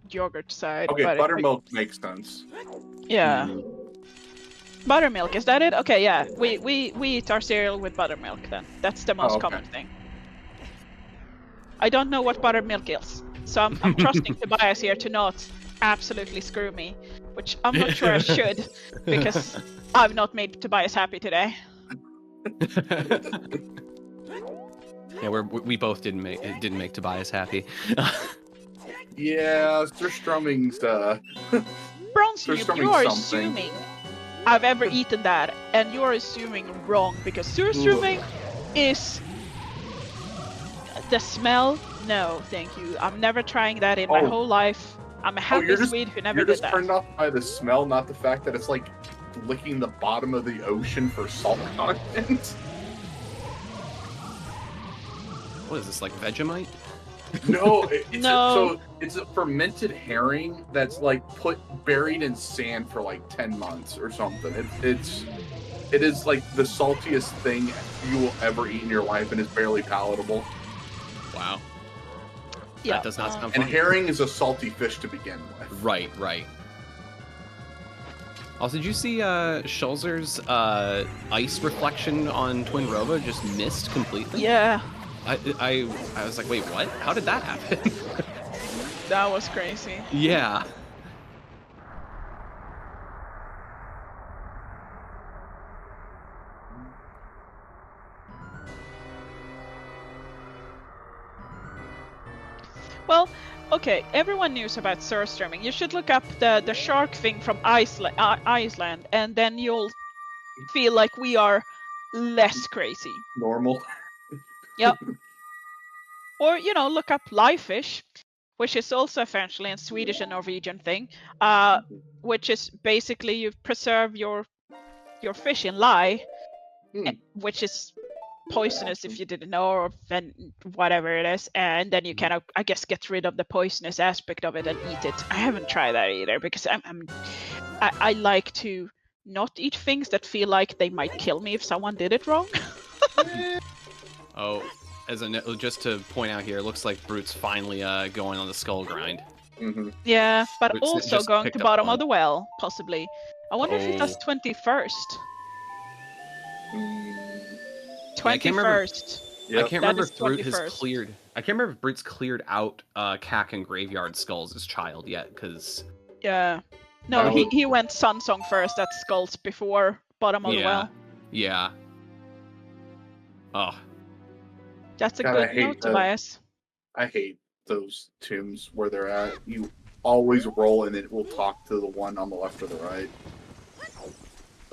yogurt side. Okay, but buttermilk makes sense. Yeah. Buttermilk, is that it? Okay, yeah. We eat our cereal with buttermilk then. That's the most common thing. I don't know what buttermilk is, so I'm trusting Tobias here to not absolutely screw me, which I'm not sure I should, because I've not made Tobias happy today. Yeah, we both didn't make Tobias happy. Yeah, Surströmming's Bronze, you are assuming I've ever eaten that, and you're assuming wrong, because Surströmming is the smell. No, thank you. I'm never trying that in my whole life. I'm a happy Swede who never did that. You're just turned off by the smell, not the fact that it's like licking the bottom of the ocean for salt content. What is this, like Vegemite? No, no. It's a fermented herring that's like buried in sand for like 10 months or something. It is like the saltiest thing you will ever eat in your life, and it's barely palatable. Wow. Yeah. That does not sound And fun. herring is a salty fish to begin with. Right. Also, did you see Schulzer's ice reflection on Twin Rova just missed completely? Yeah. I was like, wait, what? How did that happen? That was crazy. Yeah. Well, okay, everyone knows about surströmming. You should look up the shark thing from Iceland, and then you'll feel like we are less crazy. Normal. Yep. Or, look up live fish, which is also essentially a Swedish and Norwegian thing, which is basically you preserve your fish in lye, which is poisonous if you didn't know, or then whatever it is, and then you kind of, I guess, get rid of the poisonous aspect of it and eat it. I haven't tried that either because I like to not eat things that feel like they might kill me if someone did it wrong. Oh, just to point out here, it looks like Brute's finally going on the skull grind. Yeah, but Brute's also just going picked to up bottom one. of the well, possibly. I wonder if he does 21st. 21st. I can't remember is if Brute 21st. has cleared. I can't remember if Brute's cleared out Cack and Graveyard skulls as child yet, because Yeah. No, he went Sunsong first. That's skulls before bottom of the Yeah. well. Yeah. Oh. That's a God, I good hate note, that. Tobias. I hate those tombs where they're at. You always roll and it will talk to the one on the left or the right.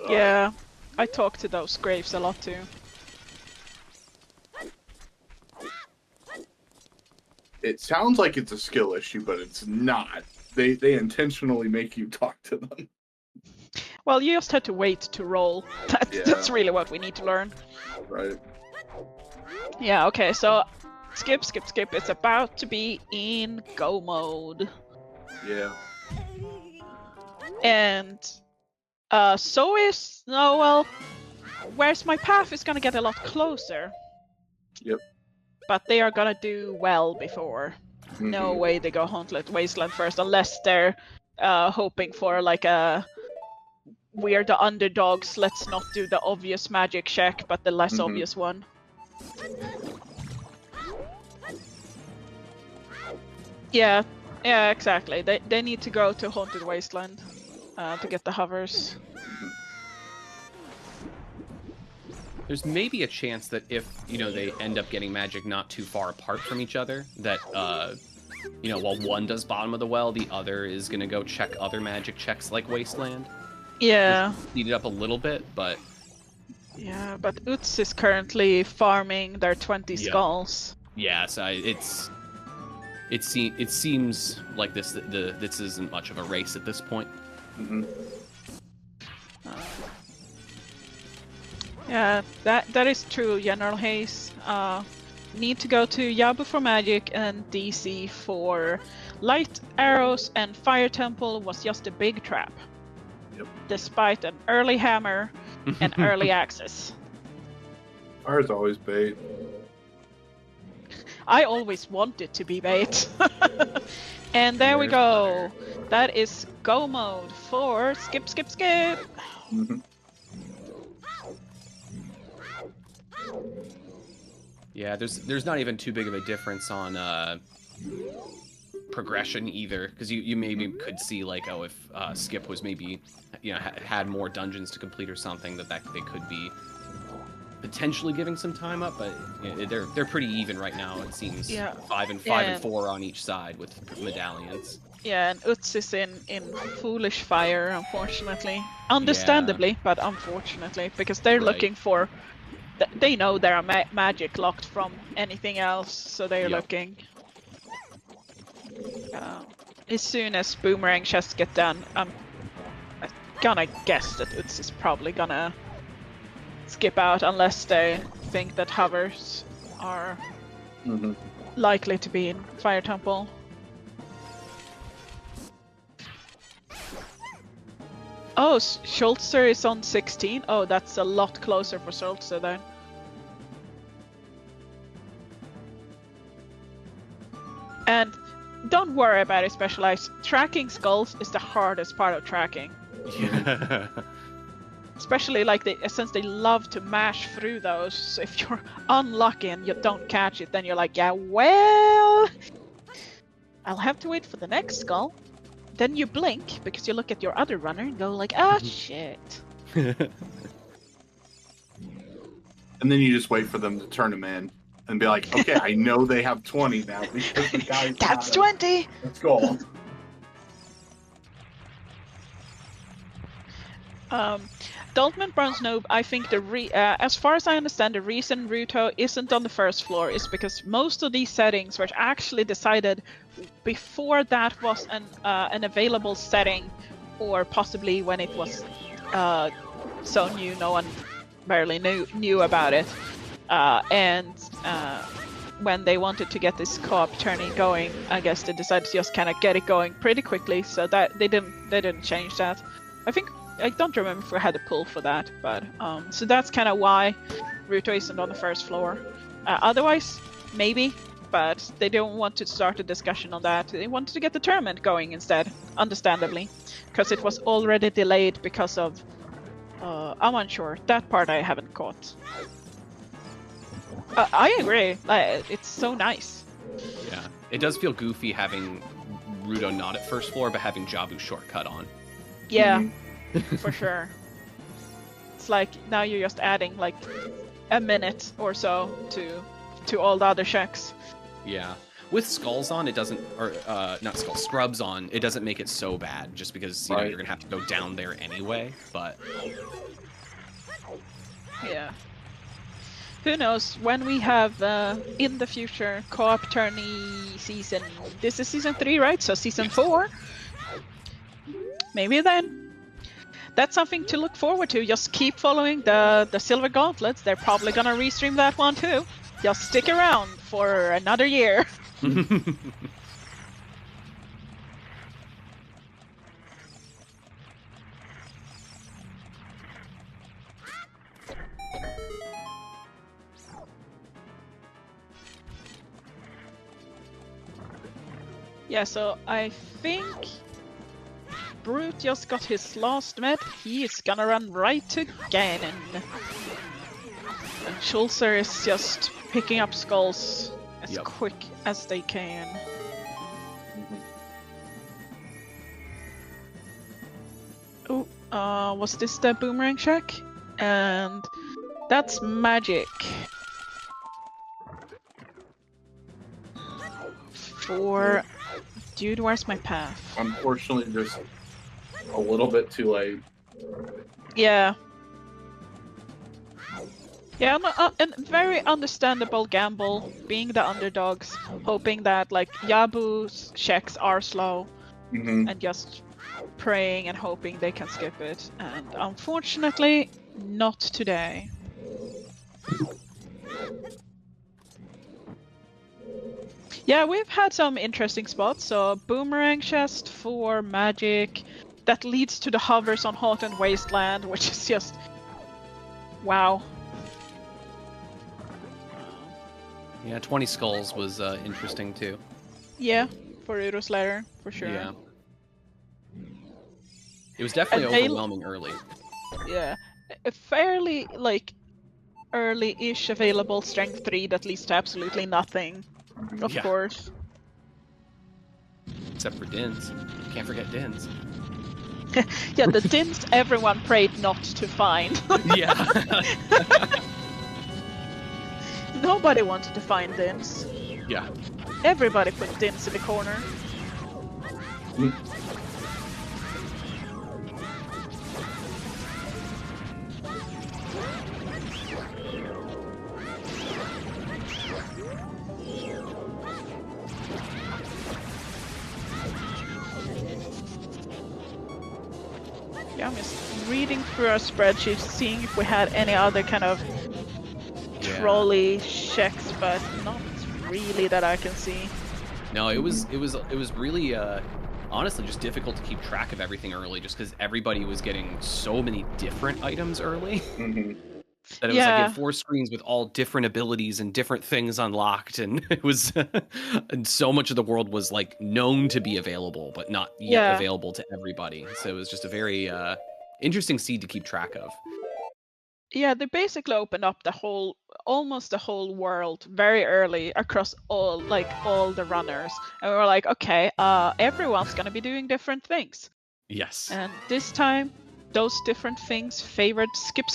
Ugh. Yeah, I talk to those graves a lot too. It sounds like it's a skill issue, but it's not. They intentionally make you talk to them. Well, you just had to wait to roll. That's really what we need to learn. Right. Yeah, okay, so skip. It's about to be in go mode. Yeah. And so is Where's My Path is gonna get a lot closer. Yep. But they are gonna do well before. No way they go Haunted Wasteland first, unless they're hoping for like a we're the underdogs, let's not do the obvious magic check, but the less obvious one. Yeah, exactly. They need to go to Haunted Wasteland to get the hovers. There's maybe a chance that if, they end up getting magic not too far apart from each other, that, while one does bottom of the well, the other is going to go check other magic checks like Wasteland. Yeah. Just speed it up a little bit, but... Yeah, but Utz is currently farming their 20 skulls. Yeah, so it seems like this isn't much of a race at this point. Yeah, that is true, General Hayes. Need to go to Yabu for magic and DC for light arrows, and Fire Temple was just a big trap. Yep. Despite an early hammer and early axes. Fire's always bait. I always wanted to be bait. And there we go. That is go mode for skip. Yeah, there's not even too big of a difference on progression either, because you maybe could see like, if Skip was maybe had more dungeons to complete or something, that they could be potentially giving some time up, but they're pretty even right now. It seems 5 and 4 on each side with medallions. Yeah, and Utz is in foolish fire, unfortunately. Understandably, but unfortunately, because they're looking for. They know there are magic locked from anything else, so they're looking. As soon as boomerang chests get done, I'm gonna guess that Utz is probably gonna skip out unless they think that hovers are likely to be in Fire Temple. Oh, Schulzer is on 16. Oh, that's a lot closer for Schulzer then. And don't worry about it, Specialized. Tracking skulls is the hardest part of tracking. Yeah. Especially since they love to mash through those. So if you're unlucky and you don't catch it, then you're like, yeah, well, I'll have to wait for the next skull. Then you blink because you look at your other runner and go like, ah, shit. And then you just wait for them to turn them in and be like, okay, I know they have 20 now because the guy's That's 20. Let's go. Daltman Bronze Noob, I think as far as I understand, the reason Ruto isn't on the first floor is because most of these settings were actually decided before that was an available setting, or possibly when it was so new no one barely knew about it. And when they wanted to get this co-op tourney going, I guess they decided to just kind of get it going pretty quickly, so that they didn't change that. I don't remember if we had a pull for that, but so that's kind of why Ruto isn't on the first floor. Otherwise, maybe, but they don't want to start a discussion on that. They wanted to get the tournament going instead, understandably, because it was already delayed because of. I'm unsure. That part I haven't caught. I agree. It's so nice. Yeah, it does feel goofy having Ruto not at first floor, but having Jabu shortcut on. Yeah. For sure. it's like now you're just adding like a minute or so to all the other checks. Yeah. With skulls on, it doesn't, or not skulls, scrubs on, it doesn't make it so bad, just because, you know, you're gonna have to go down there anyway, but... Yeah. Who knows, when we have, in the future, co-op tourney season, this is season 3, right? So season 4, maybe then. That's something to look forward to. Just keep following the Silver Gauntlets. They're probably gonna restream that one too. Just stick around for another year. Yeah, so I think Brute just got his last med. He is gonna run right to Ganon. And Schulzer is just picking up skulls as quick as they can. Oh, was this the boomerang check? And that's magic. For... Dude, where's my path? Unfortunately, just a little bit too late. Yeah. Yeah, a very understandable gamble, being the underdogs, hoping that like Yabu's checks are slow, and just praying and hoping they can skip it. And unfortunately, not today. Yeah, we've had some interesting spots. So boomerang chest for magic that leads to the hovers on Hot and Wasteland, which is just wow. Yeah, 20 skulls was interesting too. Yeah, for Uro's Ladder, for sure. Yeah. It was definitely overwhelming early. Yeah, a fairly like early-ish available strength 3 that leads to absolutely nothing. Of course. Except for Dins. Can't forget Dins. Yeah, the Dins everyone prayed not to find. Yeah. Nobody wanted to find Dins. Yeah. Everybody put Dins in the corner. Yeah, I'm just reading through our spreadsheet, seeing if we had any other kind of trolley checks, but not really that I can see. No, it was really honestly just difficult to keep track of everything early, just because everybody was getting so many different items early. That it was like you had 4 screens with all different abilities and different things unlocked, and it was and so much of the world was like known to be available but not yet available to everybody. So it was just a very interesting seed to keep track of. Yeah, they basically opened up almost the whole world very early across all the runners, and we were like, okay, everyone's gonna be doing different things. Yes. And this time, those different things favored skip.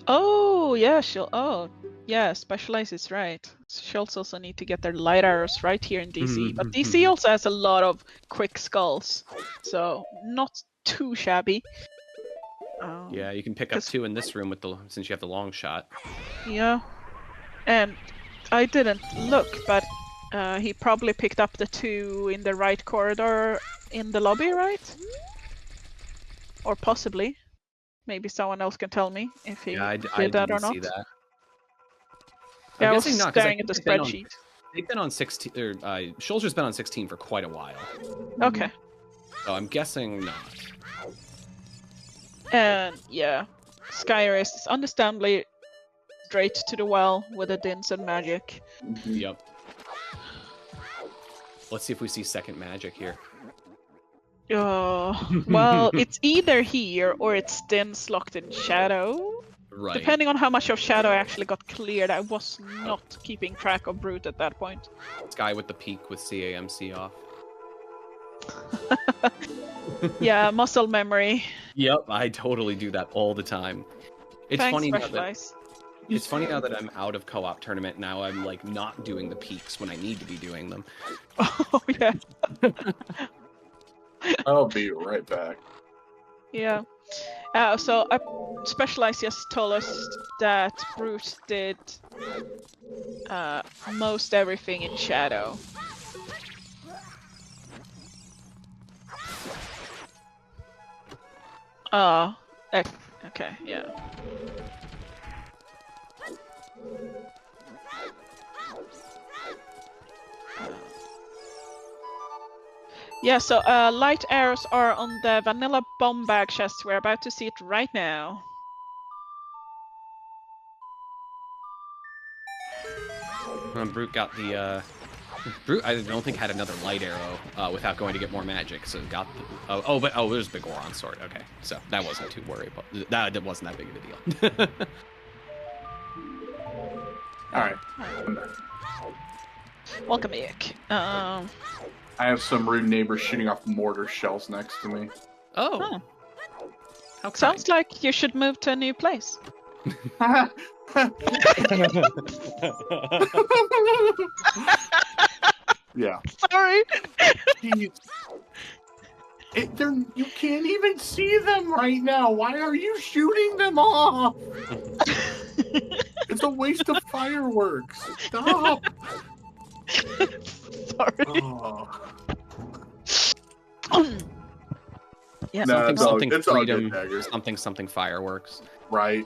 Oh yeah, Specialize is right. Schultz also need to get their light arrows right here in DC, but DC also has a lot of quick skulls, so not too shabby. Yeah, you can pick up 2 in this room since you have the long shot. Yeah, and I didn't look, but he probably picked up the 2 in the right corridor in the lobby, right? Or possibly. Maybe someone else can tell me if he did that or not. See that. Yeah, I was staring at the spreadsheet. They've been on 16, or Schulzer's been on 16 for quite a while. Okay. So I'm guessing not. And yeah, Skyreas is understandably straight to the well with the Dins and magic. Yep. Let's see if we see second magic here. Well, it's either here or it's Dins locked in shadow. Right. Depending on how much of Shadow I actually got cleared, I was not keeping track of Brute at that point. Guy with the peak with CAMC off. Yeah, muscle memory. Yep, I totally do that all the time. It's Thanks, funny now Specialize. It's funny now that I'm out of co-op tournament. Now I'm like not doing the peaks when I need to be doing them. Oh, yeah. I'll be right back. Yeah. So Specialized just told us that Brute did most everything in Shadow. Oh, okay, yeah. Yeah, so light arrows are on the vanilla bomb bag chest. We're about to see it right now. Brute got the Brute. I don't think had another light arrow without going to get more magic. So got the there's the Goron sword. Okay, so that wasn't too worried. But that wasn't that big of a deal. All right. Welcome, Ick. I have some rude neighbors shooting off mortar shells next to me. Oh. Huh. How kind. Sounds like you should move to a new place. Yeah. Sorry. Jeez. You can't even see them right now. Why are you shooting them off? It's a waste of fireworks. Stop. Sorry. Oh. Yeah. No, Something it's all freedom. good, Dagger. Something fireworks. Right.